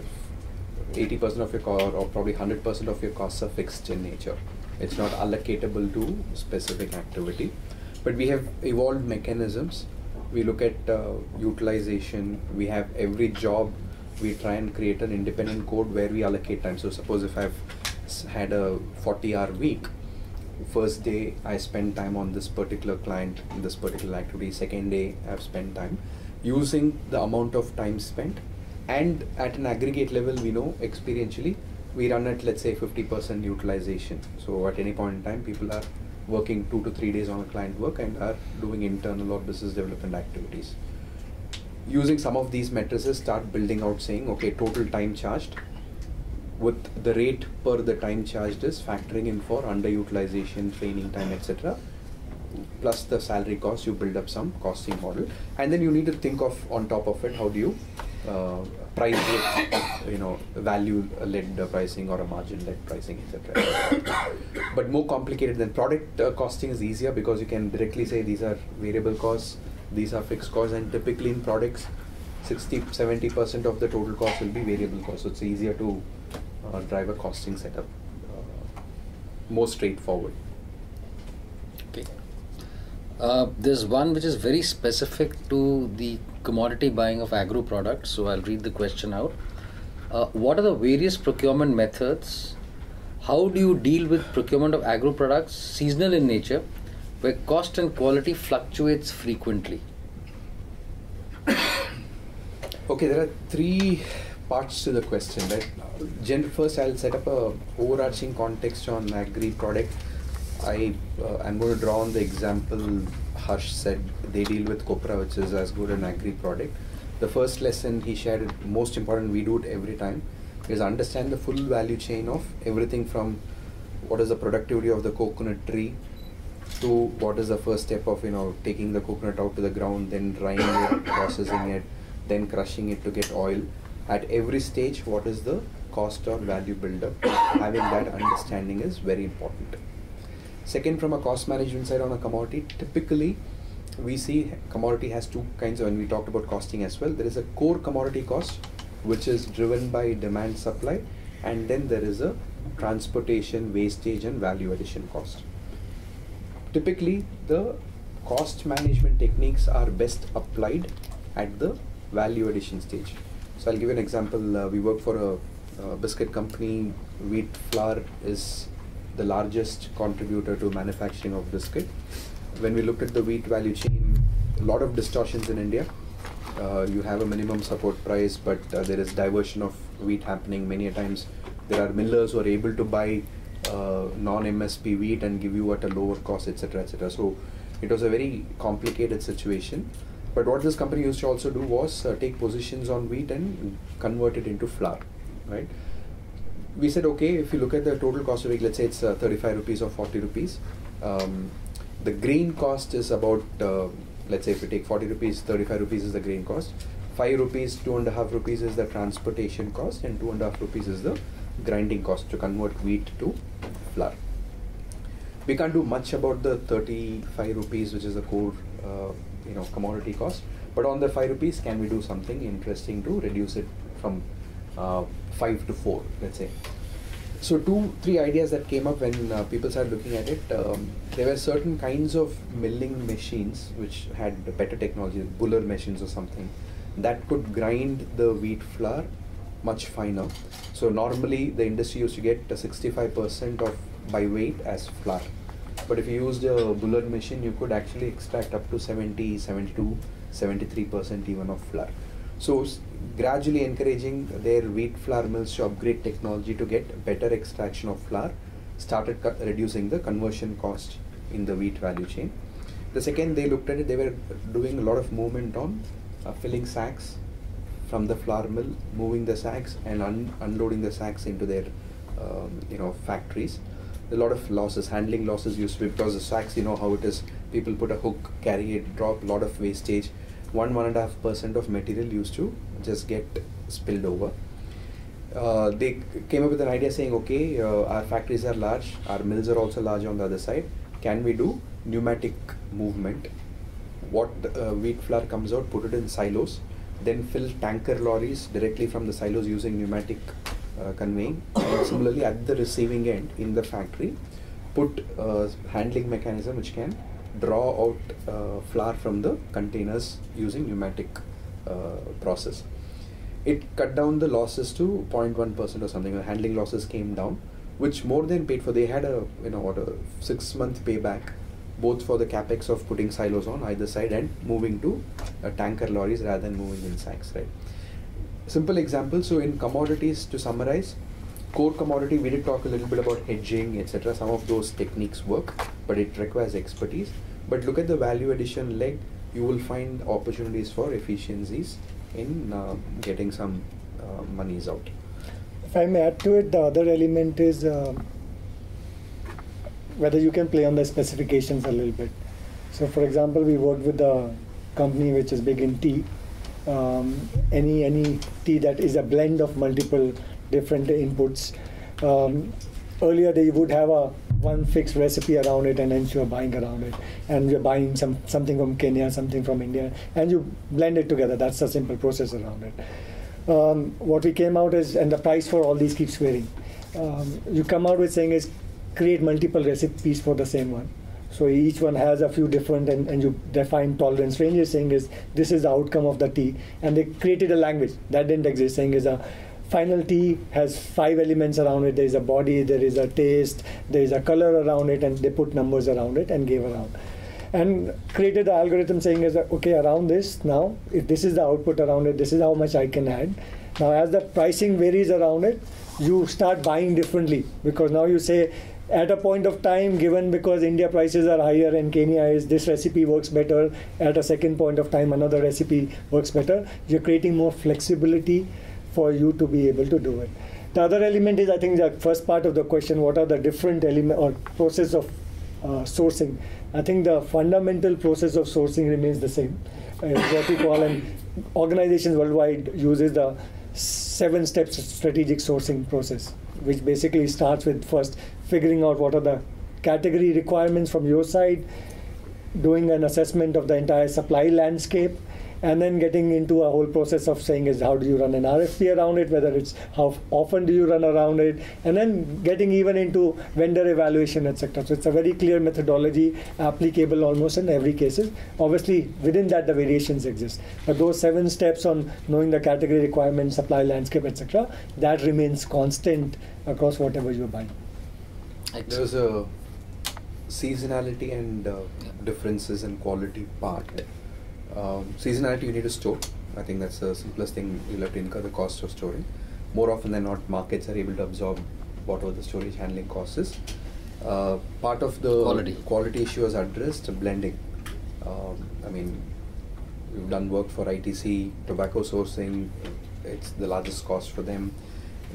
80% of your cost, or probably 100% of your costs, are fixed in nature. It's not allocatable to specific activity. But we have evolved mechanisms. We look at utilization. We have every job, we try and create an independent code where we allocate time. So suppose if I've had a 40-hour week, first day I spend time on this particular client, this particular activity, second day I've spent time, using the amount of time spent, and at an aggregate level we know experientially we run at, let's say, 50% utilization. So at any point in time people are working 2 to 3 days on a client work and are doing internal or business development activities. Using some of these matrices, start building out saying, okay, total time charged with the rate per the time charged is factoring in for underutilization, training time, etc. Plus the salary cost, you build up some costing model, and then you need to think of, on top of it, how do you price it, value-led pricing or a margin-led pricing, etc. But more complicated than product costing is easier because you can directly say these are variable costs, these are fixed costs, and typically in products 60-70% of the total cost will be variable costs, so it's easier to drive a costing setup, more straightforward. Okay. There's one which is very specific to the commodity buying of agro products, so I'll read the question out. What are the various procurement methods? How do you deal with procurement of agro products, seasonal in nature, where cost and quality fluctuates frequently? Okay, there are 3 parts to the question, right? First, I'll set up a overarching context on agri product. I'm going to draw on the example Harsh said. They deal with copra, which is as good an agri product. The first lesson he shared, most important, we do it every time, is understand the full value chain of everything from what is the productivity of the coconut tree to what is the first step of taking the coconut out to the ground, then drying it, processing it, then crushing it to get oil. At every stage, what is the cost or value buildup? Having that understanding is very important. Second, from a cost management side on a commodity, typically we see commodity has 2 kinds, when we talked about costing as well. There is a core commodity cost, which is driven by demand supply, and then there is a transportation, wastage and value addition cost. Typically, the cost management techniques are best applied at the value addition stage. So I'll give you an example. We work for a biscuit company. Wheat flour is the largest contributor to manufacturing of biscuit. When we looked at the wheat value chain, a lot of distortions in India. You have a minimum support price, but there is diversion of wheat happening. Many a times there are millers who are able to buy non-MSP wheat and give you at a lower cost, etc., etc. So it was a very complicated situation. But what this company used to also do was take positions on wheat and convert it into flour, right? We said, okay, if you look at the total cost of wheat, let's say it's 35 rupees or 40 rupees. The grain cost is about, let's say if you take 40 rupees, 35 rupees is the grain cost. 5 rupees, 2.5 rupees is the transportation cost, and 2.5 rupees is the grinding cost to convert wheat to flour. We can't do much about the 35 rupees, which is the core commodity cost. But on the 5 rupees, can we do something interesting to reduce it from 5 to 4, let's say? So 2-3 ideas that came up when people started looking at it. There were certain kinds of milling machines which had better technology, buller machines or something, that could grind the wheat flour much finer. So normally the industry used to get 65% of by weight as flour. But if you used a buller machine, you could actually extract up to 70, 72, 73% even of flour. So gradually encouraging their wheat flour mills to upgrade technology to get better extraction of flour started reducing the conversion cost in the wheat value chain. The second they looked at it, they were doing a lot of movement on filling sacks from the flour mill, moving the sacks and unloading the sacks into their factories. A lot of losses, handling losses used to be, because the sacks, you know how it is, people put a hook, carry it, drop, a lot of wastage. 1.5% of material used to just get spilled over. They came up with an idea saying, okay, our factories are large, our mills are also large on the other side. Can we do pneumatic movement? What wheat flour comes out, put it in silos, then fill tanker lorries directly from the silos using pneumatic conveying. And similarly, at the receiving end in the factory, put a handling mechanism which can draw out flour from the containers using pneumatic process. It cut down the losses to 0.1% or something. The handling losses came down, which more than paid for. They had a 6-month payback, both for the capex of putting silos on either side and moving to tanker lorries rather than moving in sacks, right? Simple example. So in commodities, to summarize, core commodity, we did talk a little bit about hedging, etc. Some of those techniques work, but it requires expertise. But look at the value addition leg, you will find opportunities for efficiencies in getting some monies out. If I may add to it, the other element is whether you can play on the specifications a little bit. So for example, we worked with a company which is big in tea. Any tea that is a blend of multiple different inputs. Earlier they would have one fixed recipe around it, and hence you are buying around it, and you're buying something from Kenya, something from India, and you blend it together. That's a simple process around it. What we came out is, and the price for all these keeps varying. You come out with saying is create multiple recipes for the same one. So each one has a few different, and you define tolerance ranges, saying is this is the outcome of the tea, and they created a language that didn't exist, saying is a final tea has 5 elements around it. There is a body, there is a taste, there is a color around it, and they put numbers around it and gave around. And created the algorithm saying is okay, around this now, if this is the output around it, this is how much I can add. Now as the pricing varies around it, you start buying differently, because now you say at a point of time given, because India prices are higher and Kenya is, this recipe works better. At a second point of time, another recipe works better. You're creating more flexibility for you to be able to do it. The other element is, I think, the first part of the question, what are the different element or process of sourcing? I think the fundamental process of sourcing remains the same. What we call, and organizations worldwide uses the 7 steps strategic sourcing process, which basically starts with first figuring out what are the category requirements from your side, doing an assessment of the entire supply landscape, and then getting into a whole process of saying is how do you run an RFP around it, whether it's how often do you run around it, and then getting even into vendor evaluation, etc. So it's a very clear methodology applicable almost in every case. Obviously within that the variations exist, but those 7 steps on knowing the category requirements, supply landscape, etc., that remains constant across whatever you're buying. There's a seasonality and differences in quality part. Seasonality you need to store. I think that's the simplest thing. You'll have to incur the cost of storing. More often than not, markets are able to absorb whatever the storage handling cost is. Part of the quality issue is addressed, blending. I mean, we've done work for ITC, tobacco sourcing. It's the largest cost for them.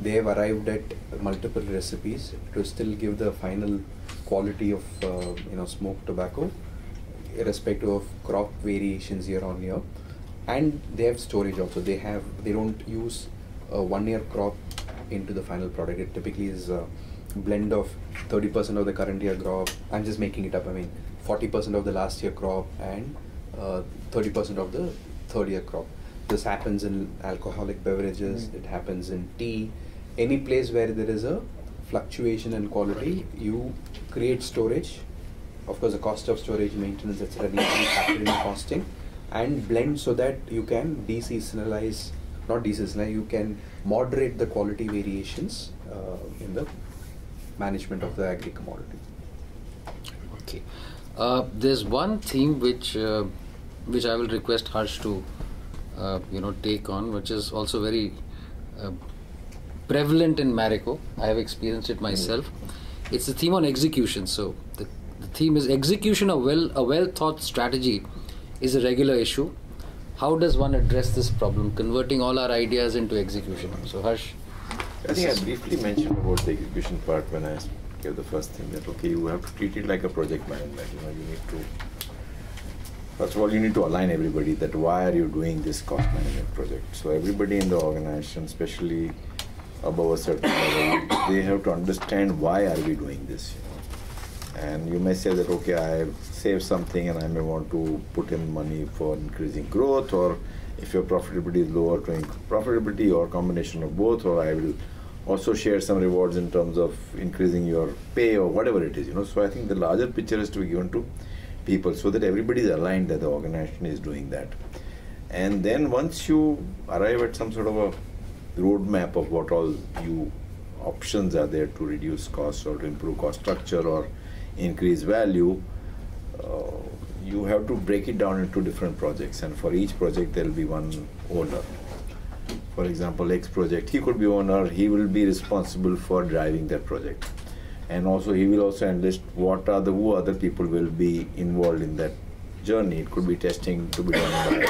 They have arrived at multiple recipes to still give the final quality of smoked tobacco, irrespective of crop variations year on year. and they have storage also. They don't use a 1 year crop into the final product. It typically is a blend of 30% of the current year crop. I'm just making it up. I mean, 40% of the last year crop and 30% of the third year crop. This happens in alcoholic beverages. It happens in tea. Any place where there is a fluctuation in quality, you create storage. Of course, the cost of storage, maintenance, etc. needs to be factored in costing, and blend so that you can you can moderate the quality variations in the management of the agri commodity. Okay. There's one theme which I will request Harsh to take on, which is also very prevalent in Marico. I have experienced it myself. It's the theme on execution. So the theme is execution. A well thought strategy is a regular issue. How does one address this problem, converting all our ideas into execution? So Harsh. I think I briefly mentioned about the execution part when I gave the first thing, that okay, you have to treat it like a project management. You need to, first of all, you need to align everybody that why are you doing this cost management project. So everybody in the organization, especially above a certain level, they have to understand why are we doing this. And you may say that okay, I saved something and I may want to put in money for increasing growth, or if your profitability is lower, to improve profitability, or combination of both, or I will also share some rewards in terms of increasing your pay, or whatever it is. So I think the larger picture is to be given to people so that everybody is aligned that the organization is doing that. And then once you arrive at some sort of a roadmap of what all options are there to reduce costs or to improve cost structure or increase value, you have to break it down into different projects, and for each project there will be one owner. For example, X project, he could be owner, he will be responsible for driving that project, and also he will also enlist who other people will be involved in that journey. It could be testing to be done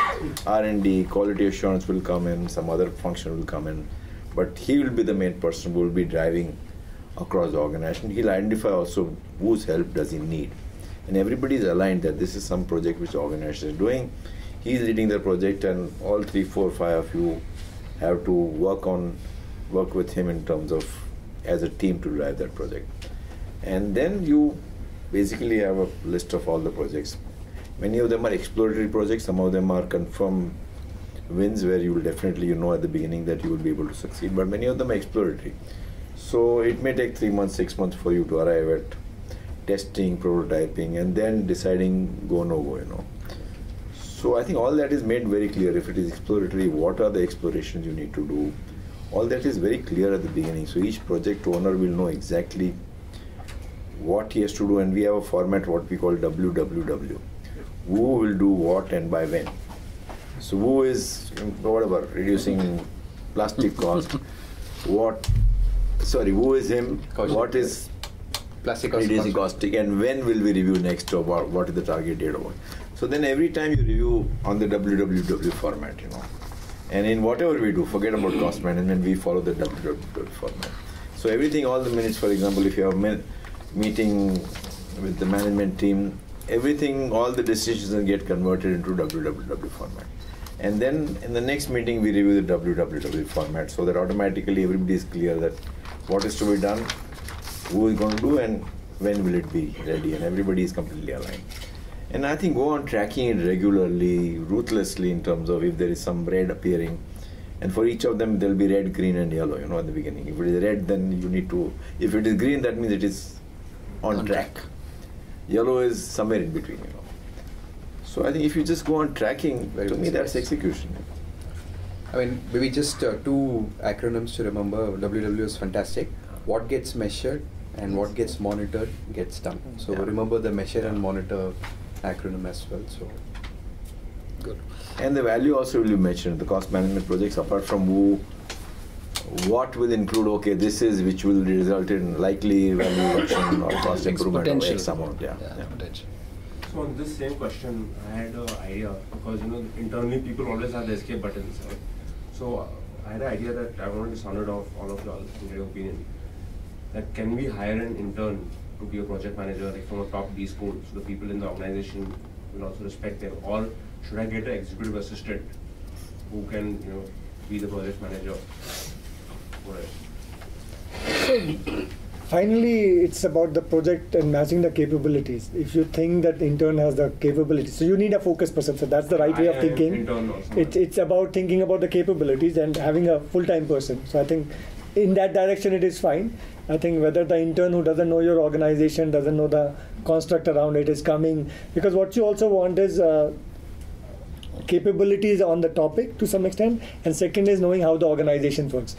by R&D, quality assurance will come in, some other function will come in, but he will be the main person who will be driving across the organization. He'll identify also whose help does he need, and everybody is aligned that this is some project which the organization is doing. He's leading the project, and all 3, 4, 5 of you have to work with him in terms of as a team to drive that project. And then you basically have a list of all the projects. Many of them are exploratory projects, some of them are confirmed wins where you will definitely at the beginning that you will be able to succeed, but many of them are exploratory. So it may take 3 months, 6 months for you to arrive at testing, prototyping, and then deciding go, no go, So I think all that is made very clear. If it is exploratory, what are the explorations you need to do? All that is very clear at the beginning. So each project owner will know exactly what he has to do, and we have a format what we call WWW. Who will do what and by when. So who is, reducing plastic cost, who is him, what is plastic reducing caustic, and when will we review next, or what is the target date about. So then every time you review on the WWW format, and in whatever we do, forget about cost management, we follow the WWW format. So everything, all the minutes, for example, if you have a meeting with the management team, everything, all the decisions get converted into WWW format. And then in the next meeting, we review the WWW format, so that automatically everybody is clear that what is to be done, who is going to do, and when will it be ready, and everybody is completely aligned. And I think go on tracking it regularly, ruthlessly, in terms of if there is some red appearing, and for each of them there will be red, green and yellow, at the beginning. If it is red, then you need to, if it is green, that means it is on track. Yellow is somewhere in between, So I think if you just go on tracking, to me that's execution. I mean, maybe just 2 acronyms to remember. WW is fantastic. What gets measured and what gets monitored gets done. So remember the measure and monitor acronym as well. So good. And the value also will be mentioned. The cost management projects, apart from what will include, okay, this is which will result in likely value reduction or cost improvement of X amount. Potential. So on this same question, I had an idea, because internally people always have the escape buttons, right? So I had an idea that I wanted to sound it off all of y'all, in your opinion, that can we hire an intern to be a project manager, like from a top B school, so the people in the organization will also respect them, or should I get an executive assistant who can, you know, be the project manager. Whatever. Finally, it's about the project and matching the capabilities. If you think that the intern has the capabilities, so you need a focused person. So that's the right way of thinking. It's about thinking about the capabilities and having a full-time person. So I think in that direction it is fine. I think whether the intern who doesn't know your organization, doesn't know the construct around it is coming, because what you also want is capabilities on the topic to some extent, and second is knowing how the organization works.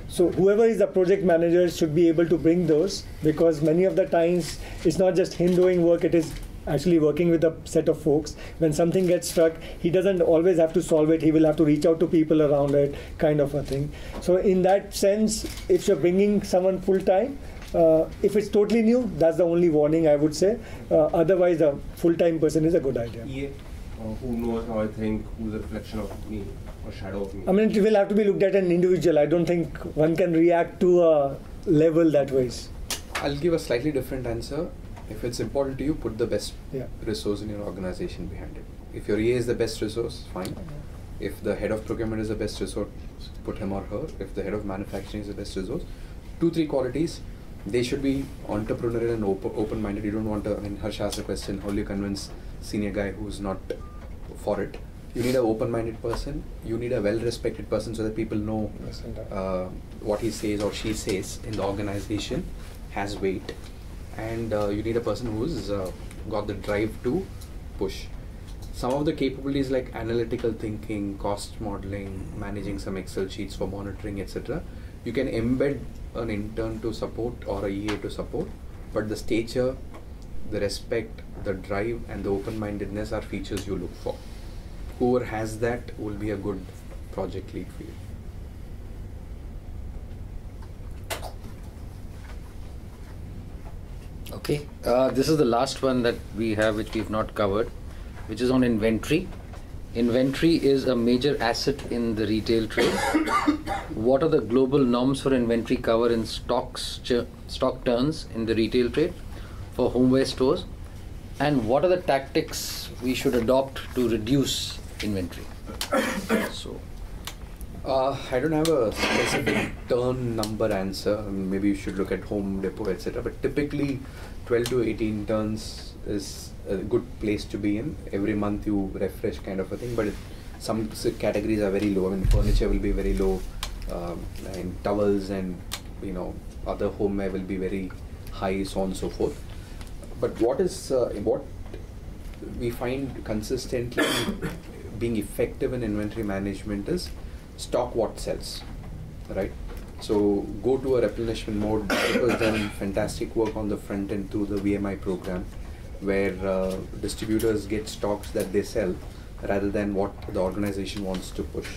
So whoever is the project manager should be able to bring those, because many of the times it's not just him doing work, it is actually working with a set of folks. When something gets stuck, he doesn't always have to solve it, he will have to reach out to people around it, kind of a thing. So in that sense, if you're bringing someone full-time, if it's totally new, that's the only warning I would say. Otherwise, a full-time person is a good idea. Who knows how I think, who's a reflection of me or shadow of me. I mean, it will have to be looked at an individual. I don't think one can react to a level that way. I'll give a slightly different answer. If it's important to you, put the best resource in your organization behind it. If your EA is the best resource, fine. If the head of procurement is the best resource, put him or her. If the head of manufacturing is the best resource, 2-3 qualities. They should be entrepreneurial and open-minded. You don't want to, I mean, Harsh asked a question, how do you convince senior guy who's not for it? You need an open-minded person. You need a well-respected person so that people know what he says or she says in the organization has weight. And you need a person who's got the drive to push. Some of the capabilities like analytical thinking, cost modeling, managing some Excel sheets for monitoring, etc. You can embed an intern to support or a EA to support, but the stature, the respect, the drive and the open-mindedness are features you look for. Whoever has that will be a good project lead for you. Okay, this is the last one that we have which we've not covered, which is on inventory. Inventory is a major asset in the retail trade. What are the global norms for inventory cover in stock turns in the retail trade for homeware stores? And what are the tactics we should adopt to reduce inventory? So, I don't have a specific turn number answer. Maybe you should look at Home Depot, etc. But typically, 12 to 18 turns is a good place to be in. Every month you refresh, kind of a thing. But some categories are very low. I mean, furniture will be very low, and towels and other homeware will be very high, so on and so forth. But what we find consistently being effective in inventory management is stock what sells, right? So go to a replenishment mode. It was done fantastic work on the front end through the VMI program, where distributors get stocks that they sell rather than what the organization wants to push.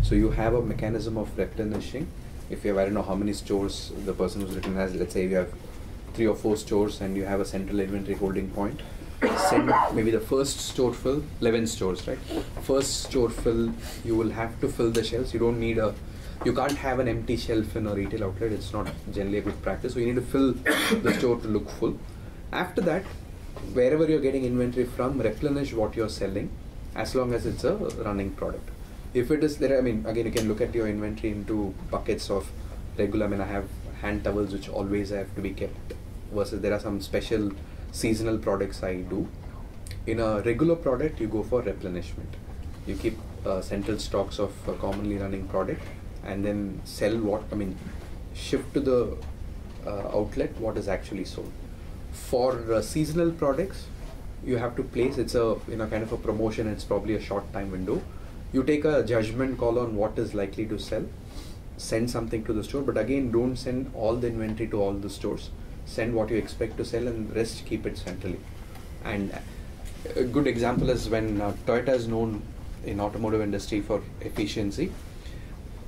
So you have a mechanism of replenishing. If you have, I don't know how many stores the person who's written has, let's say you have 3 or 4 stores and you have a central inventory holding point, send maybe the first store fill, 11 stores, right? First store fill, you will have to fill the shelves. You don't need you can't have an empty shelf in a retail outlet. It's not generally a good practice. So you need to fill the store to look full. After that, wherever you're getting inventory from, replenish what you're selling, as long as it's a running product. If it is there, I mean, again, you can look at your inventory into buckets of regular. I mean, I have hand towels which always have to be kept, versus there are some special seasonal products I do. In a regular product, you go for replenishment. You keep central stocks of a commonly running product and then sell shift to the outlet what is actually sold. For seasonal products, you have to place, it's a kind of a promotion, it's probably a short time window. You take a judgment call on what is likely to sell, send something to the store, but again, don't send all the inventory to all the stores. Send what you expect to sell and the rest keep it centrally. And a good example is when Toyota is known in automotive industry for efficiency.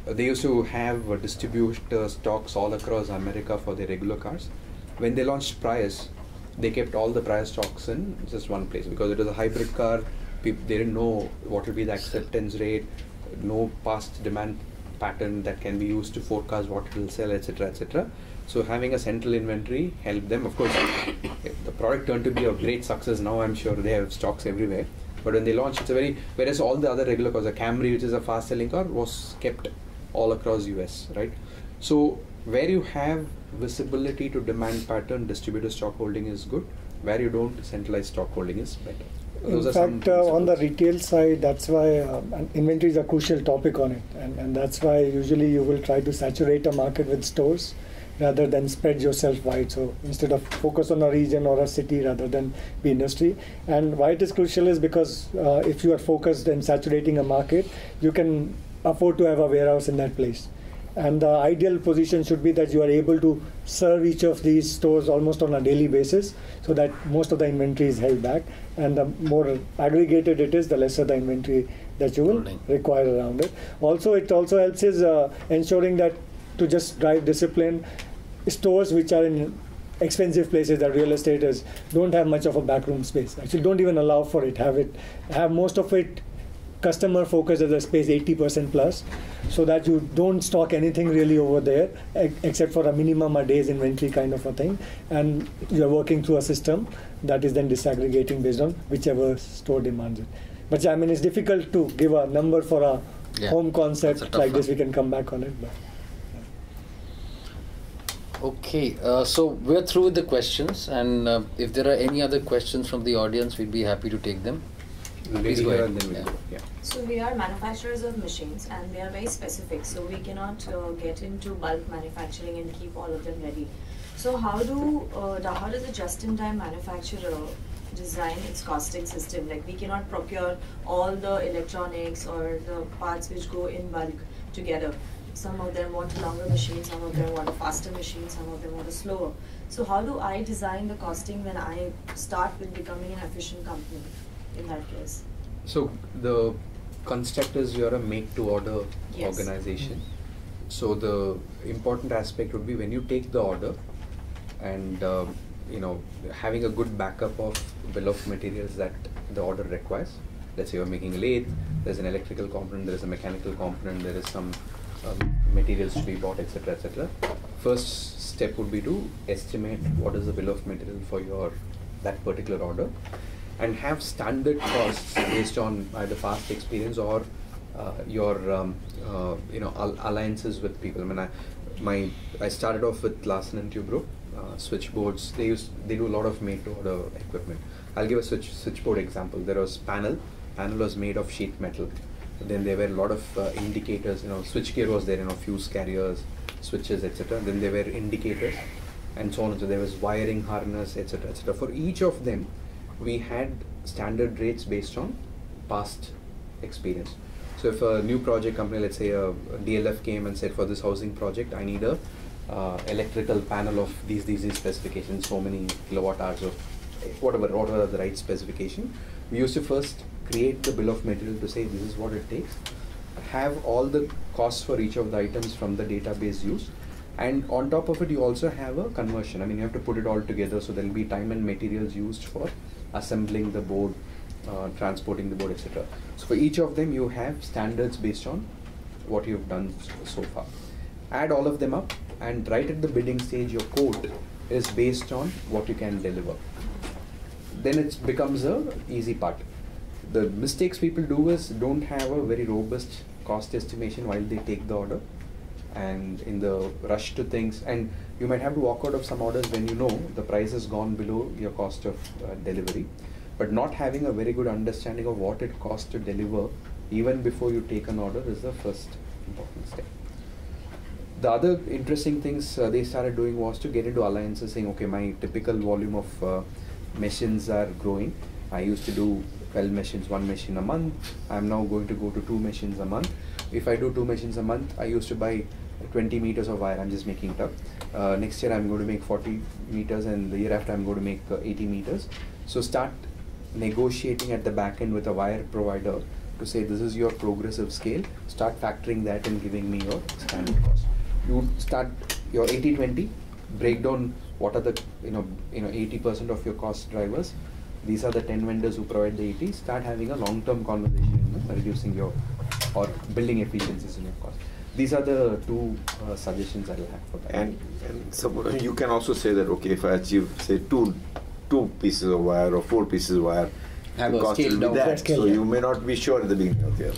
They used to have distributor stocks all across America for their regular cars. When they launched Prius, they kept all the Prius stocks in just one place because it was a hybrid car. They didn't know what will be the acceptance rate, no past demand pattern that can be used to forecast what it will sell, etc., etc. So having a central inventory helped them. Of course, the product turned to be a great success. Now I'm sure they have stocks everywhere. But when they launched, it's a very, whereas all the other regular cars, the Camry, which is a fast selling car, was kept all across US, right? So where you have visibility to demand pattern, distributor stock holding is good. Where you don't, centralized stock holding is better. In fact, on the retail side, that's why inventory is a crucial topic on it, and that's why usually you will try to saturate a market with stores rather than spread yourself wide. So instead of focus on a region or a city rather than the industry. And why it is crucial is because if you are focused and saturating a market, you can afford to have a warehouse in that place. And the ideal position should be that you are able to serve each of these stores almost on a daily basis, so that most of the inventory is held back. And the more aggregated it is, the lesser the inventory that you will require around it. Also, it also helps is ensuring that to just drive discipline, stores which are in expensive places that real estate is don't have much of a backroom space. Actually, don't even allow for it. Have most of it customer focused as a space 80% plus, so that you don't stock anything really over there except for a minimum a day's inventory kind of a thing, and you're working through a system that is then disaggregating based on whichever store demands it. But I mean, it's difficult to give a number for a home concept like this. We can come back on it. But. Okay, so we're through with the questions, and if there are any other questions from the audience, we'd be happy to take them. Please go ahead. So we are manufacturers of machines, and they are very specific, so we cannot get into bulk manufacturing and keep all of them ready. So how does a just-in-time manufacturer design its costing system? Like, we cannot procure all the electronics or the parts which go in bulk together. Some of them want a longer machine, some of them want a faster machine, some of them want a slower. So how do I design the costing when I start with becoming an efficient company in that case? So the construct is you're a make-to-order Yes. organization. So the important aspect would be when you take the order, and having a good backup of bill of materials that the order requires. Let's say you're making a lathe, there's an electrical component, there's a mechanical component, there is some materials to be bought, etc., etc. First step would be to estimate what is the bill of material for that particular order, and have standard costs based on either past experience or your alliances with people. I mean, I started off with Larsen & Toubro switchboards. They do a lot of made-to-order equipment. I'll give a switchboard example. There was panel was made of sheet metal. Then there were a lot of indicators. Switchgear was there. Fuse carriers, switches, etc. Then there were indicators, and so on. So there was wiring harness, etc., etc. For each of them, we had standard rates based on past experience. So if a new project company, let's say a DLF came and said, for this housing project, I need a electrical panel of these specifications, so many kilowatt hours of whatever the right specification. We used to first create the bill of material to say this is what it takes, have all the costs for each of the items from the database used, and on top of it you also have a conversion. I mean, you have to put it all together, so there will be time and materials used for assembling the board, transporting the board, etc. So for each of them you have standards based on what you've done so far. Add all of them up, and right at the bidding stage your quote is based on what you can deliver. Then it becomes a easy part. The mistakes people do is don't have a very robust cost estimation while they take the order, and in the rush to things, and you might have to walk out of some orders when you know the price has gone below your cost of delivery. But not having a very good understanding of what it costs to deliver even before you take an order is the first important step. The other interesting things they started doing was to get into alliances, saying, okay, my typical volume of machines are growing. I used to do 12 machines, 1 machine a month. I'm now going to go to 2 machines a month. If I do 2 machines a month, I used to buy 20 meters of wire. I'm just making it up. Next year I'm going to make 40 meters, and the year after I'm going to make 80 meters. So start negotiating at the back end with a wire provider to say this is your progressive scale. Start factoring that and giving me your standard cost. You start your 80-20, break down what are the 80% of your cost drivers. These are the 10 vendors who provide the 80. Start having a long-term conversation, reducing your or building efficiencies in your cost. These are the two suggestions I'll have for that. And so you can also say that, okay, if I achieve say two pieces of wire or 4 pieces of wire, Have the a cost will scale be down. that. Scale So down. you may not be sure at the beginning of the year.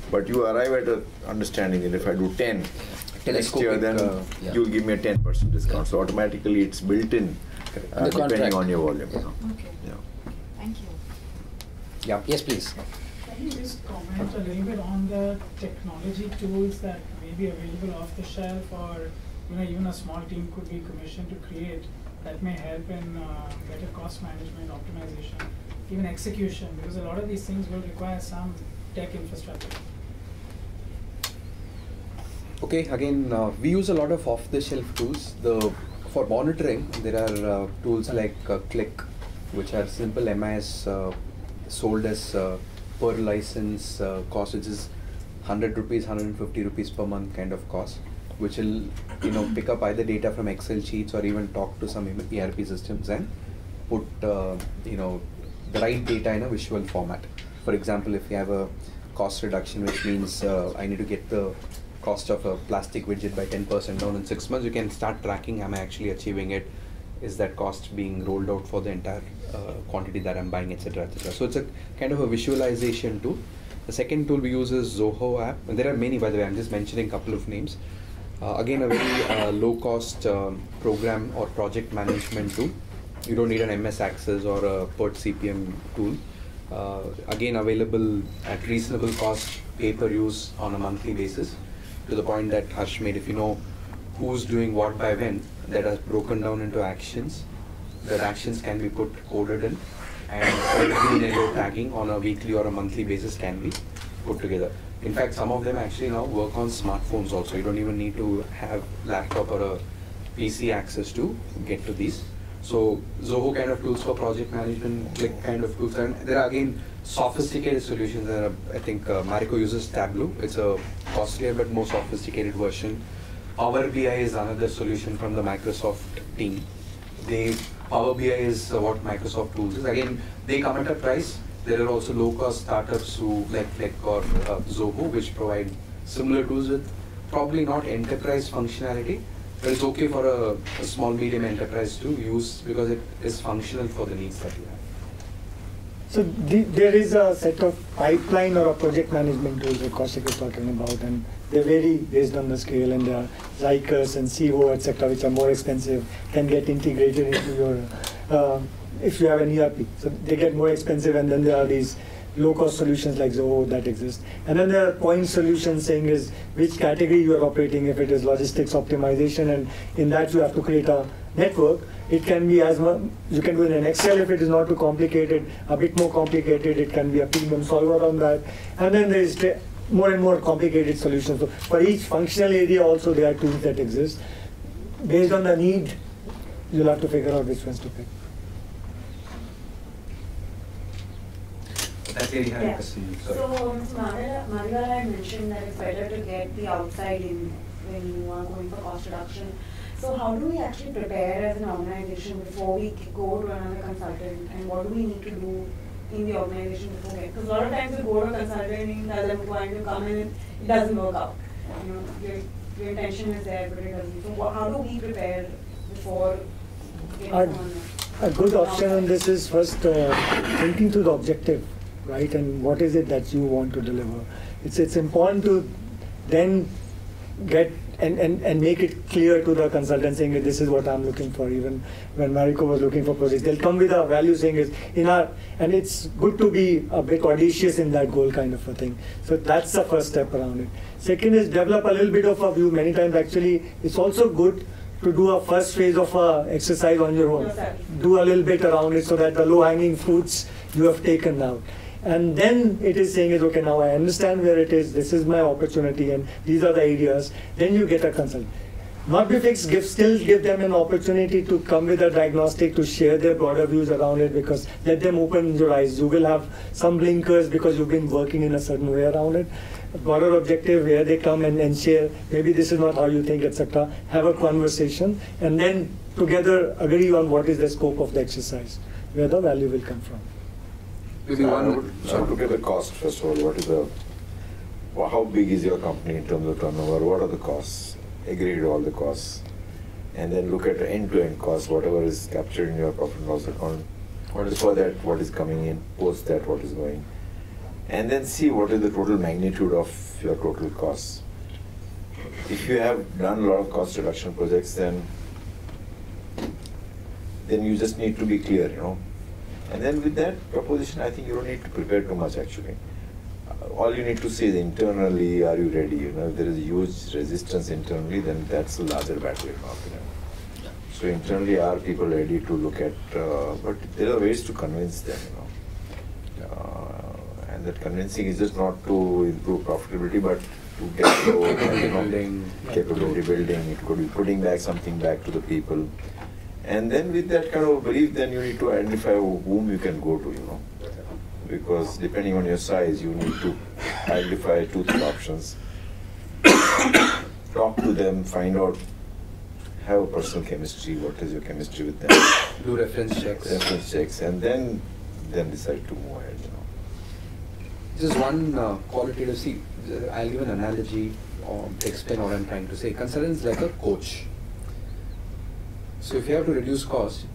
But you arrive at an understanding that if I do 10 next year, then yeah. you'll give me a 10% discount. So automatically it's built in The depending contract. on your volume. Yeah. Okay. Yeah. Thank you. Yeah. Yes, please. Can you just comment a little bit on the technology tools that may be available off the shelf, or even a small team could be commissioned to create that may help in better cost management, optimization, even execution, because a lot of these things will require some tech infrastructure. Okay, again, we use a lot of off-the-shelf tools. For monitoring, there are tools like Click, which are simple MIS sold as per license cost, which is 100 rupees, 150 rupees per month kind of cost, which will pick up either data from Excel sheets or even talk to some ERP systems and put the right data in a visual format. For example, if you have a cost reduction, which means I need to get the cost of a plastic widget by 10% down in 6 months, you can start tracking, am I actually achieving it? Is that cost being rolled out for the entire quantity that I'm buying, etc., etc. So it's a kind of a visualization tool. The second tool we use is Zoho app. And there are many, by the way, I'm just mentioning a couple of names. Again, a very low-cost program or project management tool. You don't need an MS Access or a PERT CPM tool. Again, available at reasonable cost, pay-per-use on a monthly basis, to the point that Harsh made. If you know who's doing what by when, that are broken down into actions. That actions can be coded in, and green yellow tagging on a weekly or a monthly basis can be put together. In fact, some of them actually now work on smartphones also. You don't even need to have laptop or a PC access to get to these. So Zoho kind of tools for project management, Click kind of tools, and there are again sophisticated solutions. There are, I think Marico uses Tableau. It's a costlier but more sophisticated version. Power BI is another solution from the Microsoft team. Power BI is what Microsoft tools is. Again, they come at a price. There are also low-cost startups who like Click or Zoho, which provide similar tools with probably not enterprise functionality, but it's okay for a small, medium enterprise to use because it is functional for the needs that you have. So there is a set of pipeline or a project management tools that Kaushik is talking about, and they vary based on the scale, and there are Zycus and CO, etc., which are more expensive, can get integrated into your, if you have an ERP. So they get more expensive, and then there are these low-cost solutions like Zoho that exist. And then there are point solutions saying is which category you are operating, if it is logistics optimization, and in that you have to create a network. It can be as much, you can do it in Excel if it is not too complicated, a bit more complicated, it can be a premium solver on that. And then there is more and more complicated solutions. So for each functional area also there are tools that exist. Based on the need, you'll have to figure out which ones to pick. That's very high Yeah. question. So Marila had mentioned that it's better to get the outside in when you are going for cost reduction. So how do we actually prepare as an organization before we go to another consultant, and what do we need to do in the organization before getting? Because a lot of times we go to a consultant and tell them going to come in and it doesn't work out. Your intention is there, but it doesn't. So how do we prepare before getting on? A good option on this is first thinking through the objective, right? And what is it that you want to deliver? It's important to then get and make it clear to the consultant saying that this is what I'm looking for. Even when Marico was looking for projects, they'll come with a value saying is and it's good to be a bit audacious in that goal kind of a thing. So that's the first step around it. Second is develop a little bit of a view. Many times actually it's also good to do a first phase of a exercise on your own. Do a little bit around it so that the low-hanging fruits you have taken out. And then it is saying is, okay, now I understand where it is, this is my opportunity, and these are the areas. Then you get a consultant. Not be fixed, still give them an opportunity to come with a diagnostic, to share their broader views around it, because let them open your eyes. You will have some blinkers because you've been working in a certain way around it. A broader objective where they come and share, maybe this is not how you think, etc. Have a conversation, and then together agree on what is the scope of the exercise, where the value will come from. Maybe look at the cost first of all. How big is your company in terms of turnover? What are the costs? Agree to all the costs, and then look at the end-to-end costs, whatever is captured in your profit and loss account. Before that, what is coming in, post that, what is going. And then see what is the total magnitude of your total costs. If you have done a lot of cost reduction projects, then you just need to be clear, And then with that proposition, I think you don't need to prepare too much actually. All you need to say is internally, are you ready? If there is a huge resistance internally, then that's a larger battle. So internally, are people ready to look at? But there are ways to convince them. And that convincing is just not to improve profitability, but to get capability building. It could be putting back something back to the people. And then with that kind of belief, then you need to identify whom you can go to, Because depending on your size, you need to identify 2-3 options. Talk to them, find out, have a personal chemistry, what is your chemistry with them. Do reference checks. And then decide to move ahead, Just one qualitative, I'll give an analogy to explain what I'm trying to say. Consultants like a coach. So if you have to reduce cost,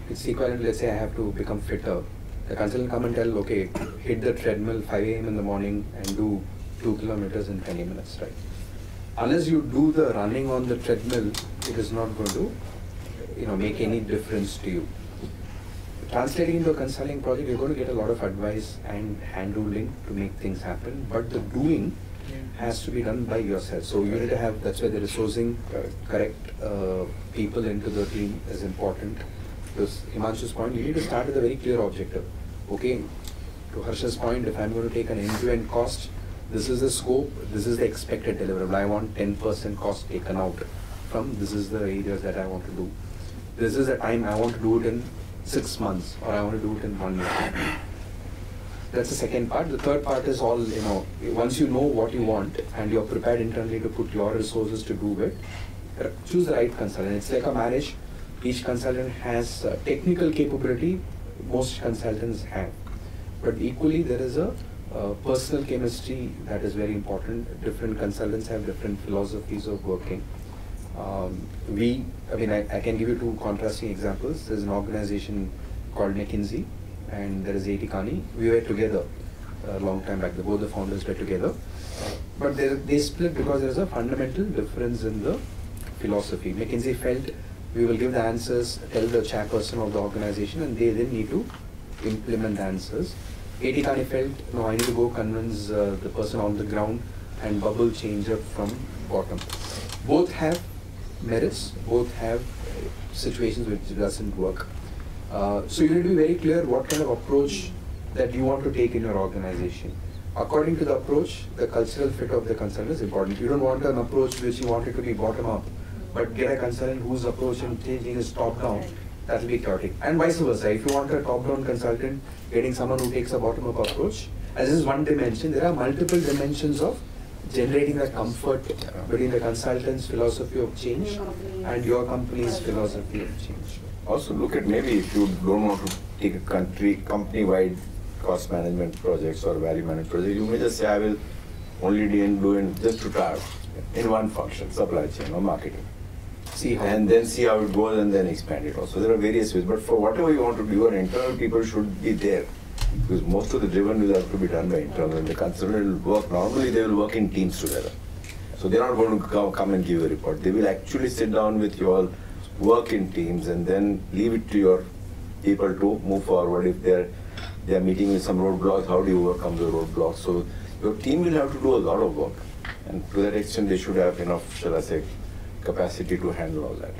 it's equivalent, let's say I have to become fitter. The consultant come and tell, okay, hit the treadmill 5 a.m. in the morning and do 2 kilometers in 20 minutes, right? Unless you do the running on the treadmill, it is not going to, make any difference to you. Translating into a consulting project, you're going to get a lot of advice and hand-holding to make things happen, but the doing has to be done by yourself. So you need to have, that's why the resourcing, correct people into the team is important. Because Himanshu's point, you need to start with a very clear objective. Okay, to Harsha's point, if I'm going to take an end-to-end cost, this is the scope, this is the expected deliverable. I want 10% cost taken out from, this is the areas that I want to do. This is the time I want to do it in 6 months, or I want to do it in 1 year. That's the second part. The third part is all, once you know what you want and you're prepared internally to put your resources to do it, choose the right consultant. It's like a marriage. Each consultant has technical capability, most consultants have. But equally, there is a personal chemistry that is very important. Different consultants have different philosophies of working. I can give you 2 contrasting examples. There's an organization called McKinsey, and there is A.T. Kearney. We were together a long time back. Both the founders were together. But they split because there's a fundamental difference in the philosophy. McKinsey felt we will give the answers, tell the chairperson of the organization, and they then need to implement the answers. A.T. Kearney felt, no, I need to go convince the person on the ground and bubble change up from bottom. Both have merits, both have situations which doesn't work. So you need to be very clear what kind of approach that you want to take in your organization. According to the approach, the cultural fit of the consultant is important. You don't want an approach which you want it to be bottom up, but get a consultant whose approach and changing is top down. That will be chaotic. And vice versa. If you want a top down consultant, getting someone who takes a bottom up approach, as this is one dimension, there are multiple dimensions of generating that comfort between the consultant's philosophy of change and your company's philosophy of change. Also look at, maybe if you don't want to take a company-wide cost management projects or value management projects, you may just say, I will only do it just to try in one function, supply chain or marketing. And then see how it goes and then expand it also. There are various ways, but for whatever you want to do, your internal people should be there. Because most of the driven will have to be done by internal, and the consultant will work, normally they will work in teams together. So they're not going to come and give a report. They will actually sit down with you all, work in teams, and then leave it to your people to move forward. If they're meeting with some roadblocks, how do you overcome the roadblocks? So your team will have to do a lot of work. And to that extent, they should have enough, shall I say, capacity to handle all that.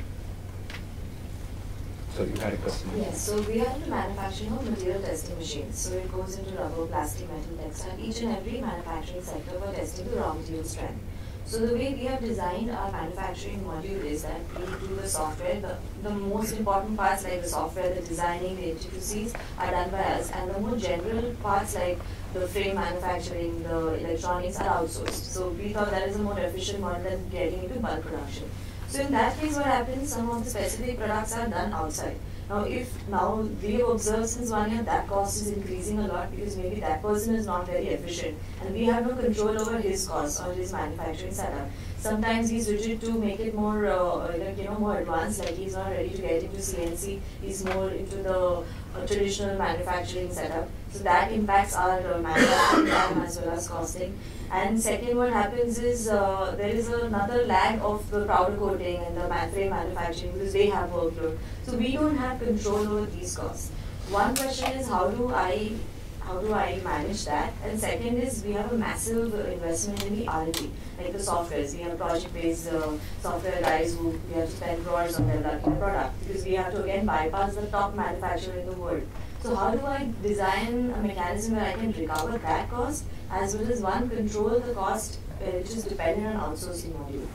So you had a question? Yes, so we are into manufacturing of material testing machines. So it goes into rubber, plastic, metal, textile. Each and every manufacturing sector for testing the raw material strength. So the way we have designed our manufacturing module is that we do the software. The most important parts like the software, the designing, the intricacies are done by us, and the more general parts like the frame manufacturing, the electronics are outsourced. So we thought that is a more efficient model than getting into bulk production. So in that case, what happens, some of the specific products are done outside. Now we have observed since 1 year that cost is increasing a lot because maybe that person is not very efficient and we have no control over his cost or his manufacturing setup. Sometimes he's rigid to make it more, more advanced. Like he's not ready to get into CNC. He's more into the traditional manufacturing setup. So that impacts our manufacturing time as well as costing. And second, what happens is there is another lag of the powder coating and the frame manufacturing because they have workload. So we don't have control over these costs. One question is how do I manage that? And second is we have a massive investment in the R&D, like the softwares. We have project-based software guys who we have to spend crores on developing a product because we have to again bypass the top manufacturer in the world. So how do I design a mechanism where I can recover that cost as well as one, control the cost which is dependent on outsourcing module?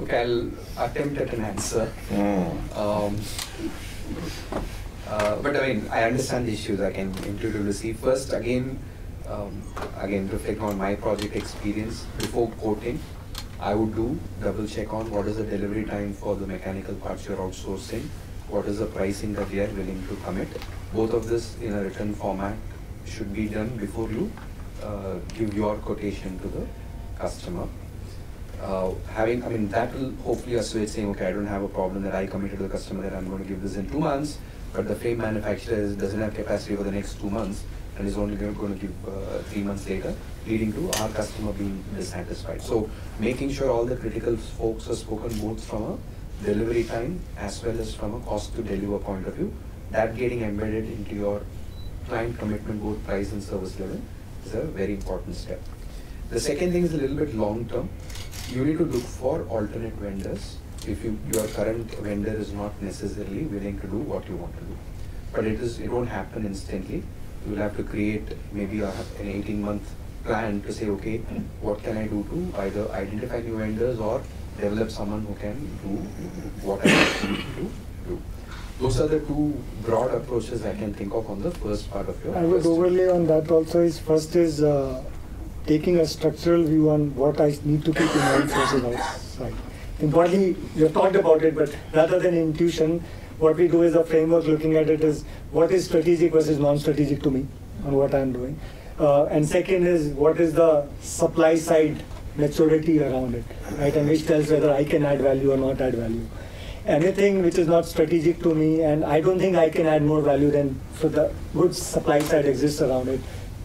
Okay, I'll attempt at an answer. But I mean, I understand the issues. I can intuitively see. First, again, reflecting on my project experience, before quoting, I would do double check on what is the delivery time for the mechanical parts you're outsourcing, what is the pricing that they are willing to commit. Both of this in a written format should be done before you give your quotation to the customer. That will hopefully assuage saying, okay, I don't have a problem that I committed to the customer that I'm going to give this in 2 months, but the frame manufacturer doesn't have capacity for the next 2 months and is only going to give 3 months later, leading to our customer being dissatisfied. So making sure all the critical folks are spoken both from a delivery time as well as from a cost to deliver point of view, that getting embedded into your client commitment, both price and service level, is a very important step. The second thing is a little bit long term. You need to look for alternate vendors if your current vendor is not necessarily willing to do what you want to do. But it won't happen instantly. You will have to create maybe an 18-month plan to say, okay, what can I do to either identify new vendors or develop someone who can do what I want to do. Those are the two broad approaches I can think of on the first part of your I would overlay on that also is first is taking a structural view on what I need to keep in mind versus outside. Importantly, you've talked about it, but rather than intuition, what we do is a framework looking at it is what is strategic versus non-strategic to me on what I'm doing. And second is what is the supply side maturity around it, right? And which tells whether I can add value or not add value. Anything which is not strategic to me, and I don't think I can add more value than, so the good supply side exists around it,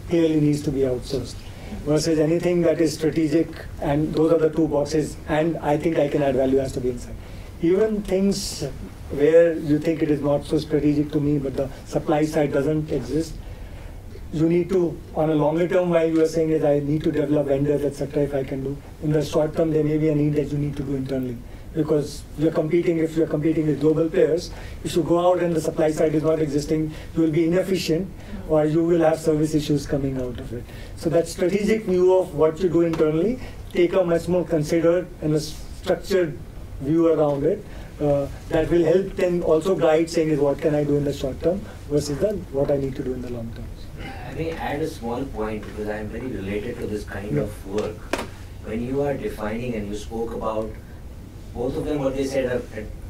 clearly needs to be outsourced. Versus anything that is strategic, and those are the two boxes, and I think I can add value has to be inside. Even things where you think it is not so strategic to me, but the supply side doesn't exist, you need to, on a longer term, while you are saying that I need to develop vendors, etc., if I can do. In the short term, there may be a need that you need to do internally. Because if you're competing with global players, if you go out and the supply side is not existing, you will be inefficient or you will have service issues coming out of it. So that strategic view of what you do internally, take a much more considered and a structured view around it. That will help then also guide saying is what can I do in the short term versus what I need to do in the long term. I may add a small point because I am very related to this kind of work. When you are defining and you spoke about both of them, what they said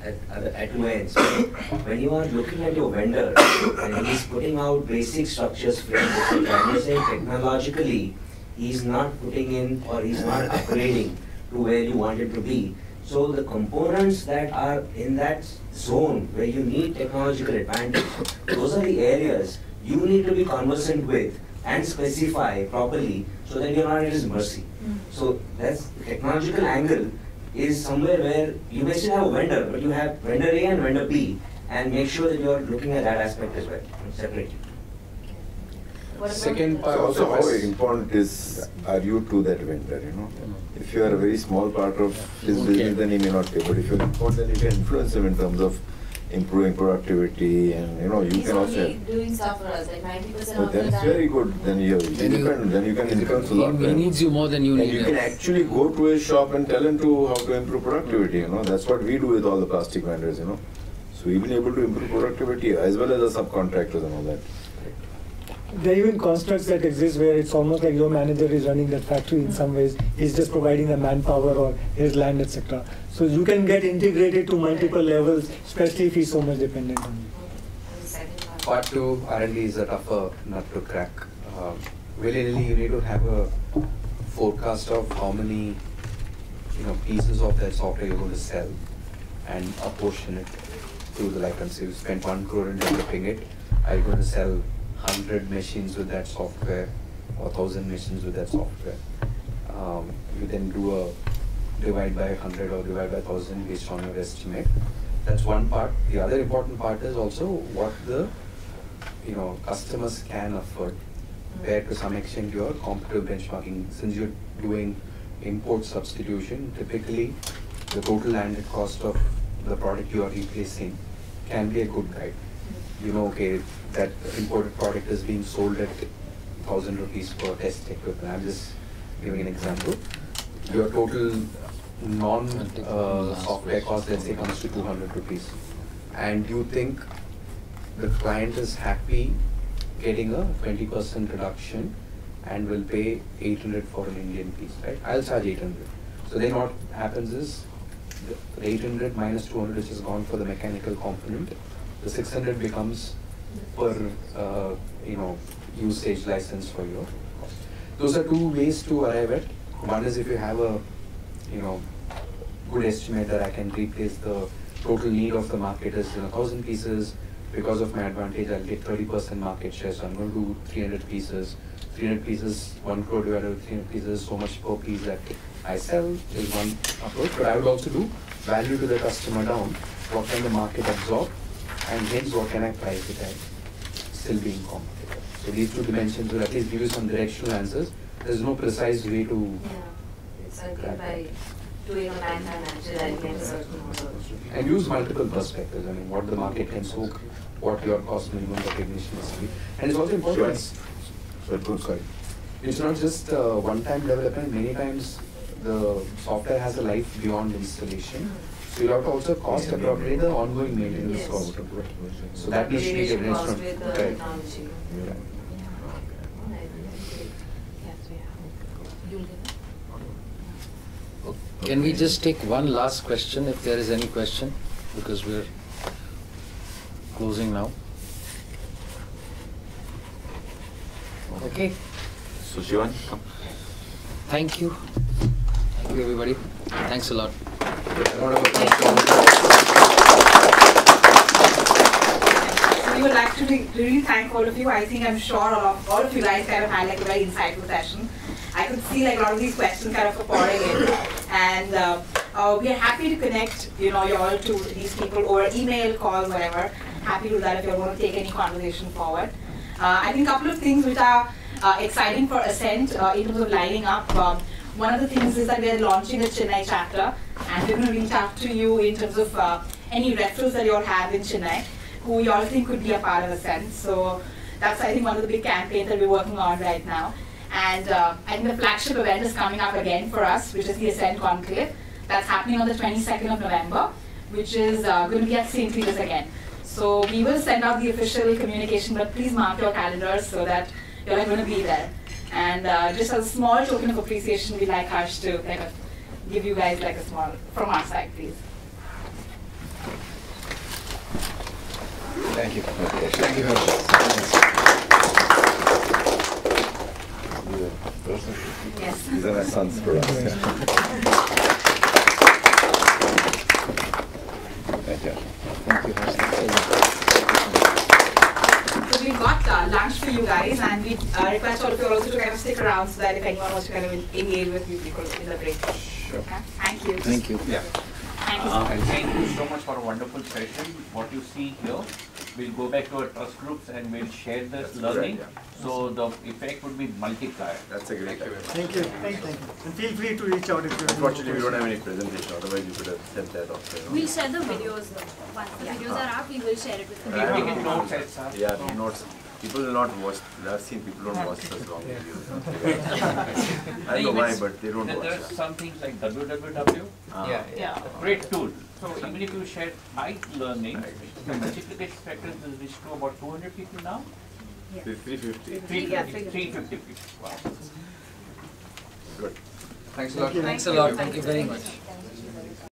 at two ends. When you are looking at your vendor and he's putting out basic structures, and you're saying technologically he's not putting in or he's not upgrading to where you want it to be. So the components that are in that zone where you need technological advantage, those are the areas you need to be conversant with and specify properly so that you're not at his mercy. So that's the technological angle is somewhere where you may still have a vendor, but you have vendor A and vendor B, and make sure that you are looking at that aspect as well, separately. Second part also, how important are you to that vendor, If you are a very small part of his business, then he may not pay, but if you're important, then you can influence him in terms of improving productivity, and you can also doing stuff for us, like 90% of the time. Then it's very good. Then you can influence a lot. He needs you more than you need. You can actually go to his shop and tell him how to improve productivity. That's what we do with all the plastic vendors. So we've been able to improve productivity as well as the subcontractors and all that. There are even constructs that exist where it's almost like your manager is running that factory in some ways. He's just providing the manpower or his land, etc. So you can get integrated to multiple levels, especially if he's so much dependent on you. Part 2, R&D is a tougher nut to crack. Willy-nilly, you need to have a forecast of how many pieces of that software you're going to sell and apportion it to the license. You spent 1 crore in developing it. Are you going to sell 100 machines with that software or 1,000 machines with that software? You then do a divide by 100 or divide by 1,000 based on your estimate. That's one part. The other important part is also what the customers can afford compared to some extent your competitive benchmarking. Since you're doing import substitution, typically the total landed cost of the product you are replacing can be a good guide. Okay, that imported product is being sold at 1,000 rupees per test equipment. I'm just giving an example. Your total non-software cost, let's say, comes to 200 rupees. And you think the client is happy getting a 20% reduction and will pay 800 for an Indian piece, right? I'll charge 800. So then what happens is, the 800 minus 200 which is gone for the mechanical component, the 600 becomes per usage license for your cost. Those are two ways to arrive at. One is if you have a good estimate that I can replace the total need of the market is 1,000 pieces. Because of my advantage, I'll get 30% market share. So I'm going to do 300 pieces. 300 pieces, 1 crore divided by 300 pieces, so much per piece that I sell is one approach. But I would also do value to the customer down. What can the market absorb? And hence, what can I price it at? Still being competitive. So these two dimensions will at least give you some directional answers. There's no precise way to. It's like by doing a line financial, I get a certain order. And use multiple perspectives. I mean, what the market can soak, what your cost minimum recognition is to be. And it's also important. Sorry. It's not just one-time development. Many times the software has a life beyond installation. So you have to also cost appropriate the ongoing maintenance cost. So that needs to be taken into account. Can we just take one last question, if there is any question, because we're closing now. Okay. So Shivan, come. Thank you. Thank you, everybody. Thanks a lot. We would like to really thank all of you. I think I'm sure all of you guys kind of had like a very insightful session. I could see like a lot of these questions kind of pouring in, and we are happy to connect, you all to these people over email, call, whatever. Happy to do that if you want to take any conversation forward. I think a couple of things which are exciting for ASCENT in terms of lining up. One of the things is that we are launching a Chennai chapter, and we're going to reach out to you in terms of any referrals that you all have in Chennai, who you all think could be a part of ASCENT. So that's, I think, one of the big campaigns that we're working on right now. And I think the flagship event is coming up again for us, which is the ASCENT Conclave. That's happening on the 22nd of November, which is going to be at St. Peter's again. So we will send out the official communication, but please mark your calendars so that you're going to be there. And just as a small token of appreciation, we'd like Harsh to kind of give you guys like a small, from our side, please. Thank you. Thank you, Harsh. Yes. These are my sons for us. Thank you. Thank you, Harsh. So we've got lunch for you guys, and we request all of you also to kind of stick around so that if anyone wants to kind of engage with you people in the break. Sure. Okay? Thank you. Thank you. Yeah. Thank you so much. Thank you so much for a wonderful session. What you see here, we'll go back to our trust groups and we'll share this learning. Correct, yeah. So the effect would be multiplier. That's a great idea. Thank you. Thank you. And feel free to reach out if you have Unfortunately, we don't have any presentation, otherwise you could have sent that off. We'll share the videos. Once the videos are up, we will share it with the We'll make it notes as such. Yeah, notes. People will not watch. I've seen people don't watch such long videos. I don't know why, but they don't watch. There are some things like www. Yeah. Great tool. So even if you share learning, the multiplication factor is reached to about 200 people now. 350. 350 people. Wow. Good. Thanks a lot. Thank you. Thanks a lot. Thank you very much.